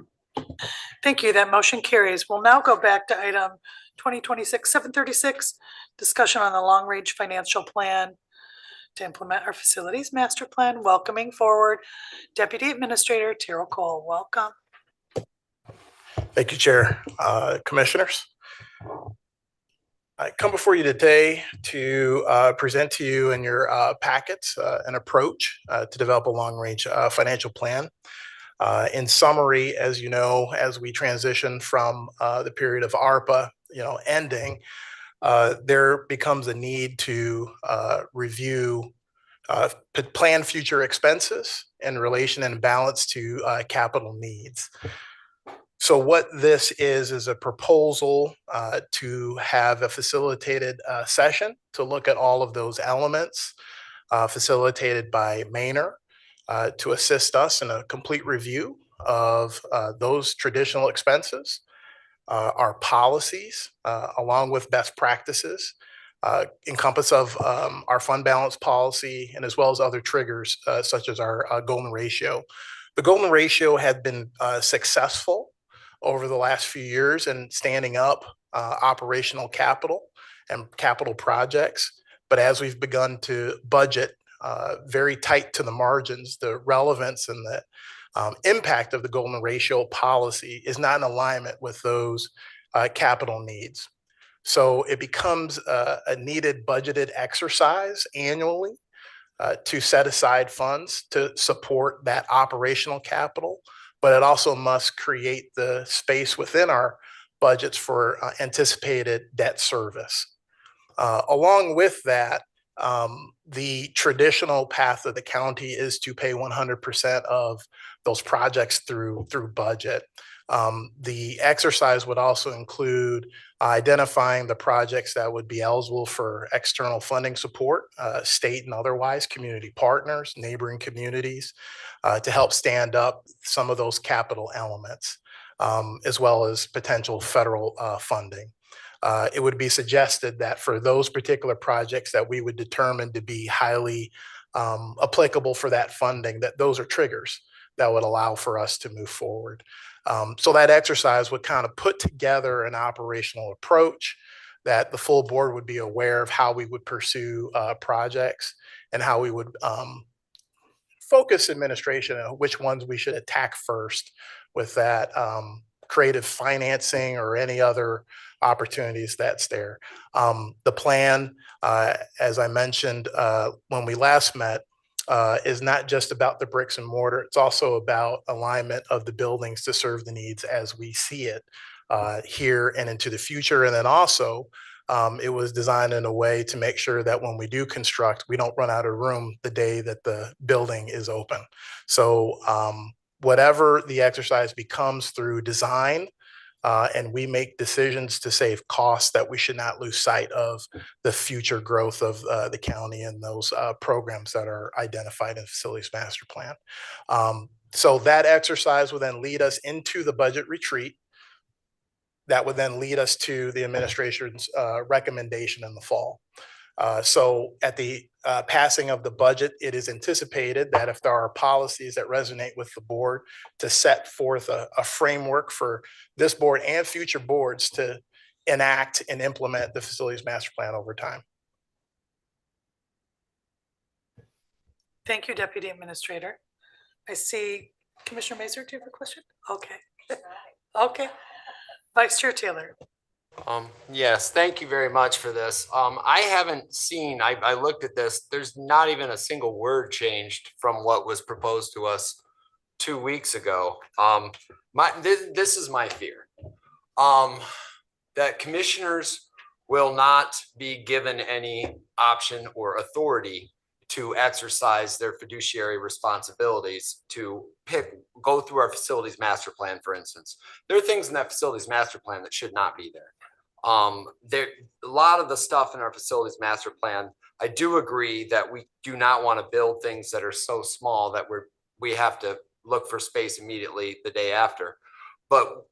Thank you. That motion carries. We'll now go back to item 2026-736, discussion on the long-range financial plan to implement our facilities master plan. Welcoming forward Deputy Administrator Terrell Cole. Welcome. Thank you, Chair. Commissioners. I come before you today to present to you in your packets an approach to develop a long-range financial plan. In summary, as you know, as we transition from the period of ARPA, ending, there becomes a need to review plan future expenses in relation and balance to capital needs. So what this is a proposal to have a facilitated session to look at all of those elements facilitated by Maynard to assist us in a complete review of those traditional expenses, our policies, along with best practices, encompass of our fund balance policy, and as well as other triggers such as our golden ratio. The golden ratio had been successful over the last few years in standing up operational capital and capital projects. But as we've begun to budget very tight to the margins, the relevance and the impact of the golden ratio policy is not in alignment with those capital needs. So it becomes a needed budgeted exercise annually to set aside funds to support that operational capital, but it also must create the space within our budgets for anticipated debt service. Along with that, the traditional path of the county is to pay 100% of those projects through budget. The exercise would also include identifying the projects that would be eligible for external funding support, state and otherwise, community partners, neighboring communities, to help stand up some of those capital elements, as well as potential federal funding. It would be suggested that for those particular projects that we would determine to be highly applicable for that funding, that those are triggers that would allow for us to move forward. So that exercise would kind of put together an operational approach that the full board would be aware of how we would pursue projects and how we would focus administration on which ones we should attack first with that creative financing or any other opportunities that's there. The plan, as I mentioned when we last met, is not just about the bricks and mortar. It's also about alignment of the buildings to serve the needs as we see it here and into the future. And then also, it was designed in a way to make sure that when we do construct, we don't run out of room the day that the building is open. So whatever the exercise becomes through design, and we make decisions to save costs, that we should not lose sight of the future growth of the county and those programs that are identified in the facilities master plan. So that exercise will then lead us into the budget retreat. That would then lead us to the administration's recommendation in the fall. So at the passing of the budget, it is anticipated that if there are policies that resonate with the board, to set forth a framework for this board and future boards to enact and implement the facilities master plan over time. Thank you, Deputy Administrator. I see Commissioner Mazur, do you have a question? Okay. Okay. Vice Chair Taylor. Yes, thank you very much for this. I haven't seen, I looked at this, there's not even a single word changed from what was proposed to us 2 weeks ago. This is my fear. That commissioners will not be given any option or authority to exercise their fiduciary responsibilities to go through our facilities master plan, for instance. There are things in that facilities master plan that should not be there. A lot of the stuff in our facilities master plan, I do agree that we do not want to build things that are so small that we have to look for space immediately the day after. But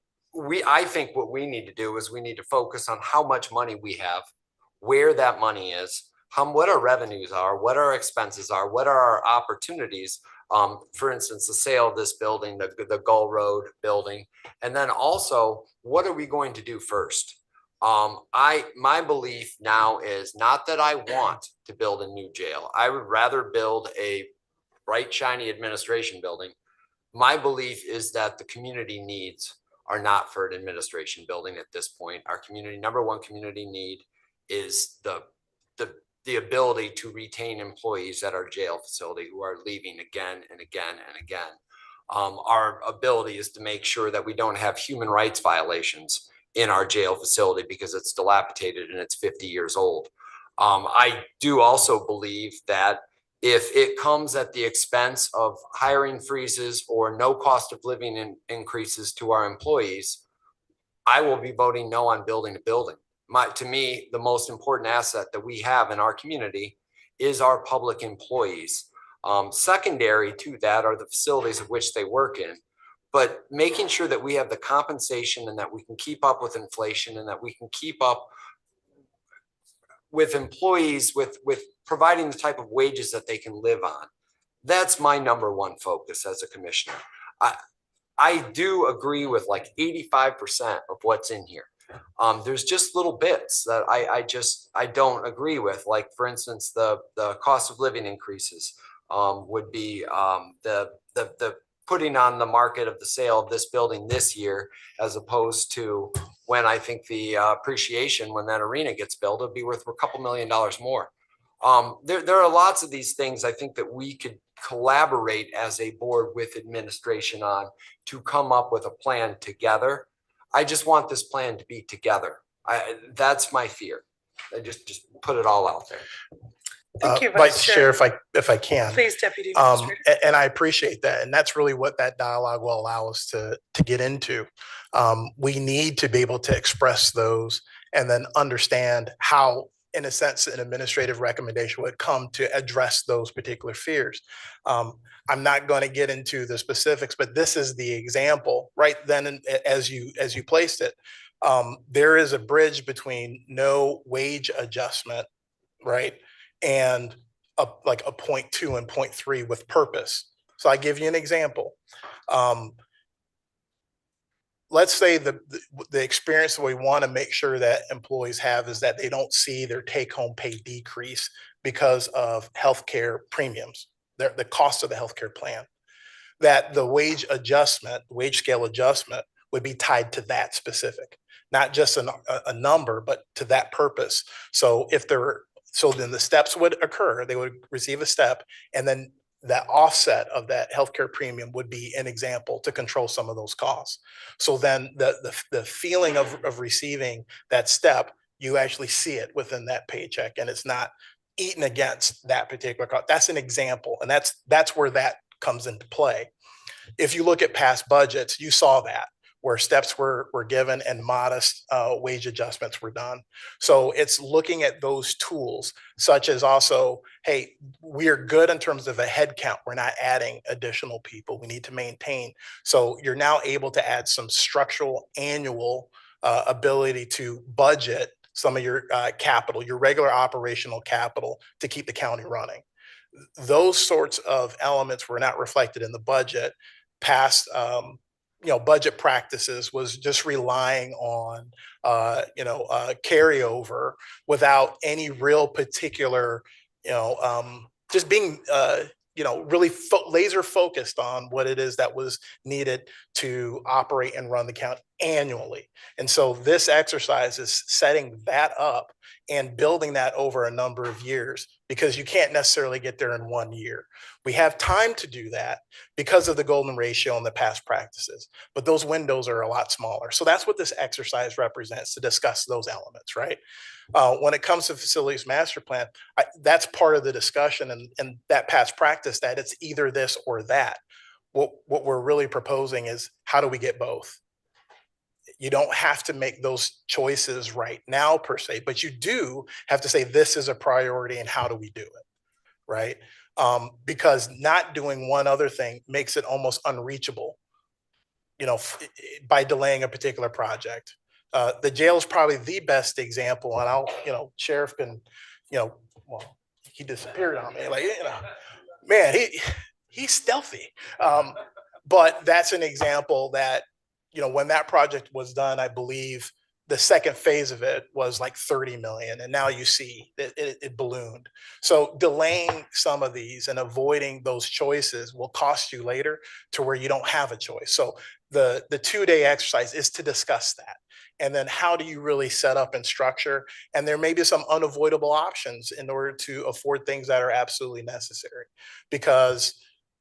I think what we need to do is we need to focus on how much money we have, where that money is, what our revenues are, what our expenses are, what are our opportunities. For instance, the sale of this building, the Gull Road building, and then also what are we going to do first? My belief now is not that I want to build a new jail. I would rather build a bright, shiny administration building. My belief is that the community needs are not for an administration building at this point. Our number one community need is the ability to retain employees at our jail facility who are leaving again and again and again. Our ability is to make sure that we don't have human rights violations in our jail facility because it's dilapidated and it's 50 years old. I do also believe that if it comes at the expense of hiring freezes or no cost of living increases to our employees, I will be voting no on building a building. To me, the most important asset that we have in our community is our public employees. Secondary to that are the facilities of which they work in. But making sure that we have the compensation and that we can keep up with inflation and that we can keep up with employees with providing the type of wages that they can live on. That's my number one focus as a commissioner. I do agree with like 85% of what's in here. There's just little bits that I don't agree with. Like, for instance, the cost of living increases would be the putting on the market of the sale of this building this year, as opposed to when I think the appreciation when that arena gets built, it'll be worth $2 million more. There are lots of these things I think that we could collaborate as a board with administration on to come up with a plan together. I just want this plan to be together. That's my fear. I just put it all out there. Thank you, Vice Chair, if I can. Please, Deputy Administrator. And I appreciate that. And that's really what that dialogue will allow us to get into. We need to be able to express those and then understand how, in a sense, an administrative recommendation would come to address those particular fears. I'm not going to get into the specifics, but this is the example right then, as you placed it. There is a bridge between no wage adjustment, right, and like a 0.2 and 0.3 with purpose. So I give you an example. Let's say the experience that we want to make sure that employees have is that they don't see their take-home pay decrease because of healthcare premiums, the cost of the healthcare plan. That the wage scale adjustment would be tied to that specific, not just a number, but to that purpose. So then the steps would occur. They would receive a step, and then that offset of that healthcare premium would be an example to control some of those costs. So then the feeling of receiving that step, you actually see it within that paycheck, and it's not eaten against that particular cost. That's an example, and that's where that comes into play. If you look at past budgets, you saw that, where steps were given and modest wage adjustments were done. So it's looking at those tools, such as also, hey, we are good in terms of a head count. We're not adding additional people. We need to maintain. So you're now able to add some structural annual ability to budget some of your capital, your regular operational capital, to keep the county running. Those sorts of elements were not reflected in the budget. Past budget practices was just relying on, carryover without any real particular, just being really laser focused on what it is that was needed to operate and run the county annually. And so this exercise is setting that up and building that over a number of years, because you can't necessarily get there in 1 year. We have time to do that because of the golden ratio and the past practices, but those windows are a lot smaller. So that's what this exercise represents, to discuss those elements, right? When it comes to facilities master plan, that's part of the discussion and that past practice, that it's either this or that. What we're really proposing is, how do we get both? You don't have to make those choices right now per se, but you do have to say this is a priority and how do we do it, right? Because not doing one other thing makes it almost unreachable, by delaying a particular project. The jail is probably the best example, and Sheriff can, well, he disappeared on me, man, he's stealthy. But that's an example that, when that project was done, I believe the second phase of it was like 30 million. And now you see that it ballooned. So delaying some of these and avoiding those choices will cost you later to where you don't have a choice. So the 2-day exercise is to discuss that. And then how do you really set up and structure? And there may be some unavoidable options in order to afford things that are absolutely necessary, because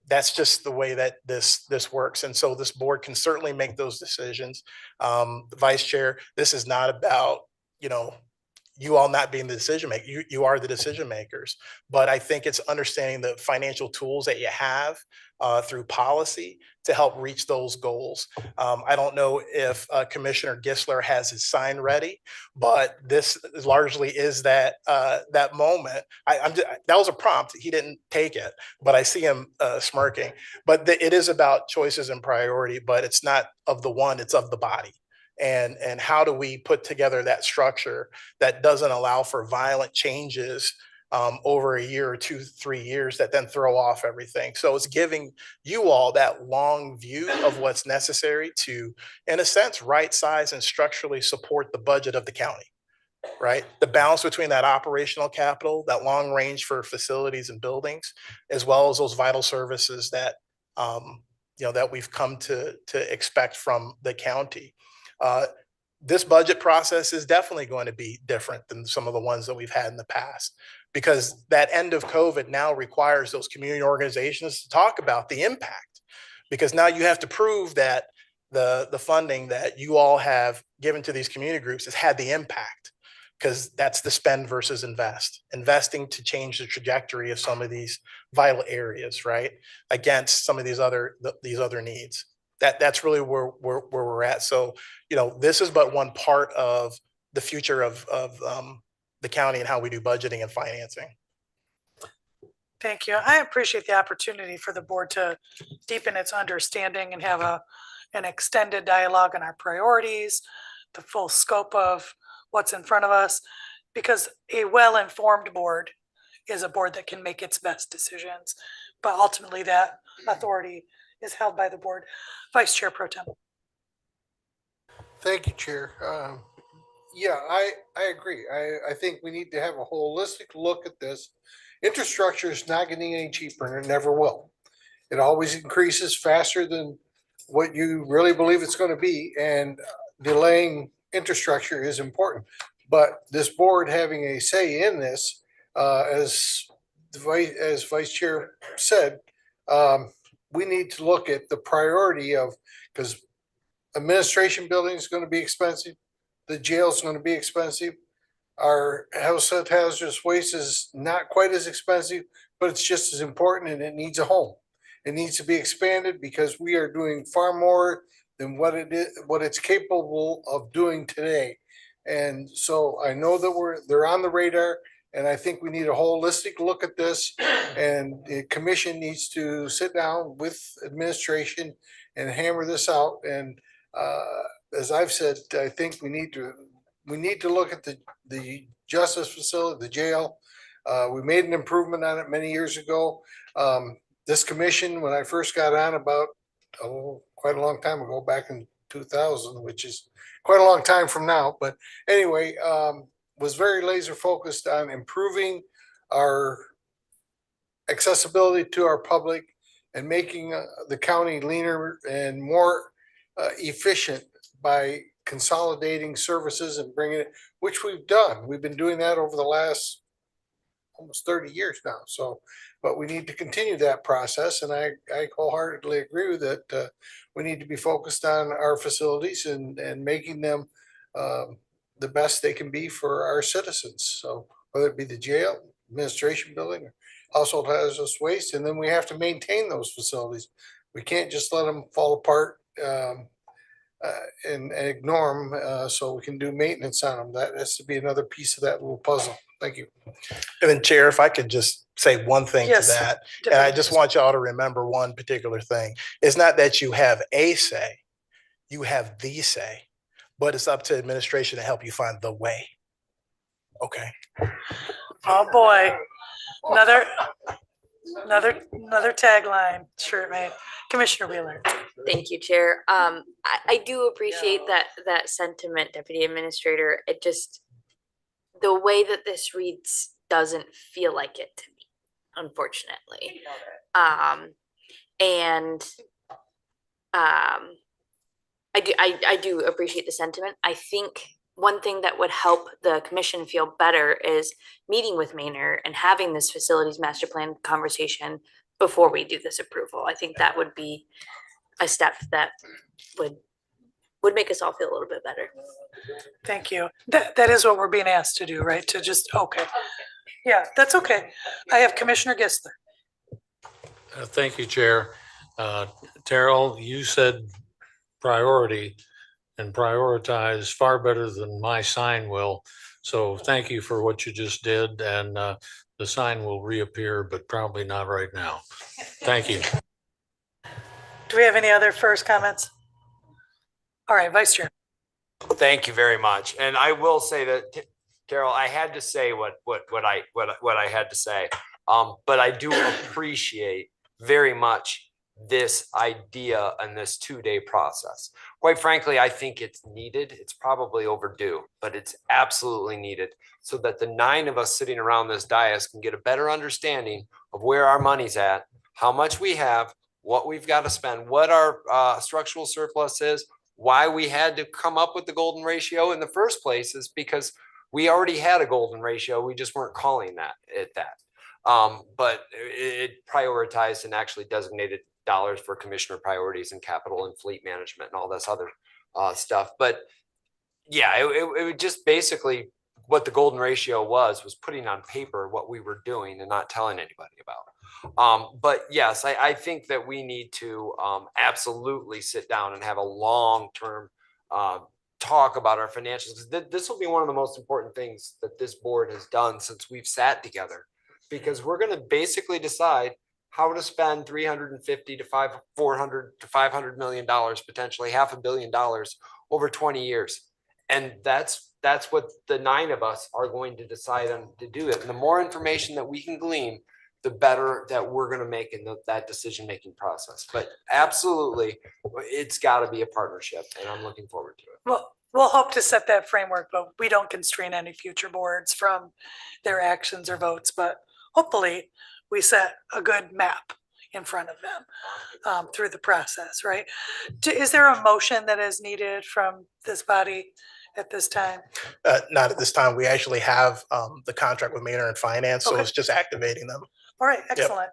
that's just the way that this works. And so this board can certainly make those decisions. The Vice Chair, this is not about, you all not being the decision maker. You are the decision makers. But I think it's understanding the financial tools that you have through policy to help reach those goals. I don't know if Commissioner Gisler has his sign ready, but this largely is that that moment. That was a prompt. He didn't take it, but I see him smirking. But it is about choices and priority, but it's not of the one, it's of the body. And how do we put together that structure that doesn't allow for violent changes over a year or 2, 3 years that then throw off everything. So it's giving you all that long view of what's necessary to, in a sense, right size and structurally support the budget of the county, right? The balance between that operational capital, that long range for facilities and buildings, as well as those vital services that, that we've come to expect from the county. This budget process is definitely going to be different than some of the ones that we've had in the past, because that end of COVID now requires those community organizations to talk about the impact, because now you have to prove that the funding that you all have given to these community groups has had the impact, because that's the spend versus investing to change the trajectory of some of these vital areas, right, against some of these other needs. That's really where we're at. So, this is but one part of the future of the county and how we do budgeting and financing. Thank you. I appreciate the opportunity for the board to deepen its understanding and have an extended dialogue on our priorities, the full scope of what's in front of us, because a well-informed board is a board that can make its best decisions. But ultimately that authority is held by the board. Vice Chair Pro Tem. Thank you, Chair. Yeah, I agree. I think we need to have a holistic look at this. Infrastructure is not getting any cheaper, and it never will. It always increases faster than what you really believe it's going to be, and delaying infrastructure is important. But this board having a say in this, as Vice Chair said, we need to look at the priority of, because administration building is going to be expensive. The jail is going to be expensive. Our household hazardous waste is not quite as expensive, but it's just as important, and it needs a home. It needs to be expanded because we are doing far more than what it's capable of doing today. And so I know that they're on the radar, and I think we need a holistic look at this, and the commission needs to sit down with administration and hammer this out. And as I've said, I think we need to look at the justice facility, the jail. We made an improvement on it many years ago. This commission, when I first got on about quite a long time ago, back in 2000, which is quite a long time from now, but anyway, was very laser focused on improving our accessibility to our public and making the county leaner and more efficient by consolidating services and bringing it, which we've done. We've been doing that over the last almost 30 years now. So, but we need to continue that process. And I wholeheartedly agree with that. We need to be focused on our facilities and making them the best they can be for our citizens. So whether it be the jail, administration building, or household hazardous waste, and then we have to maintain those facilities. We can't just let them fall apart and ignore them so we can do maintenance on them. That has to be another piece of that little puzzle. Thank you. And then Chair, if I could just say one thing to Yes, that, and I just want y'all to remember one particular thing. It's not that you have a say, you have the say, but it's up to administration to help you find the way. Okay. Oh, boy. Another tagline, shirt made. Commissioner Wheeler. Thank you, Chair. I do appreciate that sentiment, Deputy Administrator. It just, the way that this reads doesn't feel like it to me, unfortunately. I do appreciate the sentiment. I think one thing that would help the commission feel better is meeting with Maynard and having this facilities master plan conversation before we do this approval. I think that would be a step that would make us all feel a little bit better. Thank you. That is what we're being asked to do, right? To just, okay. Yeah, that's okay. I have Commissioner Gissler. Thank you, Chair. Terrell, you said priority, and prioritize far better than my sign will. So thank you for what you just did, and the sign will reappear, but probably not right now. Thank you. Do we have any other first comments? All right, Vice Chair. Thank you very much. And I will say that, Carol, I had to say what I had to say. But I do appreciate very much this idea and this 2-day process. Quite frankly, I think it's needed. It's probably overdue, but it's absolutely needed so that the 9 of us sitting around this dais can get a better understanding of where our money's at, how much we have, what we've got to spend, what our structural surplus is, why we had to come up with the golden ratio in the first place is because we already had a golden ratio. We just weren't calling it that. But it prioritized and actually designated dollars for commissioner priorities and capital and fleet management and all this other stuff. But yeah, it would just basically what the golden ratio was putting on paper what we were doing and not telling anybody about. But yes, I think that we need to absolutely sit down and have a long-term talk about our financials. This will be one of the most important things that this board has done since we've sat together, because we're going to basically decide how to spend $350 to $400 to $500 million, potentially $500 million over 20 years. And that's what the 9 of us are going to decide on to do it. And the more information that we can glean, the better that we're going to make in that decision-making process. But absolutely, it's got to be a partnership, and I'm looking forward to it. Well, we'll hope to set that framework, but we don't constrain any future boards from their actions or votes. But hopefully, we set a good map in front of them through the process, right? Is there a motion that is needed from this body at this time? Not at this time. We actually have the contract with Maynard and Finance, so Okay. it's just activating them. All right, excellent.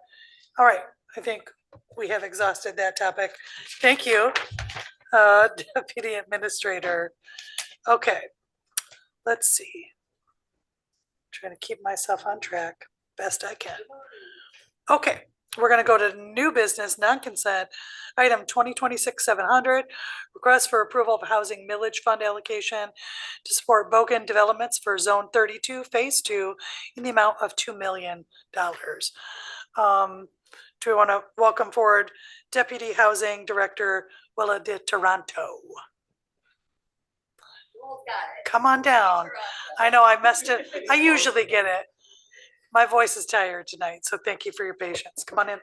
All right, I think we have exhausted that topic. Thank you, Deputy Administrator. Okay, let's see. Trying to keep myself on track best I can. Okay, we're gonna go to new business, non-consent, item 2026-700, request for approval of housing millage fund allocation to support Bogan developments for Zone 32, Phase 2, in the amount of $2 million. Do we want to welcome forward Deputy Housing Director Willa de Toronto? Come on down. I know I messed it. I usually get it. My voice is tired tonight, so thank you for your patience. Come on in.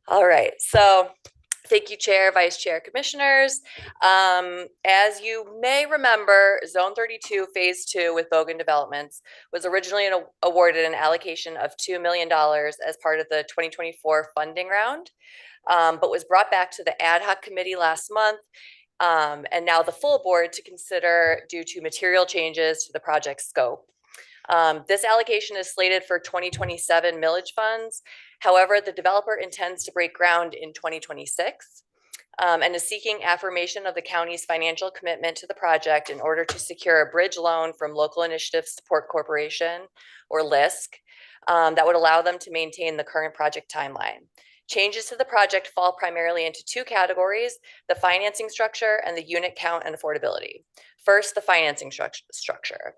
All right, so Thank you, Chair, Vice Chair, Commissioners. As you may remember, Zone 32 Phase 2 with Bogan Developments was originally awarded an allocation of $2 million as part of the 2024 funding round, but was brought back to the ad hoc committee last month, and now the full board to consider due to material changes to the project scope. This allocation is slated for 2027 millage funds. However, the developer intends to break ground in 2026 and is seeking affirmation of the county's financial commitment to the project in order to secure a bridge loan from Local Initiative Support Corporation, or LISC, that would allow them to maintain the current project timeline. Changes to the project fall primarily into two categories: the financing structure and the unit count and affordability. First, the financing structure.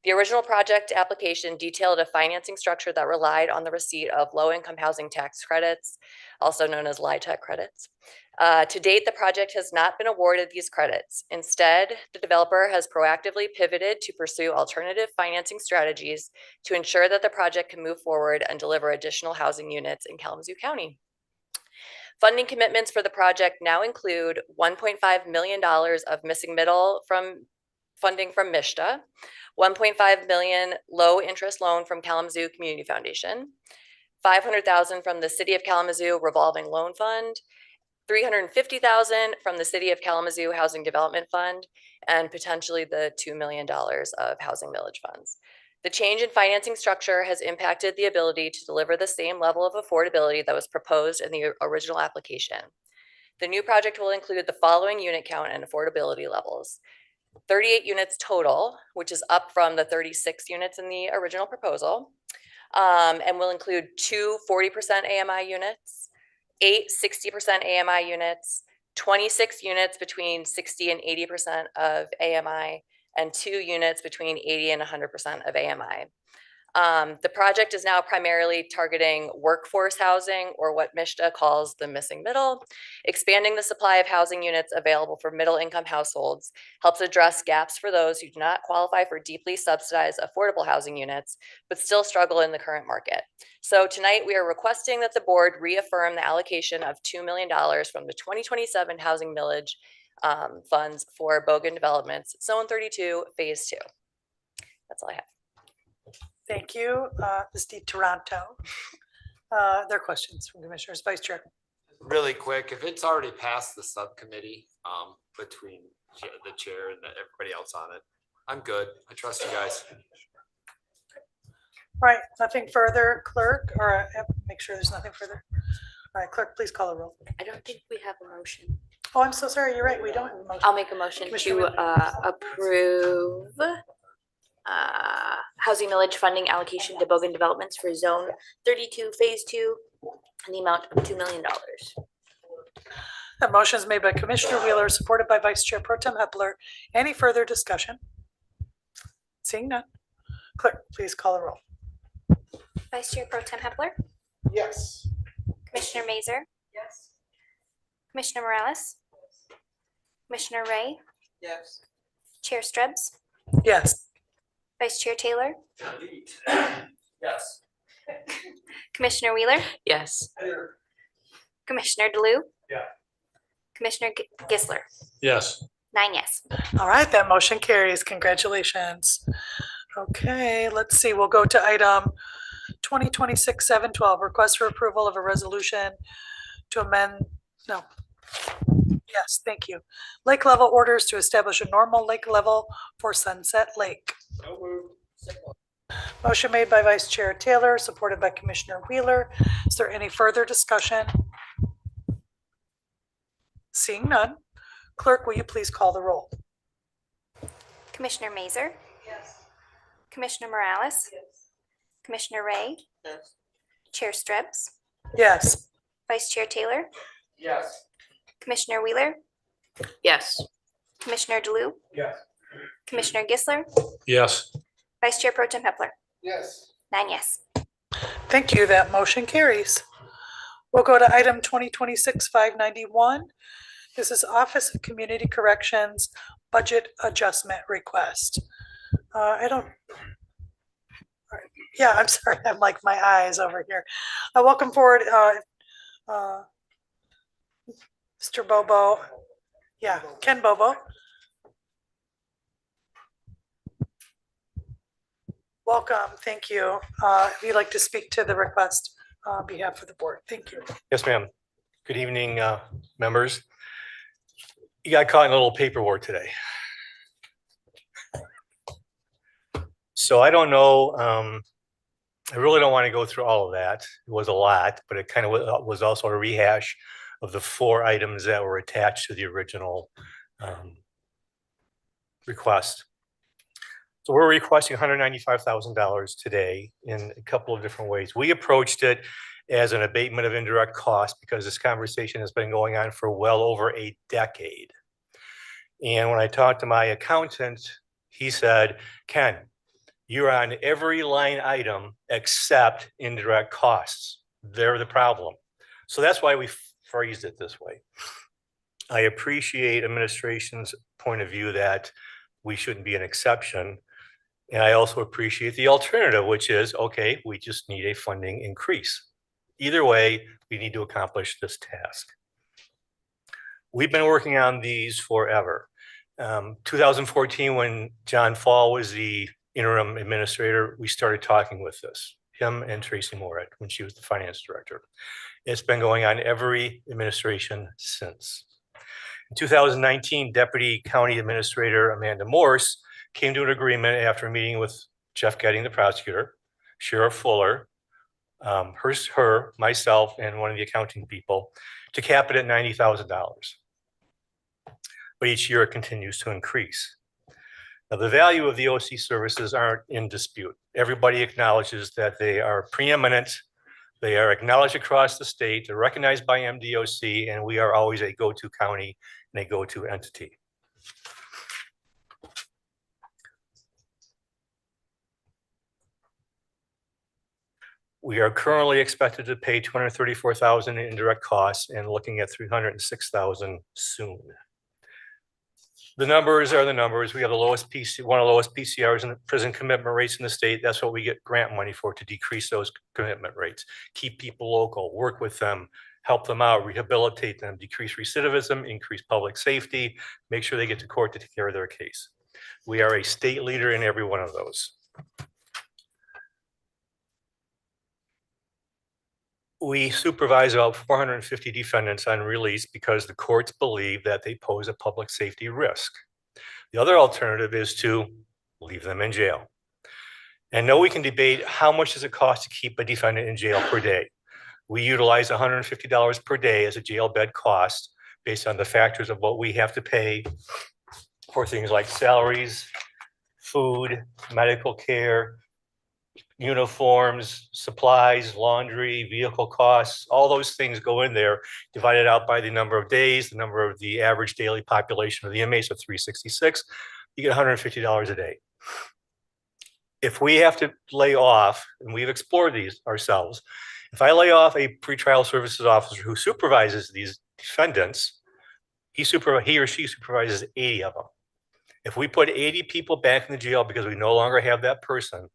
The original project application detailed a financing structure that relied on the receipt of low-income housing tax credits, also known as LIHTC credits. To date, the project has not been awarded these credits. Instead, the developer has proactively pivoted to pursue alternative financing strategies to ensure that the project can move forward and deliver additional housing units in Kalamazoo County. Funding commitments for the project now include $1.5 million of missing middle from funding from MISTA, $1.5 million low interest loan from Kalamazoo Community Foundation, $500,000 from the City of Kalamazoo Revolving Loan Fund, $350,000 from the City of Kalamazoo Housing Development Fund, and potentially the $2 million of housing millage funds. The change in financing structure has impacted the ability to deliver the same level of affordability that was proposed in the original application. The new project will include the following unit count and affordability levels: 38 units total, which is up from the 36 units in the original proposal, and will include 2 40% AMI units, 8 60% AMI units, 26 units between 60 and 80% of AMI, and 2 units between 80 and 100% of AMI. The project is now primarily targeting workforce housing, or what MISTA calls the missing middle. Expanding the supply of housing units available for middle-income households helps address gaps for those who do not qualify for deeply subsidized affordable housing units, but still struggle in the current market. So tonight we are requesting that the board reaffirm the allocation of $2 million from the 2027 housing millage funds for Bogan Developments, Zone 32, Phase 2. That's all I have. Thank you, Ms. DiToronto. There are questions from commissioners. Vice Chair. Really quick, if it's already passed the subcommittee between the chair and everybody else on it, I'm good. I trust you guys. Right, nothing further, clerk, or make sure there's nothing further. All right, clerk, please call a roll. I don't think we have a motion. Oh, I'm so sorry. You're right. We don't have a motion. I'll make a motion to approve housing millage funding allocation to Bogan Developments for Zone 32 Phase 2 in the amount of $2 million. That motion is made by Commissioner Wheeler, supported by Vice Chair Pro Tem Hepler. Any further discussion? Seeing none. Clerk, please call a roll. Vice Chair Pro Tem Hepler, Yes. Commissioner Mazer. Yes. Commissioner Morales. Commissioner Ray, Yes. Chair Strubs, Yes. Vice Chair Taylor, Yes. Commissioner Wheeler, Yes. Commissioner DeLu. Yeah. Commissioner Gisler. Yes. 9 yes. All right, that motion carries. Congratulations. Okay, let's see. We'll go to item 2026-712, request for approval of a resolution to amend, no. Yes, thank you. Lake level orders to establish a normal lake level for Sunset Lake. Motion made by Vice Chair Taylor, supported by Commissioner Wheeler. Is there any further discussion? Seeing none. Clerk, will you please call the roll? Commissioner Mazer. Yes. Commissioner Morales. Yes. Commissioner Ray. Yes. Chair Strubs. Yes. Vice Chair Taylor. Yes. Commissioner Wheeler. Yes. Commissioner DeLu. Yes. Commissioner Gisler. Yes. Vice Chair Pro Tem Hepler. Yes. 9 yes. Thank you. That motion carries. We'll go to item 2026-591. This is Office of Community Corrections Budget Adjustment Request. I don't. Yeah, I'm sorry. I'm like my eyes over here. Welcome forward. Mr. Bobo. Yeah, Ken Bobo. Welcome, thank you. If you'd like to speak to the request on behalf of the board, thank you. Yes, ma'am. Good evening, members. You got caught in a little paperwork today. So I don't know, I really don't want to go through all of that. It was a lot, but it kind of was also a rehash of the 4 items that were attached to the original request. So we're requesting $195,000 today in a couple of different ways. We approached it as an abatement of indirect costs because this conversation has been going on for well over a decade. And when I talked to my accountant, he said, Ken, you're on every line item except indirect costs. They're the problem. So that's why we phrased it this way. I appreciate administration's point of view that we shouldn't be an exception. And I also appreciate the alternative, which is, okay, we just need a funding increase. Either way, we need to accomplish this task. We've been working on these forever. 2014, when John Fall was the interim administrator, we started talking with this, him and Tracy Moret, when she was the finance director. It's been going on every administration since. In 2019, Deputy County Administrator Amanda Morse came to an agreement after a meeting with Jeff Getting, the prosecutor, Sheriff Fuller, myself, and one of the accounting people to cap it at $90,000. But each year it continues to increase. Now, the value of the OC services aren't in dispute. Everybody acknowledges that they are preeminent. They are acknowledged across the state. They're recognized by MDOC, and we are always a go-to county and a go-to entity. We are currently expected to pay $234,000 in indirect costs and looking at $306,000 soon. The numbers are the numbers. We have the lowest one of the lowest PCRs and prison commitment rates in the state. That's what we get grant money for, to decrease those commitment rates, keep people local, work with them, help them out, rehabilitate them, decrease recidivism, increase public safety, make sure they get to court to take care of their case. We are a state leader in every one of those. We supervise about 450 defendants on release because the courts believe that they pose a public safety risk. The other alternative is to leave them in jail. And no, we can debate how much does it cost to keep a defendant in jail per day. We utilize $150 per day as a jail bed cost based on the factors of what we have to pay for things like salaries, food, medical care, uniforms, supplies, laundry, vehicle costs, all those things go in there, divided out by the number of days, the number of the average daily population of the inmates of 366, you get $150 a day. If we have to lay off, and we've explored these ourselves, if I lay off a pretrial services officer who supervises these defendants, he or she supervises 80 of them. If we put 80 people back in the jail because we no longer have that person,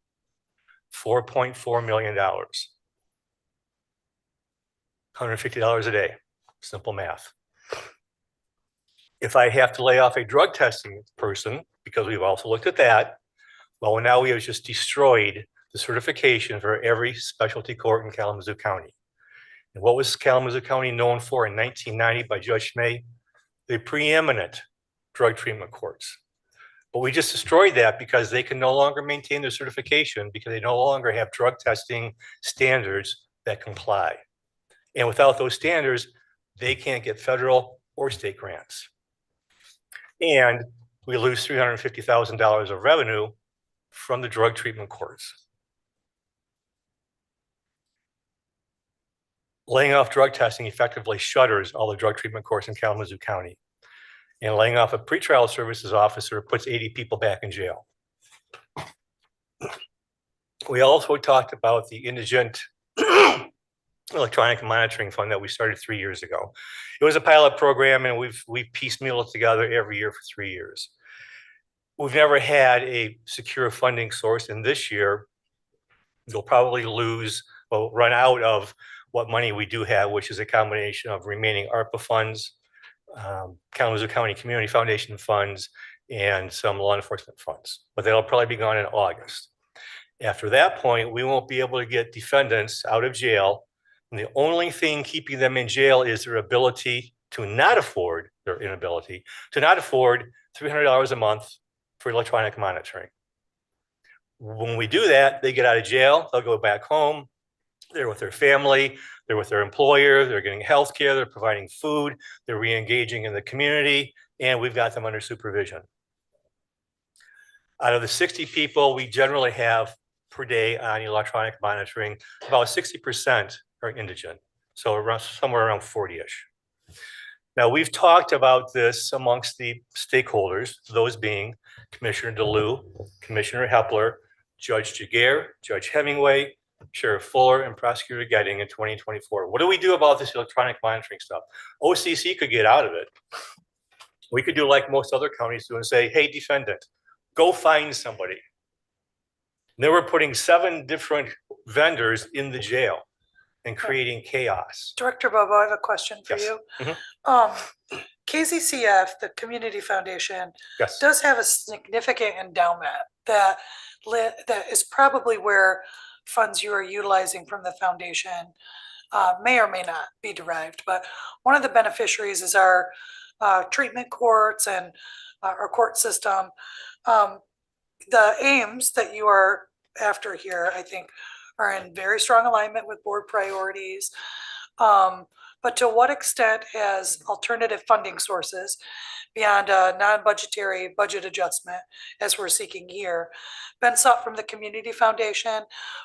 $4.4 million, $150 a day, simple math. If I have to lay off a drug testing person, because we've also looked at that, well, now we have just destroyed the certification for every specialty court in Kalamazoo County. And what was Kalamazoo County known for in 1990 by Judge May? The preeminent drug treatment courts. But we just destroyed that because they can no longer maintain their certification because they no longer have drug testing standards that comply. And without those standards, they can't get federal or state grants. And we lose $350,000 of revenue from the drug treatment courts. Laying off drug testing effectively shutters all the drug treatment courts in Kalamazoo County. And laying off a pretrial services officer puts 80 people back in jail. We also talked about the indigent electronic monitoring fund that we started 3 years ago. It was a pilot program, and we've piecemealed it together every year for 3 years. We've never had a secure funding source, and this year you'll probably run out of what money we do have, which is a combination of remaining ARPA funds, Kalamazoo County Community Foundation funds, and some law enforcement funds, but that'll probably be gone in August. After that point, we won't be able to get defendants out of jail. And the only thing keeping them in jail is their ability to not afford, their inability to not afford $300 a month for electronic monitoring. When we do that, they get out of jail, they'll go back home, they're with their family, they're with their employer, they're getting health care, they're providing food, they're re-engaging in the community, and we've got them under supervision. Out of the 60 people we generally have per day on electronic monitoring, about 60% are indigent. So around, somewhere around 40-ish. Now, we've talked about this amongst the stakeholders, those being Commissioner DeLue, Commissioner Hepler, Judge Jaguar, Judge Hemingway, Sheriff Fuller, and Prosecutor Getting in 2024. What do we do about this electronic monitoring stuff? OCC could get out of it. We could do like most other counties do and say, hey, defendant, go find somebody. And then we're putting 7 different vendors in the jail and creating chaos. Director Bobo, I have a question for Yes. you. KZCF, the Community Foundation, Yes. does have a significant endowment that is probably where funds you are utilizing from the foundation may or may not be derived. But one of the beneficiaries is our treatment courts and our court system. The aims that you are after here, I think, are in very strong alignment with board priorities. But to what extent has alternative funding sources beyond a non-budgetary budget adjustment, as we're seeking here, been sought from the Community Foundation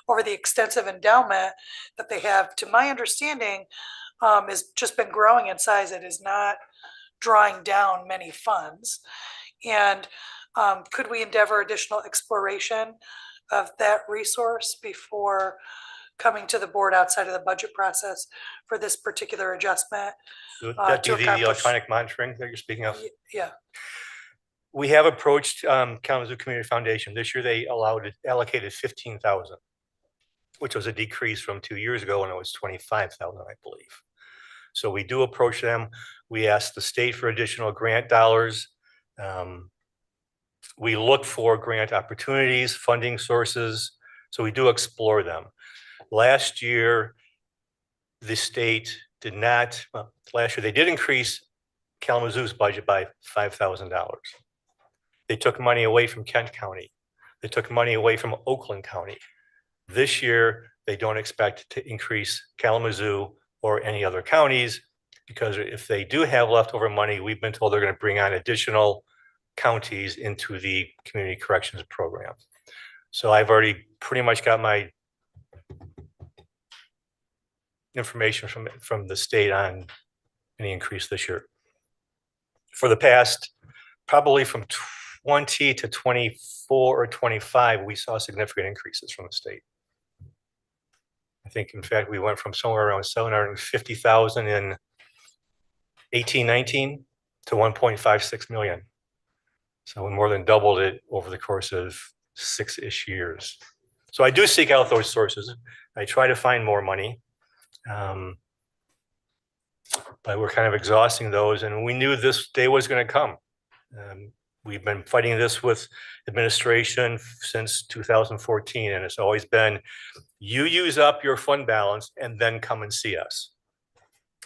over the extensive endowment that they have, to my understanding, has just been growing in size. It is not drawing down many funds. And could we endeavor additional exploration of that resource before coming to the board outside of the budget process for this particular adjustment? Would that be to the accomplish- electronic monitoring that you're speaking of? Yeah. We have approached Kalamazoo Community Foundation. This year they allocated 15,000, which was a decrease from 2 years ago when it was 25,000, I believe. So we do approach them. We ask the state for additional grant dollars. We look for grant opportunities, funding sources. So we do explore them. Last year, the state did not, well, last year they did increase Kalamazoo's budget by $5,000. They took money away from Kent County. They took money away from Oakland County. This year, they don't expect to increase Kalamazoo or any other counties, because if they do have leftover money, we've been told they're going to bring on additional counties into the community corrections program. So I've already pretty much got my information from the state on any increase this year. For the past, probably from 20 to 24 or 25, we saw significant increases from the state. I think, in fact, we went from somewhere around 750,000 in 18-19 to 1.56 million. So we more than doubled it over the course of 6-ish years. So I do seek out those sources. I try to find more money. But we're kind of exhausting those, and we knew this day was going to come. We've been fighting this with administration since 2014, and it's always been, you use up your fund balance and then come and see us.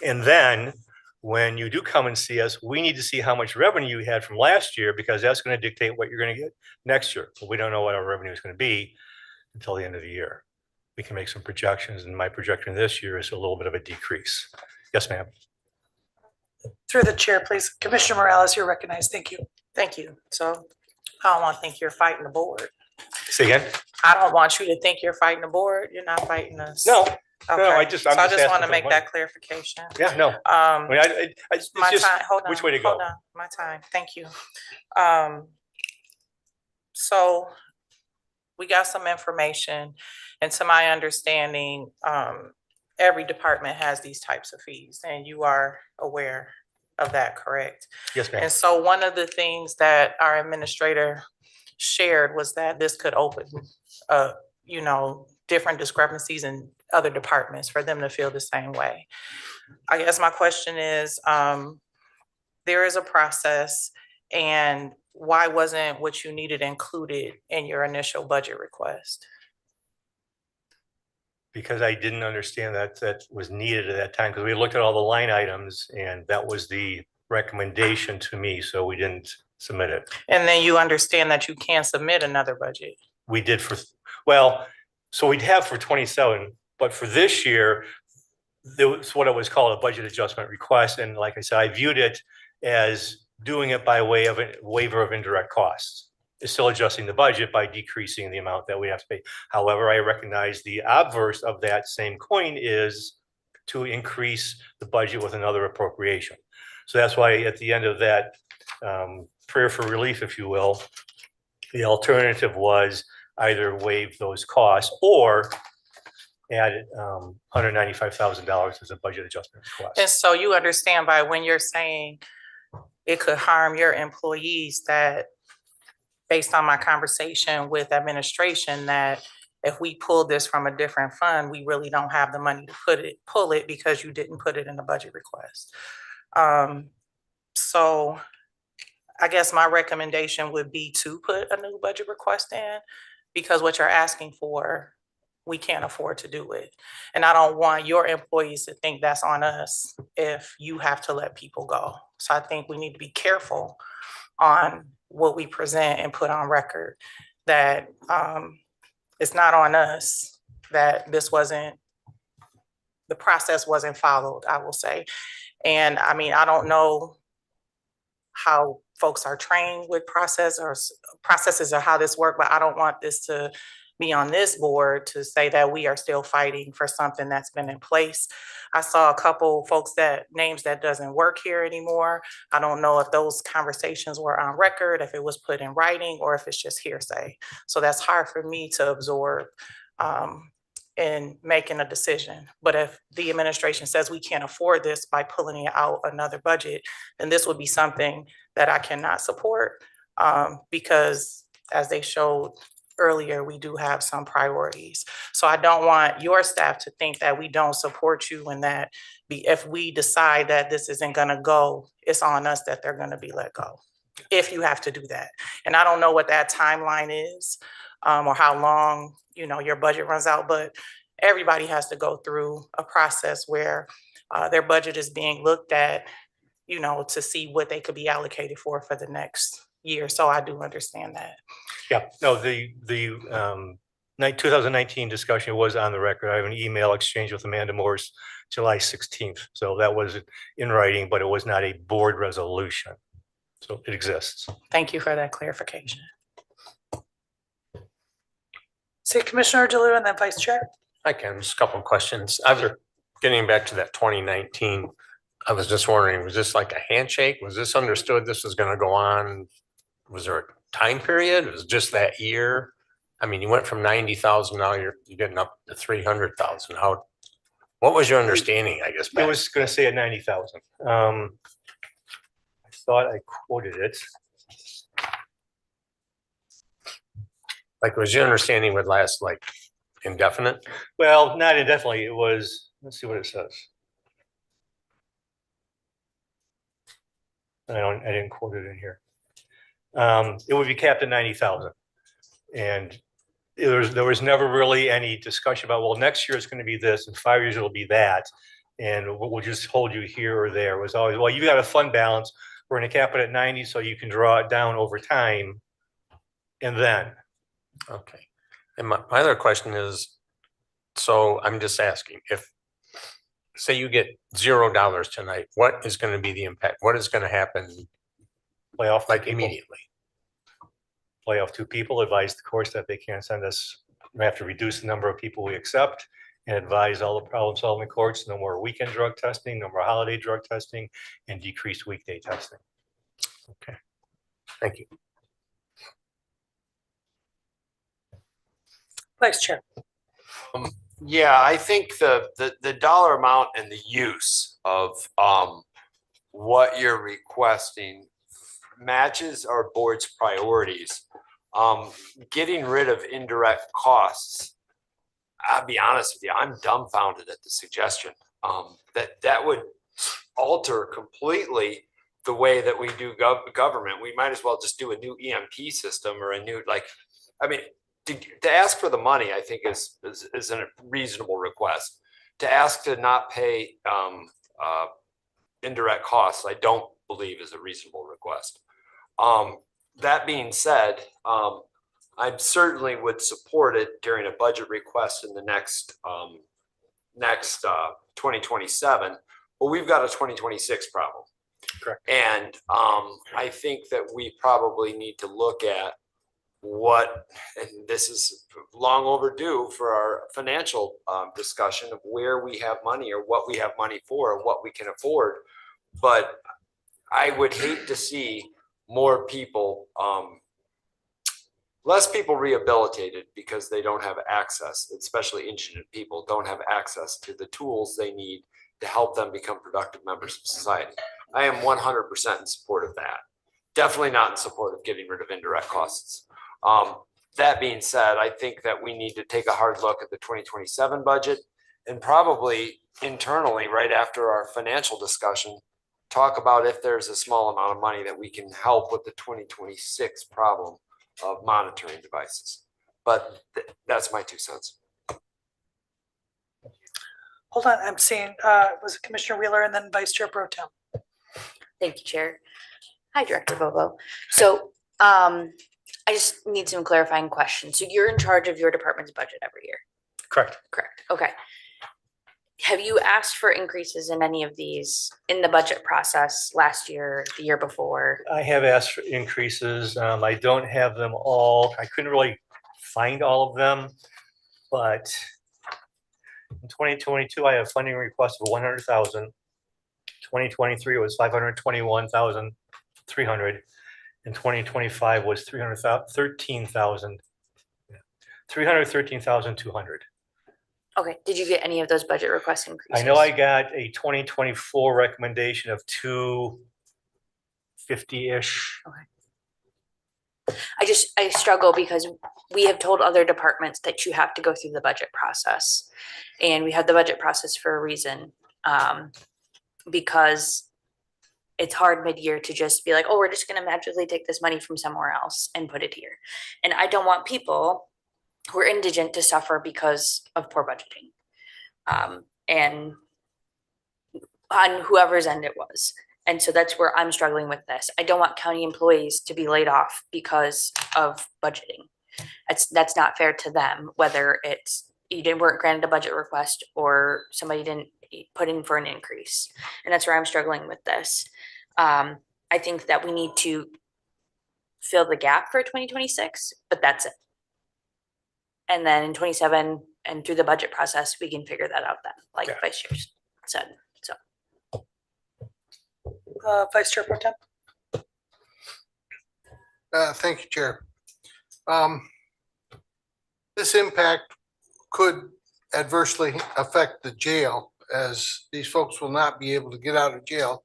And then when you do come and see us, we need to see how much revenue you had from last year, because that's going to dictate what you're going to get next year. But we don't know what our revenue is going to be until the end of the year. We can make some projections, and my projection this year is a little bit of a decrease. Yes, ma'am. Through the chair, please. Commissioner Morales, you're recognized. Thank you. Thank you. So I don't want to think you're fighting the board. Say again? I don't want you to think you're fighting the board. You're not fighting us. No, Okay. no, I'm just So I just asking want to for make money. that clarification. Yeah, no. I mean, it's My just time, hold on. which way to go. Hold on, my time. Thank you. So we got some information, and to my understanding, every department has these types of fees, and you are aware of that, correct? Yes, ma'am. And so one of the things that our administrator shared was that this could open, you know, different discrepancies in other departments for them to feel the same way. I guess my question is, there is a process, and why wasn't what you needed included in your initial budget request? Because I didn't understand that was needed at that time, because we looked at all the line items and that was the recommendation to me, so we didn't submit it. And then you understand that you can't submit another budget. We did for, well, so we'd have for 27, but for this year, there was what it was called a budget adjustment request. And like I said, I viewed it as doing it by way of a waiver of indirect costs. It's still adjusting the budget by decreasing the amount that we have to pay. However, I recognize the obverse of that same coin is to increase the budget with another appropriation. So that's why at the end of that prayer for relief, if you will, the alternative was either waive those costs or add $195,000 as a budget adjustment request. And so you understand by when you're saying it could harm your employees, that based on my conversation with administration, that if we pull this from a different fund, we really don't have the money to pull it because you didn't put it in the budget request. So I guess my recommendation would be to put a new budget request in, because what you're asking for, we can't afford to do it. And I don't want your employees to think that's on us if you have to let people go. So I think we need to be careful on what we present and put on record, that it's not on us that this wasn't, the process wasn't followed, I will say. And I mean, I don't know how folks are trained with processes or how this works, but I don't want this to be on this board to say that we are still fighting for something that's been in place. I saw a couple folks names that doesn't work here anymore. I don't know if those conversations were on record, if it was put in writing, or if it's just hearsay. So that's hard for me to absorb in making a decision. But if the administration says we can't afford this by pulling it out another budget, then this would be something that I cannot support, because as they showed earlier, we do have some priorities. So I don't want your staff to think that we don't support you, and that if we decide that this isn't gonna go, it's on us that they're gonna be let go, if you have to do that. And I don't know what that timeline is, or how long, your budget runs out, but everybody has to go through a process where their budget is being looked at, to see what they could be allocated for the next year. So I do understand that. Yeah, no, the 2019 discussion was on the record. I have an email exchange with Amanda Morse July 16th. So that was in writing, but it was not a board resolution. So it exists. Thank you for that clarification. See Commissioner DeLu and then Vice Chair. Hi, Ken, just a couple of questions. I was getting back to that 2019. I was just wondering, was this like a handshake? Was this understood this was going to go on? Was there a time period? Was it just that year? I mean, you went from 90,000, now you're getting up to 300,000. What was your understanding, I guess? I was going to say at 90,000. I thought I quoted it. Like, was your understanding would last like indefinite? Well, not indefinitely. It was, let's see what it says. I didn't quote it in here. It would be capped at 90,000. And there was never really any discussion about, well, next year it's going to be this, and 5 years it'll be that. And we'll just hold you here or there. It was always, well, you got a fund balance. We're going to cap it at 90 so you can draw it down over time. And then. Okay. And my other question is, so I'm just asking, if say you get $0 tonight, what is going to be the impact? What is going to happen? Layoff like immediately. Lay off 2 people, advise the courts that they can't send us, we have to reduce the number of people we accept, and advise all the problem solving courts, no more weekend drug testing, no more holiday drug testing, and decreased weekday testing. Okay, thank you. Vice Chair. Yeah, I think the dollar amount and the use of what you're requesting matches our board's priorities. Getting rid of indirect costs, I'll be honest with you, I'm dumbfounded at the suggestion. That would alter completely the way that we do government. We might as well just do a new EMP system or a new, like, I mean, to ask for the money, I think is a reasonable request. To ask to not pay indirect costs, I don't believe is a reasonable request. That being said, I certainly would support it during a budget request in the next 2027, but we've got a 2026 problem. Correct. And I think that we probably need to look at what, and this is long overdue for our financial discussion of where we have money or what we have money for or what we can afford. But I would hate to see more people, less people rehabilitated because they don't have access, especially indigent people don't have access to the tools they need to help them become productive members of society. I am 100% in support of that. Definitely not in support of getting rid of indirect costs. That being said, I think that we need to take a hard look at the 2027 budget and probably internally, right after our financial discussion, talk about if there's a small amount of money that we can help with the 2026 problem of monitoring devices. But that's my 2 cents. Hold on, I'm seeing, was it Commissioner Wheeler and then Vice Chair Pro Tem? Thank you, Chair. Hi, Director Bobo. So I just need some clarifying questions. So you're in charge of your department's budget every year? Correct. Correct. Okay. Have you asked for increases in any of these in the budget process last year, the year before? I have asked for increases. I don't have them all. I couldn't really find all of them, but in 2022, I have funding requests of 100,000. 2023 was 521,300. And 2025 was 313,200. Okay. Did you get any of those budget request increases? I know I got a 2024 recommendation of 250-ish. Okay. I struggle because we have told other departments that you have to go through the budget process. And we have the budget process for a reason. Because it's hard mid-year to just be like, oh, we're just going to magically take this money from somewhere else and put it here. And I don't want people who are indigent to suffer because of poor budgeting. And on whoever's end it was. And so that's where I'm struggling with this. I don't want county employees to be laid off because of budgeting. That's not fair to them, whether it's you weren't granted a budget request or somebody didn't put in for an increase. And that's where I'm struggling with this. I think that we need to fill the gap for 2026, but that's it. And then in 27 and through the budget process, we can figure that out then, like Vice Chair said. So. Vice Chair Pro Tem. Thank you, Chair. This impact could adversely affect the jail, as these folks will not be able to get out of jail,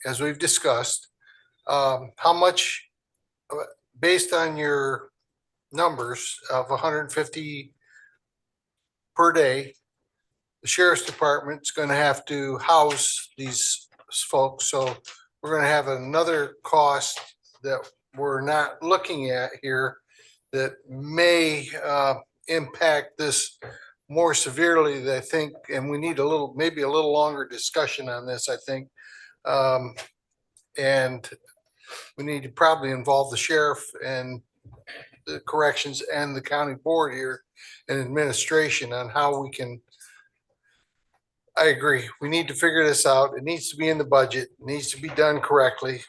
as we've discussed. How much, based on your numbers of 150 per day, the sheriff's department's going to have to house these folks. So we're going to have another cost that we're not looking at here that may impact this more severely, I think, and we need maybe a little longer discussion on this, I think. And we need to probably involve the sheriff and the corrections and the county board here and administration on how we can. I agree. We need to figure this out. It needs to be in the budget. It needs to be done correctly.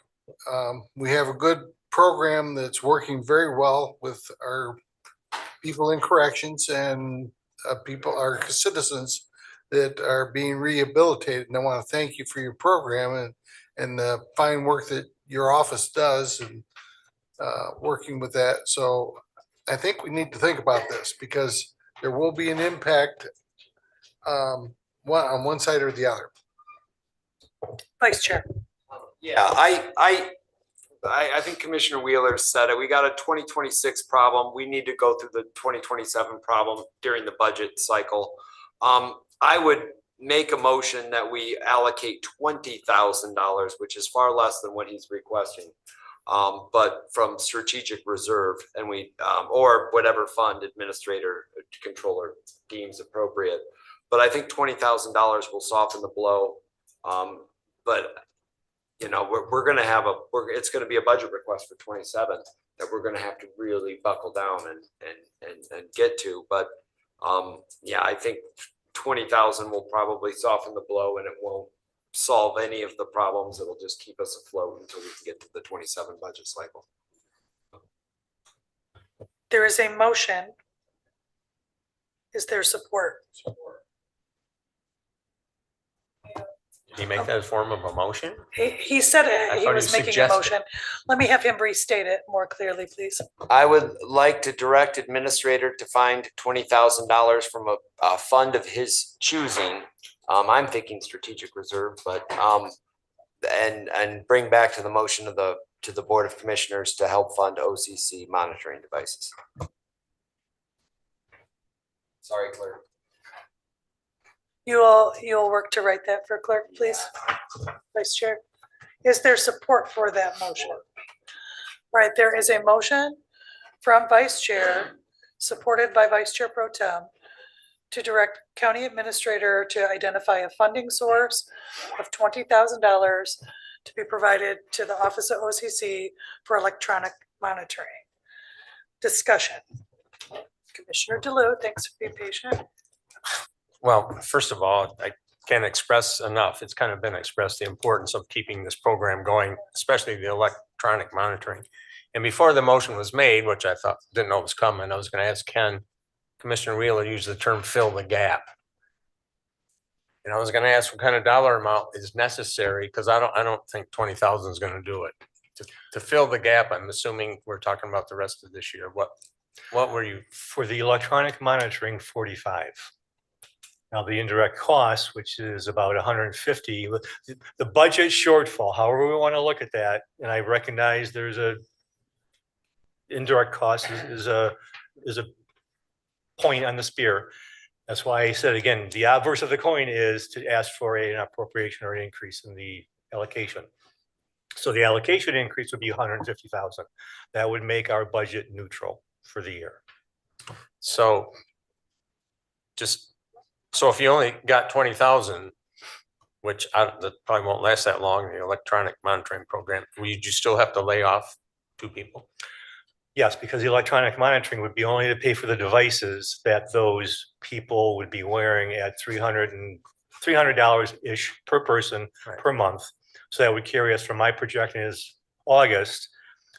We have a good program that's working very well with our people in corrections and our citizens that are being rehabilitated. And I want to thank you for your program and the fine work that your office does and working with that. So I think we need to think about this because there will be an impact on one side or the other. Vice Chair. Yeah, I think Commissioner Wheeler said it. We got a 2026 problem. We need to go through the 2027 problem during the budget cycle. I would make a motion that we allocate $20,000, which is far less than what he's requesting. But from strategic reserve, and we, or whatever fund administrator, controller deems appropriate. But I think $20,000 will soften the blow. But you know, we're going to have it's going to be a budget request for 27 that we're going to have to really buckle down and get to. But yeah, I think 20,000 will probably soften the blow, and it won't solve any of the problems. It'll just keep us afloat until we can get to the 27 budget cycle. There is a motion. Is there support? Did he make that as form of a motion? He said it, he thought he was making a suggested. motion. Let me have him restate it more clearly, please. I would like to direct administrator to find $20,000 from a fund of his choosing. I'm thinking strategic reserve, but and bring back to the motion of to the Board of Commissioners to help fund OCC monitoring devices. Sorry, clerk. You'll work to write that for clerk, please, Vice Chair. Is there support for that motion? Right, there is a motion from Vice Chair, supported by Vice Chair Pro Tem, to direct County Administrator to identify a funding source of $20,000 to be provided to the Office of OCC for electronic monitoring. Discussion. Commissioner DeLue, thanks for being patient. Well, first of all, I can't express enough. It's kind of been expressed the importance of keeping this program going, especially the electronic monitoring. And before the motion was made, which I didn't know was coming, I was going to ask Ken, Commissioner Wheeler used the term fill the gap. And I was going to ask what kind of dollar amount is necessary, because I don't think 20,000 is going to do it. To fill the gap, I'm assuming we're talking about the rest of this year. What were you? For the electronic monitoring, 45. Now, the indirect cost, which is about 150, the budget shortfall, however we want to look at that, and I recognize there's a indirect cost is a point on the spear. That's why I said, again, the obverse of the coin is to ask for an appropriation or an increase in the allocation. So the allocation increase would be 150,000. That would make our budget neutral for the year. So if you only got 20,000, which that probably won't last that long, the electronic monitoring program, would you still have to lay off 2 people? Yes, because the electronic monitoring would be only to pay for the devices that those people would be wearing at $300-ish per person per month. So that would carry us from my projection is August,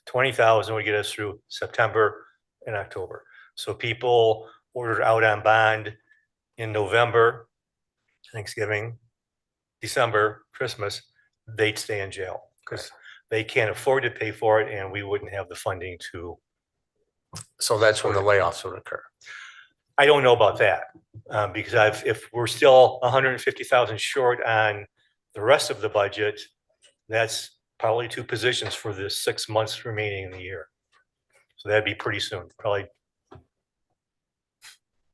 20,000 would get us through September and October. So people ordered out on bond in November, Thanksgiving, December, Christmas, they'd stay in jail because they can't afford to pay for it, and we wouldn't have the funding to. So that's when the layoffs would occur. I don't know about that because if we're still 150,000 short on the rest of the budget, that's probably 2 positions for the 6 months remaining in the year. So that'd be pretty soon, probably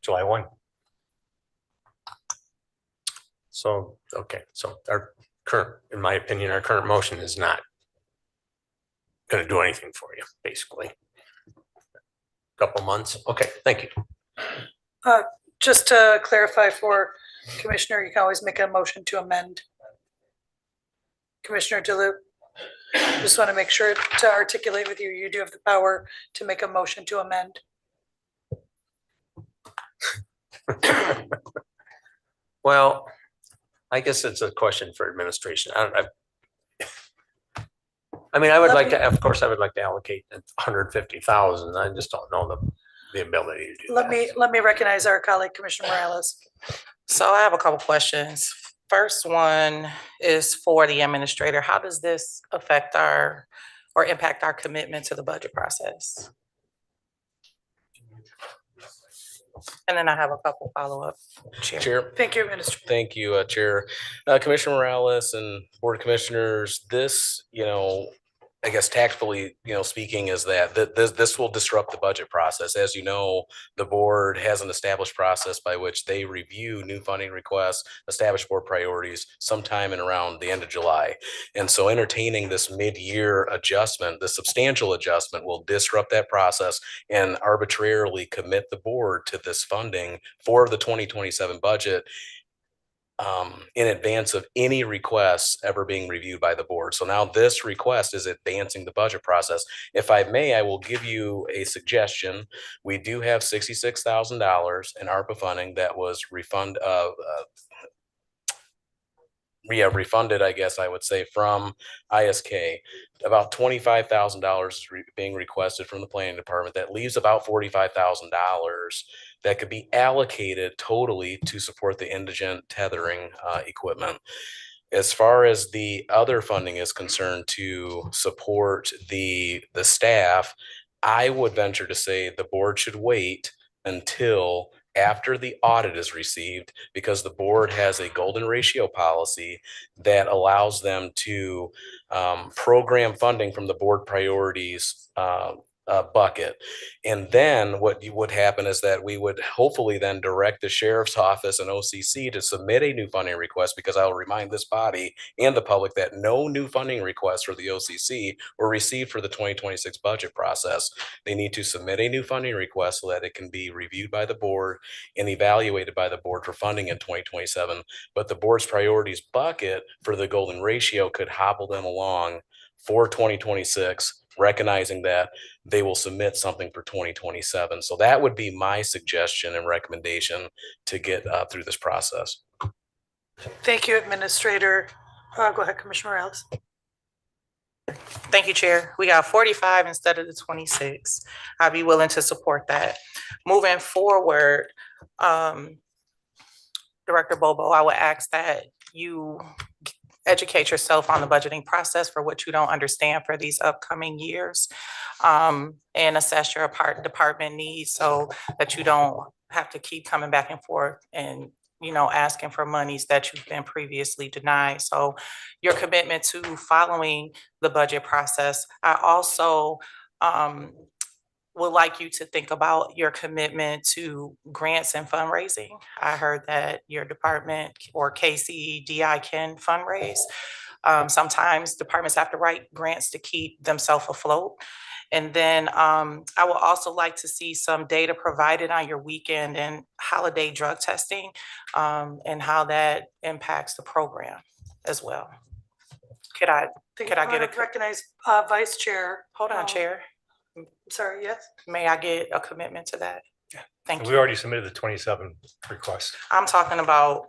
July 1. So, okay, so in my opinion, our current motion is not going to do anything for you, basically. Couple months. Okay, thank you. Just to clarify for Commissioner, you can always make a motion to amend. Commissioner DeLue, just want to make sure to articulate with you, you do have the power to make a motion to amend. Well, I guess it's a question for administration. I mean, I would like to, of course, I would like to allocate 150,000. I just don't know the ability to do Let that. me recognize our colleague, Commissioner Morales. So I have a couple questions. First one is for the administrator. How does this affect or impact our commitment to the budget process? And then I have a couple follow-up. Chair. Thank you, Minister. Thank you, Chair. Commissioner Morales and Board of Commissioners, this, I guess tactfully, speaking, is that this will disrupt the budget process. As you know, the board has an established process by which they review new funding requests, establish board priorities sometime in around the end of July. And so entertaining this mid-year adjustment, the substantial adjustment, will disrupt that process and arbitrarily commit the board to this funding for the 2027 budget in advance of any requests ever being reviewed by the board. So now this request is advancing the budget process. If I may, I will give you a suggestion. We do have $66,000 in ARPA funding that was refunded, I guess I would say, from ISK. About $25,000 is being requested from the planning department. That leaves about $45,000 that could be allocated totally to support the indigent tethering equipment. As far as the other funding is concerned to support the staff, I would venture to say the board should wait until after the audit is received, because the board has a golden ratio policy that allows them to program funding from the board priorities bucket. And then what would happen is that we would hopefully then direct the sheriff's office and OCC to submit a new funding request, because I'll remind this body and the public that no new funding requests for the OCC were received for the 2026 budget process. They need to submit a new funding request so that it can be reviewed by the board and evaluated by the board for funding in 2027. But the board's priorities bucket for the golden ratio could hobble them along for 2026, recognizing that they will submit something for 2027. So that would be my suggestion and recommendation to get through this process. Thank you, Administrator. Go ahead, Commissioner Morales. Thank you, Chair. We got 45 instead of the 26. I'd be willing to support that. Moving forward, Director Bobo, I would ask that you educate yourself on the budgeting process for what you don't understand for these upcoming years, and assess your department needs so that you don't have to keep coming back and forth and asking for monies that you've been previously denied. So your commitment to following the budget process. I also would like you to think about your commitment to grants and fundraising. I heard that your department or KCDI can fundraise. Sometimes departments have to write grants to keep themselves afloat. And then I would also like to see some data provided on your weekend and holiday drug testing, and how that impacts the program as well. Could I get a recognize Vice Chair? Hold on, Chair. Sorry, yes? May I get a commitment to that? Yeah. Thank you. We already submitted the 27 requests. I'm talking about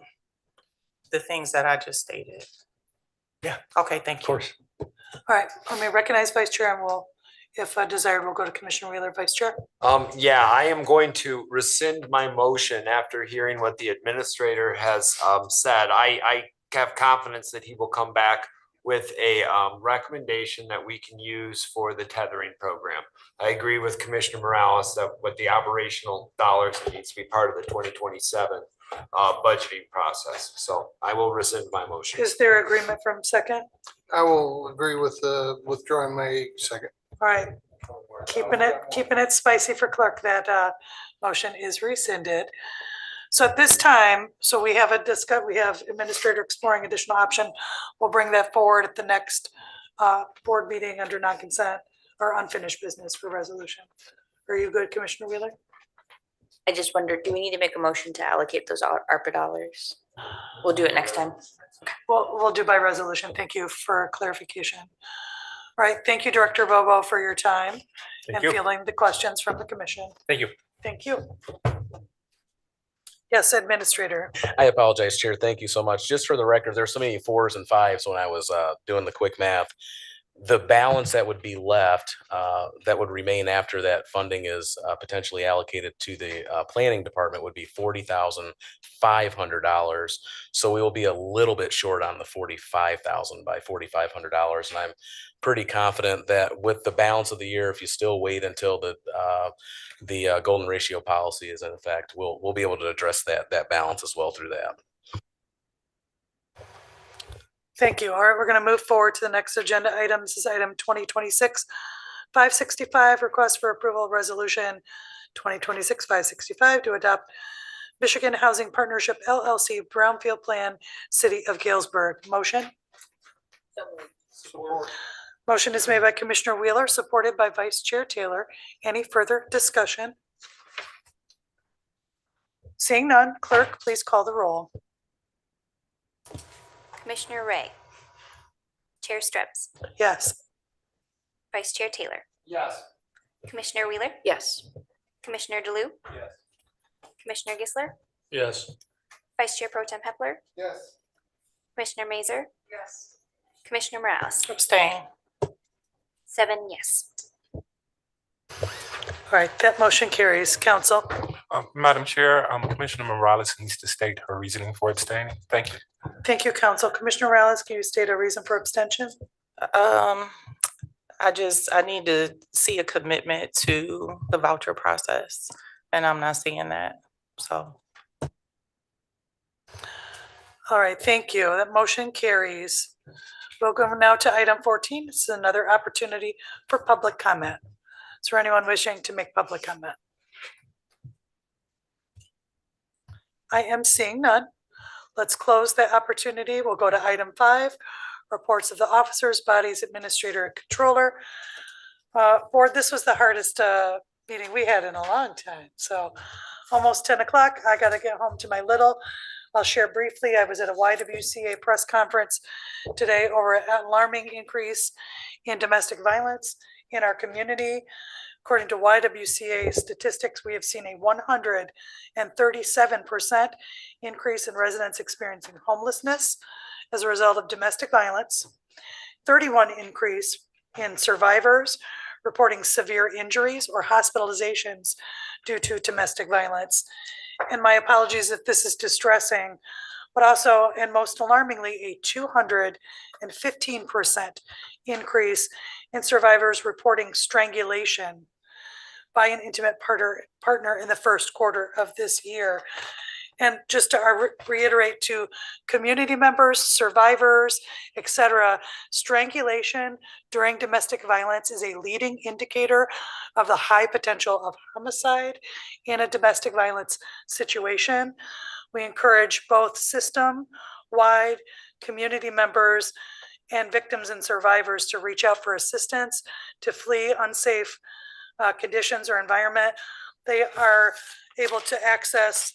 the things that I just stated. Yeah. Okay, thank you. Of course. All right, let me recognize Vice Chair, and we'll, if desired, we'll go to Commissioner Wheeler, Vice Chair. Yeah, I am going to rescind my motion after hearing what the administrator has said. I have confidence that he will come back with a recommendation that we can use for the tethering program. I agree with Commissioner Morales that with the operational dollars, it needs to be part of the 2027 budgeting process. So I will rescind my motion. Is there agreement from second? I will agree with withdrawing my second. All right, keeping it spicy for clerk. That motion is rescinded. So at this time, so we have we have administrator exploring additional option. We'll bring that forward at the next board meeting under non-consent or unfinished business for resolution. Are you good, Commissioner Wheeler? I just wondered, do we need to make a motion to allocate those ARPA dollars? We'll do it next time. We'll do by resolution. Thank you for clarification. All right, thank you, Director Bobo, for your time and fielding the questions from the commission. Thank you. Thank you. Yes, Administrator. I apologize, Chair. Thank you so much. Just for the record, there's so many 4s and 5s when I was doing the quick math. The balance that would be left, that would remain after that funding is potentially allocated to the planning department would be $40,500. So we will be a little bit short on the $45,000 by $4,500. And I'm pretty confident that with the balance of the year, if you still wait until the golden ratio policy is in effect, we'll be able to address that balance as well through that. Thank you. All right, we're going to move forward to the next agenda item. This is item 2026-565, request for approval of resolution 2026-565 to adopt Michigan Housing Partnership LLC Brownfield Plan, City of Galesburg. Motion? Motion is made by Commissioner Wheeler, supported by Vice Chair Taylor. Any further discussion? Seeing none, clerk, please call the roll. Commissioner Ray. Chair Strips. Yes. Vice Chair Taylor. Yes. Commissioner Wheeler. Yes. Commissioner DeLu. Yes. Commissioner Gisler. Yes. Vice Chair Pro Tem Hepler. Yes. Commissioner Mazer. Yes. Commissioner Morales. Abstain. 7 yes. All right, that motion carries. Council. Madam Chair, Commissioner Morales needs to state her reasoning for abstaining. Thank you. Thank you, Council. Commissioner Morales, can you state a reason for abstention? I need to see a commitment to the voucher process, and I'm not seeing that, so. All right, thank you. That motion carries. We'll go now to item 14. This is another opportunity for public comment. Is there anyone wishing to make public comment? I am seeing none. Let's close that opportunity. We'll go to item 5, reports of the officers, bodies, administrator, and controller. Board, this was the hardest meeting we had in a long time. So almost 10 o'clock, I got to get home to my little. I'll share briefly, I was at a YWCA press conference today over an alarming increase in domestic violence in our community. According to YWCA statistics, we have seen a 137% increase in residents experiencing homelessness as a result of domestic violence, 31% increase in survivors reporting severe injuries or hospitalizations due to domestic violence. And my apologies if this is distressing, but also, and most alarmingly, a 215% increase in survivors reporting strangulation by an intimate partner in the first quarter of this year. And just to reiterate to community members, survivors, etc., strangulation during domestic violence is a leading indicator of the high potential of homicide in a domestic violence situation. We encourage both system-wide community members and victims and survivors to reach out for assistance, to flee unsafe conditions or environment. They are able to access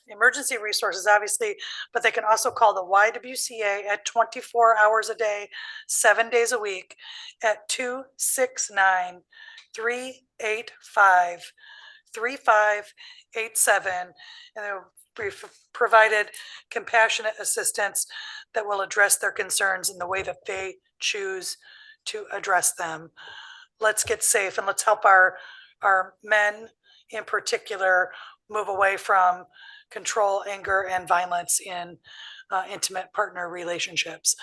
emergency resources, obviously, but they can also call the YWCA at 24 hours a day, 7 days a week at 269-385-3587. And they'll be provided compassionate assistance that will address their concerns in the way that they choose to address them. Let's get safe and let's help our men in particular move away from control, anger, and violence in intimate partner relationships.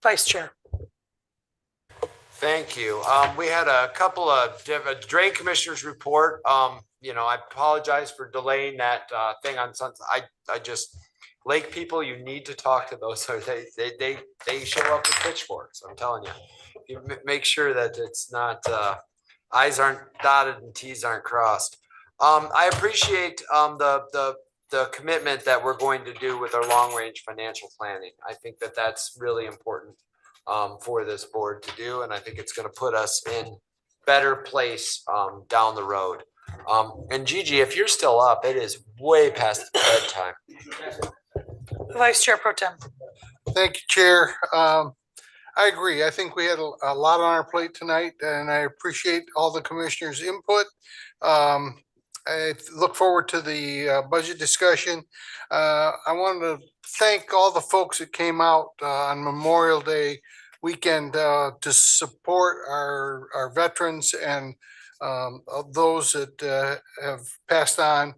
Vice Chair. Thank you. We had a couple of drain commissioners report. You know, I apologize for delaying that thing on Sunday. I just, lake people, you need to talk to those. They show up with pitchforks. I'm telling you. You make sure that it's not I's aren't dotted and T's aren't crossed. I appreciate the commitment that we're going to do with our long range financial planning. I think that that's really important for this board to do, and I think it's going to put us in better place down the road. And Gigi, if you're still up, it is way past bedtime. Vice Chair Pro Tem. Thank you, Chair. I agree. I think we had a lot on our plate tonight, and I appreciate all the commissioners' input. I look forward to the budget discussion. I wanted to thank all the folks that came out on Memorial Day weekend to support our veterans and those that have passed on.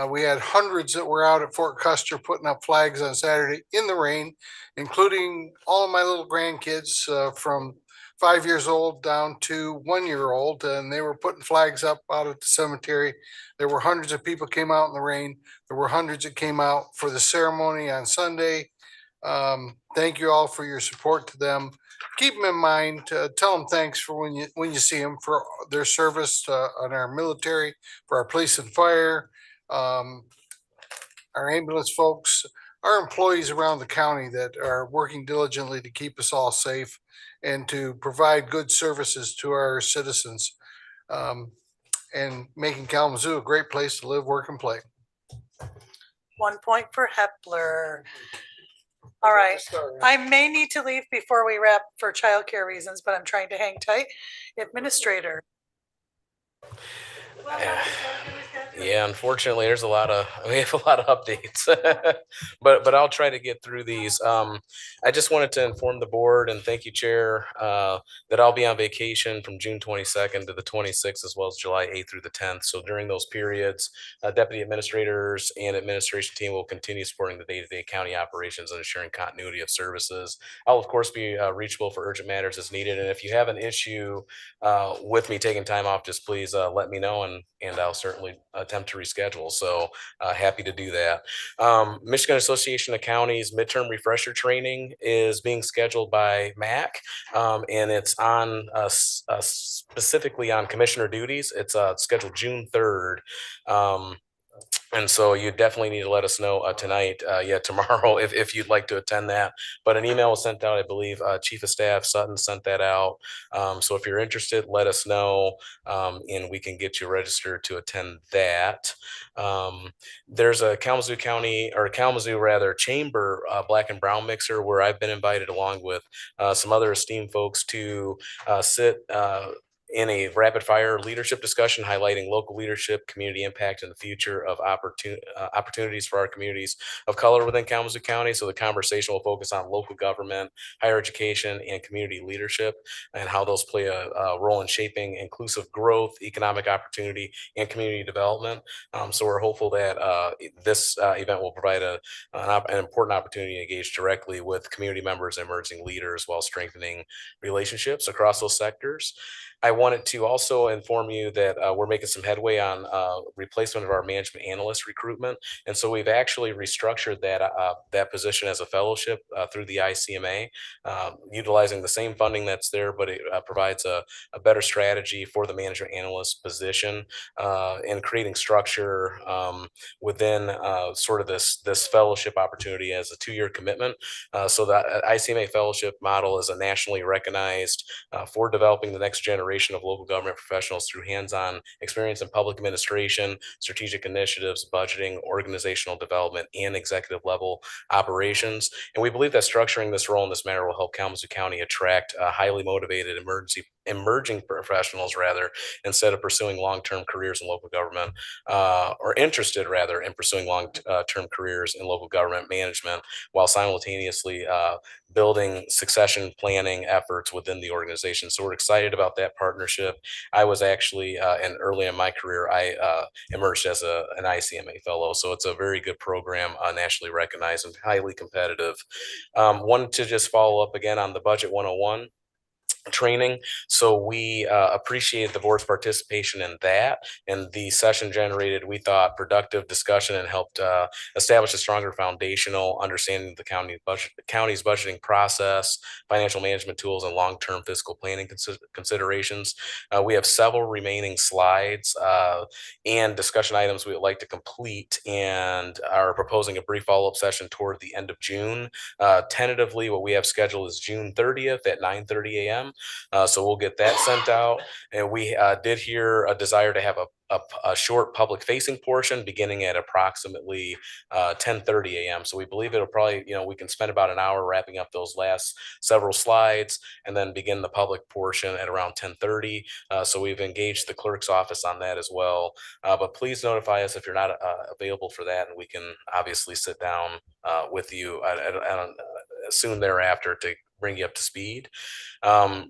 We had hundreds that were out at Fort Custer putting up flags on Saturday in the rain, including all of my little grandkids from 5 years old down to 1 year old, and they were putting flags up out at the cemetery. There were hundreds of people came out in the rain. There were hundreds that came out for the ceremony on Sunday. Thank you all for your support to them. Keep them in mind, tell them thanks for when you see them for their service on our military, for our police and fire, our ambulance folks, our employees around the county that are working diligently to keep us all safe and to provide good services to our citizens, and making Kalamazoo a great place to live, work, and play. 1 point for Hepler. All right, I may need to leave before we wrap for childcare reasons, but I'm trying to hang tight. Administrator. Yeah, unfortunately, we have a lot of updates, but I'll try to get through these. I just wanted to inform the board and thank you, Chair, that I'll be on vacation from June 22nd to the 26th, as well as July 8th through the 10th. So during those periods, deputy administrators and administration team will continue supporting the day-to-day county operations and ensuring continuity of services. I'll of course be reachable for urgent matters as needed, and if you have an issue with me taking time off, just please let me know, and I'll certainly attempt to reschedule. So happy to do that. Michigan Association of Counties midterm refresher training is being scheduled by MAC, and it's on specifically on commissioner duties. It's scheduled June 3rd. And so you definitely need to let us know tonight, tomorrow, if you'd like to attend that. But an email was sent out, I believe, Chief of Staff Sutton sent that out. So if you're interested, let us know, and we can get you registered to attend that. There's a Kalamazoo Chamber Black and Brown mixer where I've been invited along with some other esteemed folks to sit in a rapid fire leadership discussion highlighting local leadership, community impact, and the future of opportunities for our communities of color within Kalamazoo County. So the conversation will focus on local government, higher education, and community leadership, and how those play a role in shaping inclusive growth, economic opportunity, and community development. So we're hopeful that this event will provide an important opportunity to engage directly with community members and emerging leaders while strengthening relationships across those sectors. I wanted to also inform you that we're making some headway on replacement of our management analyst recruitment. And so we've actually restructured that position as a fellowship through the ICMA, utilizing the same funding that's there, but it provides a better strategy for the management analyst position, and creating structure within sort of this fellowship opportunity as a 2-year commitment. So that ICMA fellowship model is a nationally recognized for developing the next generation of local government professionals through hands-on experience in public administration, strategic initiatives, budgeting, organizational development, and executive level operations. And we believe that structuring this role in this manner will help Kalamazoo County attract highly motivated emerging professionals instead of pursuing long-term careers in local government, or interested rather in pursuing long-term careers in local government management, while simultaneously building succession planning efforts within the organization. So we're excited about that partnership. I was actually, and early in my career, I emerged as an ICMA fellow. So it's a very good program, nationally recognized and highly competitive. Wanted to just follow up again on the Budget 101 training. So we appreciate the board's participation in that, and the session generated, we thought, productive discussion and helped establish a stronger foundational understanding of the county's budgeting process, financial management tools, and long-term fiscal planning considerations. We have several remaining slides and discussion items we would like to complete, and are proposing a brief follow-up session toward the end of June. Tentatively, what we have scheduled is June 30th at 9:30 a.m. So we'll get that sent out. And we did hear a desire to have a short public facing portion beginning at approximately 10:30 a.m. So we believe it'll probably, we can spend about an hour wrapping up those last several slides and then begin the public portion at around 10:30. So we've engaged the clerk's office on that as well. But please notify us if you're not available for that, and we can obviously sit down with you soon thereafter bring you up to speed.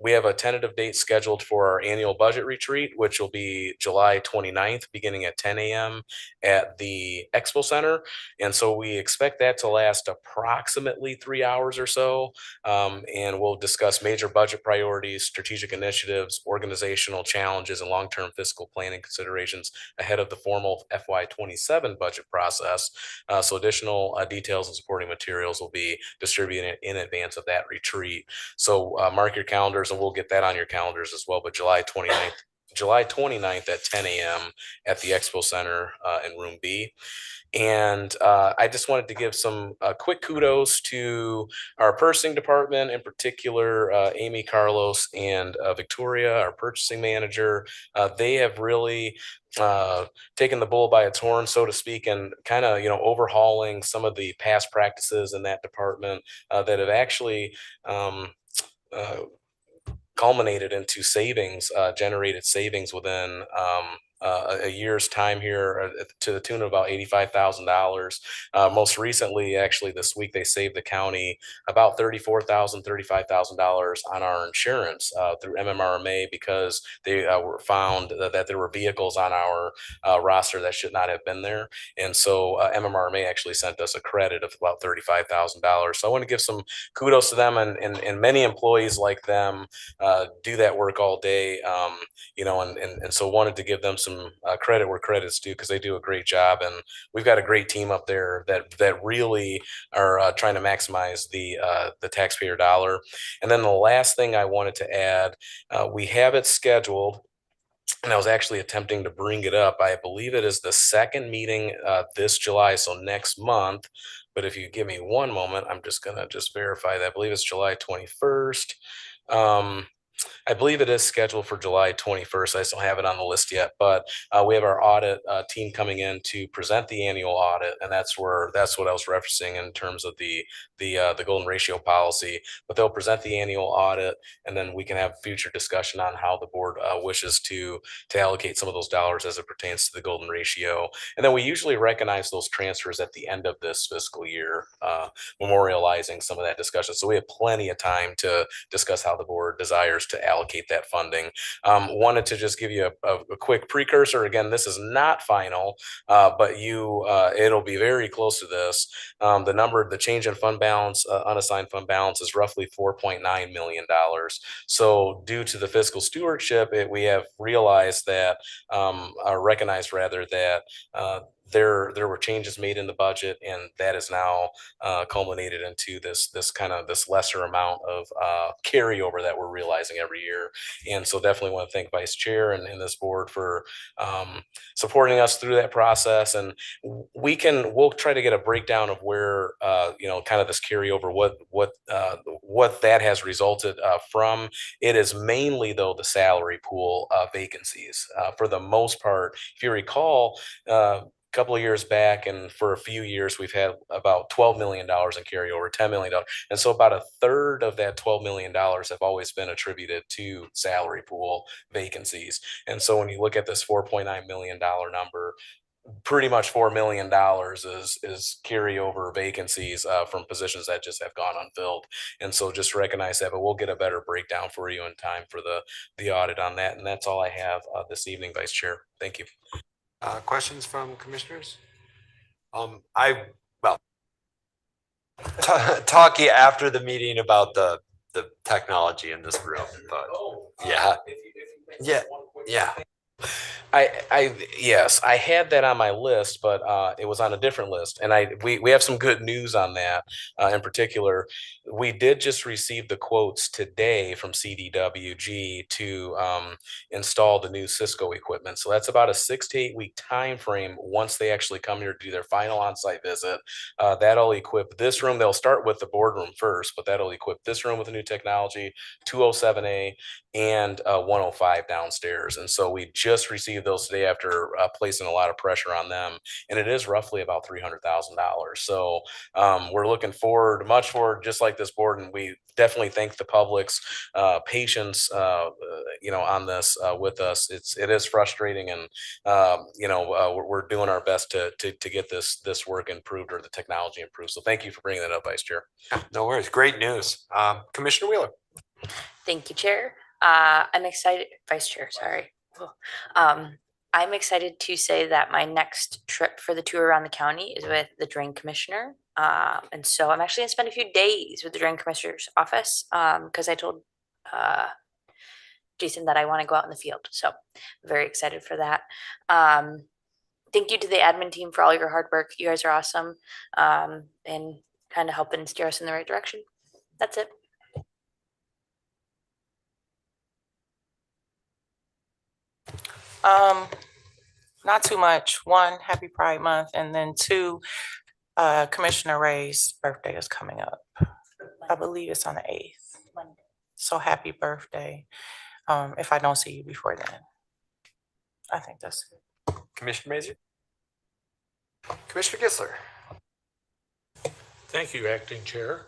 We have a tentative date scheduled for our annual budget retreat, which will be July 29th, beginning at 10 a.m. at the Expo Center. And so we expect that to last approximately 3 hours or so. And we'll discuss major budget priorities, strategic initiatives, organizational challenges, and long-term fiscal planning considerations ahead of the formal FY27 budget process. So additional details and supporting materials will be distributed in advance of that retreat. So mark your calendars, and we'll get that on your calendars as well. But July 29th at 10 a.m. at the Expo Center in Room B. And I just wanted to give some quick kudos to our purchasing department, in particular, Amy, Carlos, and Victoria, our purchasing manager. They have really taken the bull by its horn, so to speak, and kind of, overhauling some of the past practices in that department that have actually culminated into savings, generated savings within a year's time here to the tune of about $85,000. Most recently, actually this week, they saved the county about $34,000, $35,000 on our insurance through MMRMA because they were found that there were vehicles on our roster that should not have been there. And so MMRMA actually sent us a credit of about $35,000. So I want to give some kudos to them, and many employees like them do that work all day, and so wanted to give them some credit where credit's due because they do a great job, and we've got a great team up there that really are trying to maximize the taxpayer dollar. And then the last thing I wanted to add, we have it scheduled. And I was actually attempting to bring it up. I believe it is the second meeting this July, so next month. But if you give me one moment, I'm just gonna verify that. I believe it's July 21st. I believe it is scheduled for July 21st. I just don't have it on the list yet, but we have our audit team coming in to present the annual audit, and that's what I was referencing in terms of the golden ratio policy. But they'll present the annual audit, and then we can have future discussion on how the board wishes to allocate some of those dollars as it pertains to the golden ratio. And then we usually recognize those transfers at the end of this fiscal year, memorializing some of that discussion. So we have plenty of time to discuss how the board desires to allocate that funding. Wanted to just give you a quick precursor. Again, this is not final, but it'll be very close to this. The change in fund balance, unassigned fund balance, is roughly $4.9 million. So due to the fiscal stewardship, we have realized that, recognized rather, that there were changes made in the budget, and that is now culminated into this lesser amount of carryover that we're realizing every year. And so definitely want to thank Vice Chair and this board for supporting us through that process. And we'll try to get a breakdown of where kind of this carryover, what that has resulted from. It is mainly, though, the salary pool vacancies for the most part. If you recall, couple of years back, and for a few years, we've had about $12 million in carryover, $10 million. And so about a third of that $12 million have always been attributed to salary pool vacancies. And so when you look at this $4.9 million number, pretty much $4 million is carryover vacancies from positions that just have gone unfilled. And so just recognize that, but we'll get a better breakdown for you in time for the audit on that. And that's all I have this evening, Vice Chair. Thank you. Questions from commissioners? Talk after the meeting about the technology in this room, but yeah. Yes, I had that on my list, but it was on a different list, and we have some good news on that. In particular, we did just receive the quotes today from CDWG to install the new Cisco equipment. So that's about a 6 to 8 week time frame. Once they actually come here to do their final on-site visit, that'll equip this room. They'll start with the boardroom first, but that'll equip this room with the new technology, 207A and 105 downstairs. And so we just received those today after placing a lot of pressure on them. And it is roughly about $300,000. So we're looking forward, much forward, just like this board. And we definitely thank the public's patience, on this with us. It is frustrating, and we're doing our best to get this work improved or the technology improved. So thank you for bringing that up, Vice Chair. No worries. Great news. Commissioner Wheeler. Thank you, Chair. I'm excited, Vice Chair, sorry. I'm excited to say that my next trip for the tour around the county is with the Drain Commissioner. And so I'm actually gonna spend a few days with the Drain Commissioner's office because I told Jason that I want to go out in the field. So I'm very excited for that. Thank you to the admin team for all your hard work. You guys are awesome, and kind of helping steer us in the right direction. That's it. Not too much. One, happy Pride Month, and then two, Commissioner Ray's birthday is coming up. I believe it's on the 8th. So happy birthday. If I don't see you before then. I think that's it. Commissioner Mazer. Commissioner Gissler. Thank you, Acting Chair.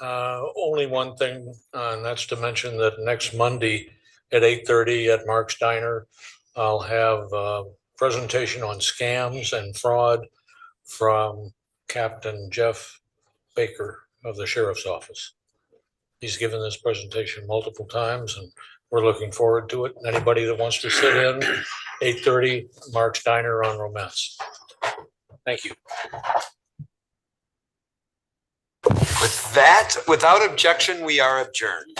Only one thing, and that's to mention that next Monday at 8:30 at Mark's Diner, I'll have a presentation on scams and fraud from Captain Jeff Baker of the Sheriff's Office. He's given this presentation multiple times, and we're looking forward to it. Anybody that wants to sit in, 8:30, Mark's Diner on Romance. Thank you. With that, without objection, we are adjourned.